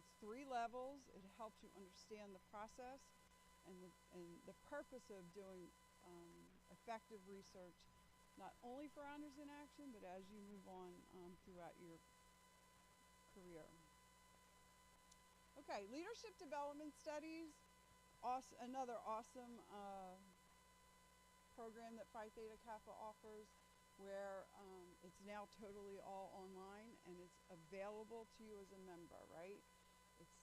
It's 3 levels. It helps you understand the process and the purpose of doing effective research, not only for Honors in Action, but as you move on throughout your career. Okay, Leadership Development Studies, another awesome program that Phi Theta Kappa offers, where it's now totally all online and it's available to you as a member, right? It's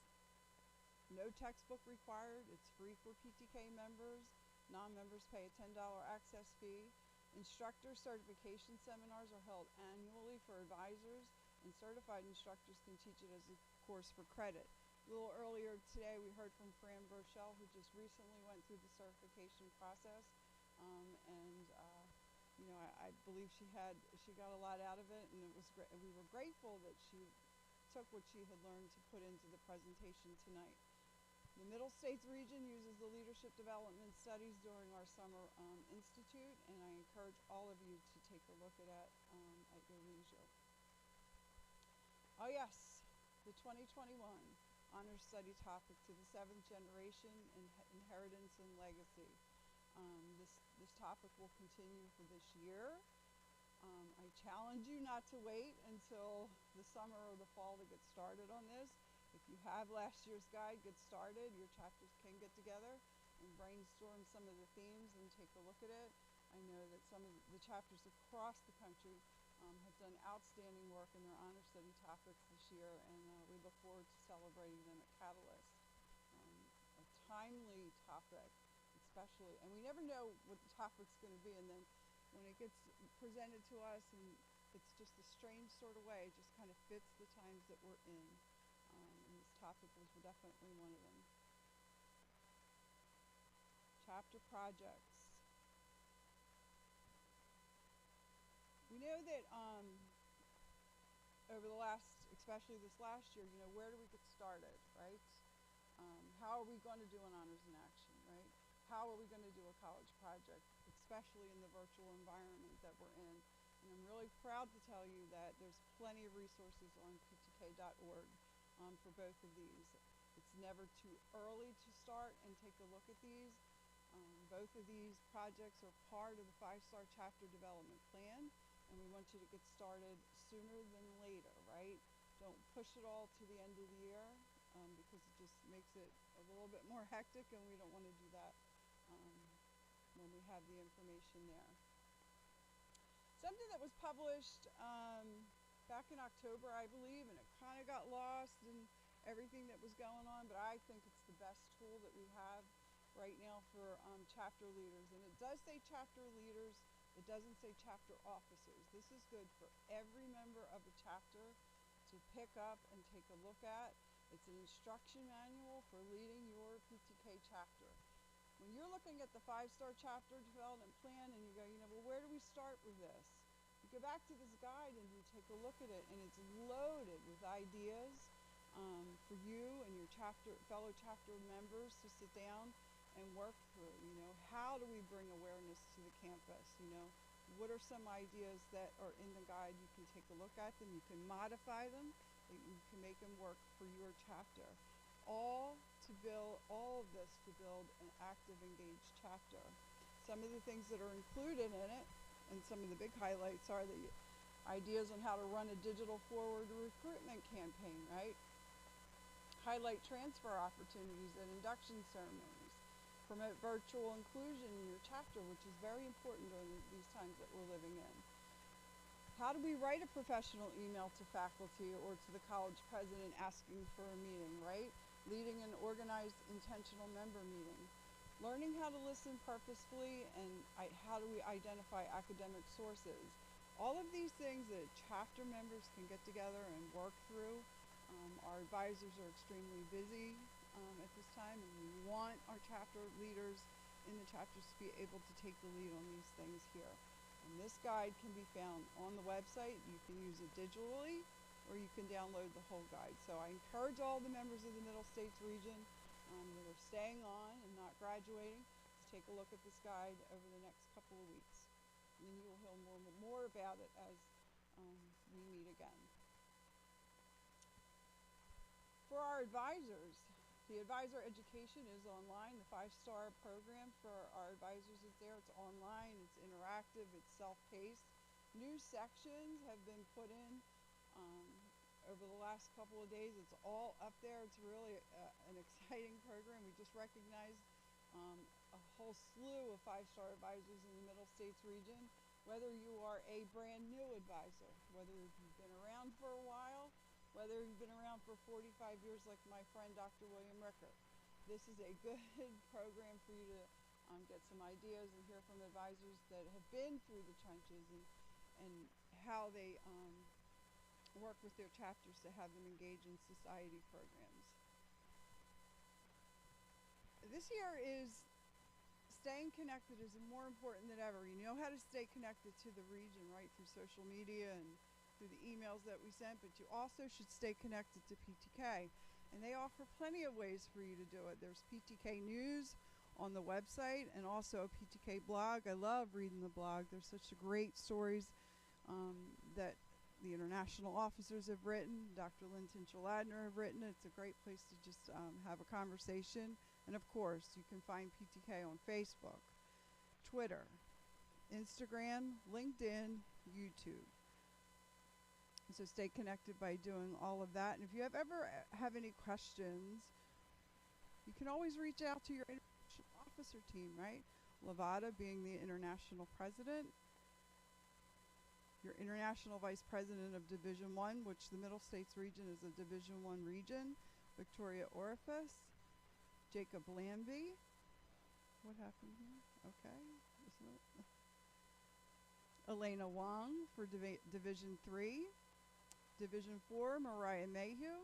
no textbook required. It's free for PTK members. Non-members pay a $10 access fee. Instructor certification seminars are held annually for advisors, and certified instructors can teach it as a course for credit. A little earlier today, we heard from Fran Burchell, who just recently went through the certification process, I believe she got a lot out of it, and it was great. We were grateful that she took what she had learned to put into the presentation tonight. The Middle States region uses the Leadership Development Studies during our Summer Institute, and I encourage all of you to take a look at your leisure. Oh yes, the 2021 honors study topic to the seventh generation inheritance and legacy. This topic will continue for this year. I challenge you not to wait until the summer or the fall to get started on this. If you have last year's guide, get started. Your chapters can get together and brainstorm some of the themes and take a look at it. I know that some of the chapters across the country have done outstanding work in their honor study topics this year, and we look forward to celebrating them at Catalyst. A timely topic, especially, and we never know what the topic's going to be, and then when it gets presented to us, and it's just a strange sort of way, it just kind of fits the times that we're in. And this topic was definitely one of them. Chapter projects. We know that over the last, especially this last year, where do we get started, right? How are we going to do an honors in action, right? How are we going to do a college project, especially in the virtual environment that we're in? And I'm really proud to tell you that there's plenty of resources on ptk.org for both of these. It's never too early to start and take a look at these. Both of these projects are part of the 5-star chapter development plan, and we want you to get started sooner than later, right? Don't push it all to the end of the year because it just makes it a little bit more hectic, and we don't want to do that when we have the information there. Something that was published back in October, I believe, and it kind of got lost in everything that was going on, but I think it's the best tool that we have right now for chapter leaders. And it does say chapter leaders, it doesn't say chapter officers. This is good for every member of the chapter to pick up and take a look at. It's an instruction manual for leading your PTK chapter. When you're looking at the 5-star chapter development plan and you go, well, where do we start with this? You go back to this guide and you take a look at it, and it's loaded with ideas for you and your fellow chapter members to sit down and work through. How do we bring awareness to the campus? What are some ideas that are in the guide? You can take a look at them, you can modify them, you can make them work for your chapter. All of this to build an active, engaged chapter. Some of the things that are included in it, and some of the big highlights are the ideas on how to run a digital forward recruitment campaign, right? Highlight transfer opportunities at induction ceremonies. Promote virtual inclusion in your chapter, which is very important during these times that we're living in. How do we write a professional email to faculty or to the college president asking for a meeting, right? Leading an organized, intentional member meeting. Learning how to listen purposefully, and how do we identify academic sources. All of these things that chapter members can get together and work through. Our advisors are extremely busy at this time, and we want our chapter leaders in the chapters to be able to take the lead on these things here. And this guide can be found on the website. You can use it digitally, or you can download the whole guide. So I encourage all the members of the Middle States region that are staying on and not graduating to take a look at this guide over the next couple of weeks. And you'll hear more about it as we meet again. For our advisors, the advisor education is online. The 5-star program for our advisors is there. It's online, it's interactive, it's self-paced. New sections have been put in over the last couple of days. It's all up there. It's really an exciting program. We just recognized a whole slew of 5-star advisors in the Middle States region. Whether you are a brand new advisor, whether you've been around for a while, whether you've been around for 45 years like my friend Dr. William Rickert, this is a good program for you to get some ideas and hear from advisors that have been through the trenches and how they work with their chapters to have them engage in society programs. This year is staying connected is more important than ever. You know how to stay connected to the region, right, through social media and through the emails that we sent, but you also should stay connected to PTK. And they offer plenty of ways for you to do it. There's PTK News on the website and also PTK blog. I love reading the blog. There's such great stories that the international officers have written. Dr. Lynn Tinchell-Ladner have written. It's a great place to just have a conversation. And of course, you can find PTK on Facebook, Twitter, Instagram, LinkedIn, YouTube. So stay connected by doing all of that. And if you ever have any questions, you can always reach out to your international officer team, right? Levada being the international president, your international vice president of Division 1, which the Middle States region is a Division 1 region, Victoria Orifice, Jacob Lambie. What happened here? Okay. Elena Wong for Division 3. Division 4, Mariah Mayhew.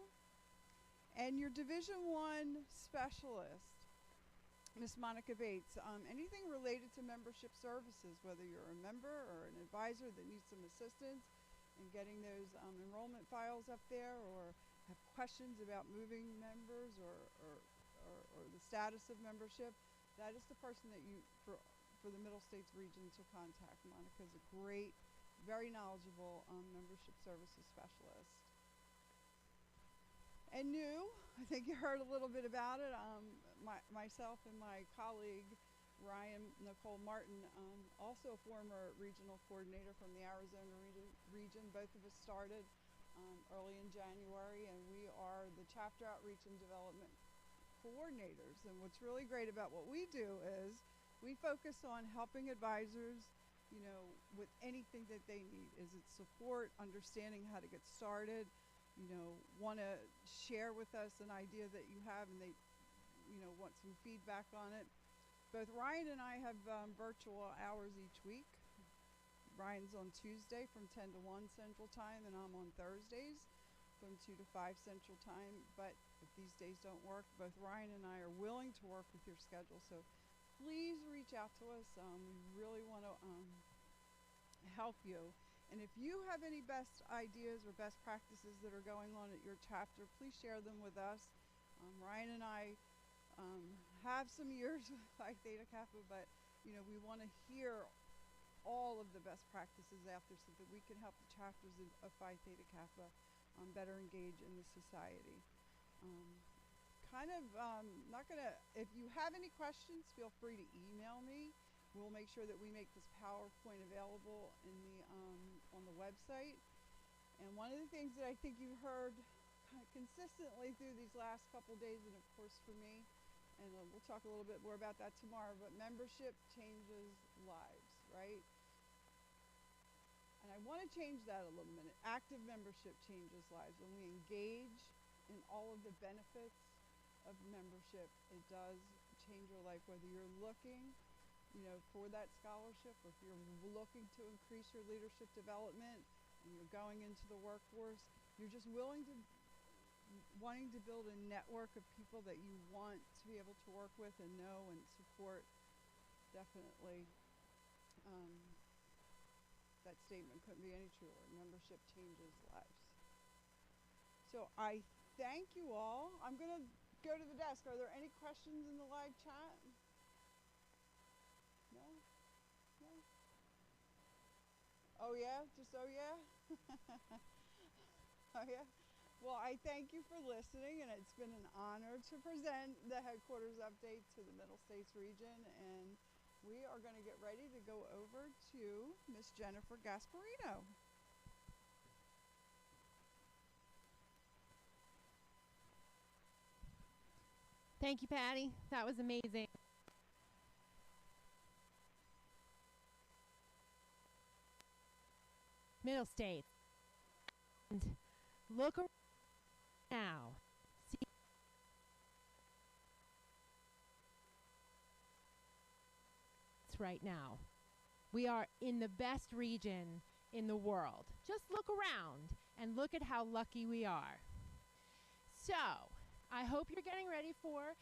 And your Division 1 specialist, Miss Monica Bates. Anything related to membership services, whether you're a member or an advisor that needs some assistance in getting those enrollment files up there, or have questions about moving members or the status of membership, that is the person that you, for the Middle States region, to contact. Monica is a great, very knowledgeable membership services specialist. And new, I think you heard a little bit about it, myself and my colleague Ryan Nicole Martin, also a former regional coordinator from the Arizona region. Both of us started early in January, and we are the chapter outreach and development coordinators. And what's really great about what we do is we focus on helping advisors, you know, with anything that they need. Is it support, understanding how to get started, you know, want to share with us an idea that you have and they, you know, want some feedback on it. Both Ryan and I have virtual hours each week. Ryan's on Tuesday from 10 to 1 Central Time, and I'm on Thursdays from 2 to 5 Central Time. But if these days don't work, both Ryan and I are willing to work with your schedule. So please reach out to us. We really want to help you. And if you have any best ideas or best practices that are going on at your chapter, please share them with us. Ryan and I have some years with Phi Theta Kappa, but you know, we want to hear all of the best practices out there so that we can help the chapters of Phi Theta Kappa better engage in the society. Not gonna, if you have any questions, feel free to email me. We'll make sure that we make this PowerPoint available in the on the website. And one of the things that I think you've heard kind of consistently through these last couple days, and of course for me, and we'll talk a little bit more about that tomorrow, but membership changes lives, right? And I want to change that a little minute. Active membership changes lives. When we engage in all of the benefits of membership, it does change your life, whether you're looking, you know, for that scholarship, or if you're looking to increase your leadership development and you're going into the workforce, you're just wanting to build a network of people that you want to be able to work with and know and support. Definitely, that statement couldn't be any truer. Membership changes lives. So I thank you all. I'm going to go to the desk. Are there any questions in the live chat? No? No? Oh yeah? Just oh yeah? Oh yeah? Well, I thank you for listening, and it's been an honor to present the headquarters update to the Middle States region, and we are going to get ready to go over to Miss Jennifer Gasparino. Thank you, Patty. That was amazing. Middle States. And look around now. See right now. We are in the best region in the world. Just look around and look at how lucky we are. So, I hope you're getting ready for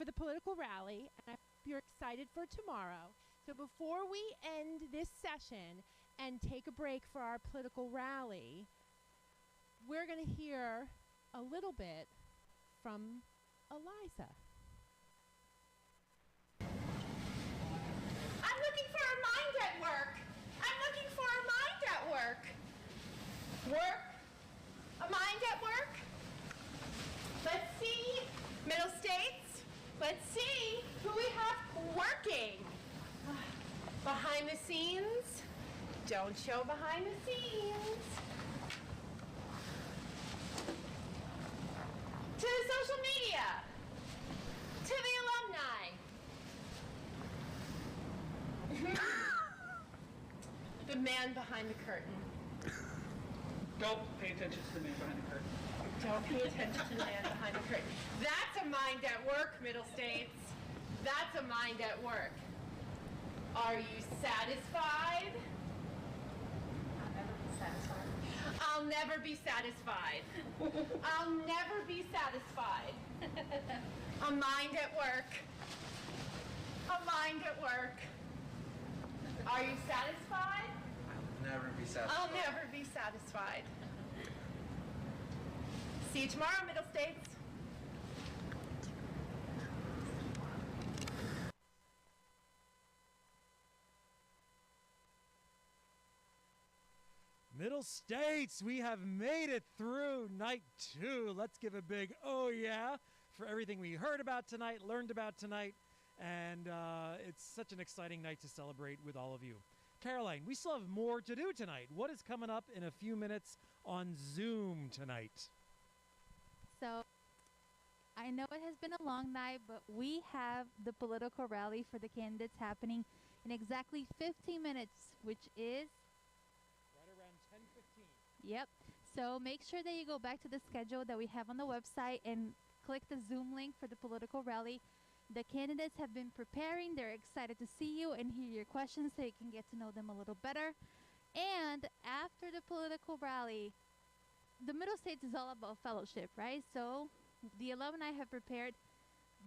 the political rally, and I hope you're excited for tomorrow. So before we end this session and take a break for our political rally, we're going to hear a little bit from Eliza. I'm looking for a mind at work. I'm looking for a mind at work. Work? A mind at work? Let's see. Middle States. Let's see who we have working. Behind the scenes. Don't show behind the scenes. To the social media. To the alumni. The man behind the curtain. Don't pay attention to the man behind the curtain. Don't pay attention to the man behind the curtain. That's a mind at work, Middle States. That's a mind at work. Are you satisfied? I'll never be satisfied. I'll never be satisfied. A mind at work. A mind at work. Are you satisfied? I'll never be satisfied. I'll never be satisfied. See you tomorrow, Middle States. Middle States, we have made it through night 2. Let's give a big oh yeah for everything we heard about tonight, learned about tonight, and it's such an exciting night to celebrate with all of you. Caroline, we still have more to do tonight. What is coming up in a few minutes on Zoom tonight? So, I know it has been a long night, but we have the political rally for the candidates happening in exactly 15 minutes, which is right around 10:15. Yep. So make sure that you go back to the schedule that we have on the website and click the Zoom link for the political rally. The candidates have been preparing. They're excited to see you and hear your questions so you can get to know them a little better. And after the political rally, the Middle States is all about fellowship, right? So the alumni have prepared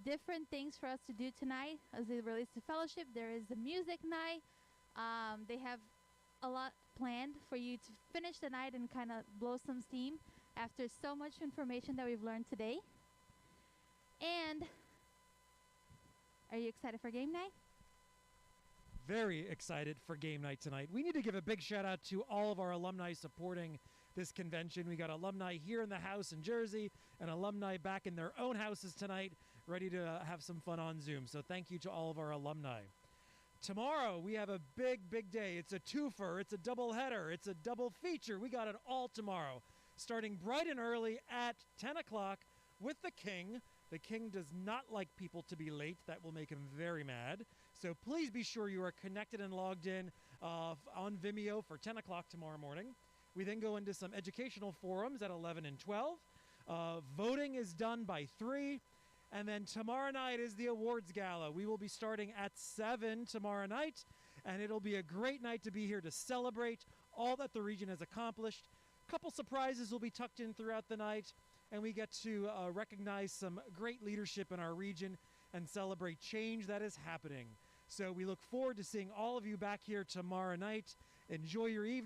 different things for us to do tonight as it relates to fellowship. There is a music night. They have a lot planned for you to finish the night and kind of blow some steam after so much information that we've learned today. And are you excited for game night? Very excited for game night tonight. We need to give a big shout out to all of our alumni supporting this convention. We got alumni here in the house in Jersey and alumni back in their own houses tonight, ready to have some fun on Zoom. So thank you to all of our alumni. Tomorrow, we have a big, big day. It's a twofer. It's a double header. It's a double feature. We got it all tomorrow, starting bright and early at 10 o'clock with the King. The King does not like people to be late. That will make him very mad. So please be sure you are connected and logged in on Vimeo for 10 o'clock tomorrow morning. We then go into some educational forums at 11 and 12. Voting is done by 3. And then tomorrow night is the awards gala. We will be starting at 7 tomorrow night, and it'll be a great night to be here to celebrate all that the region has accomplished. A couple surprises will be tucked in throughout the night, and we get to recognize some great leadership in our region and celebrate change that is happening. So we look forward to seeing all of you back here tomorrow night. Enjoy your evening.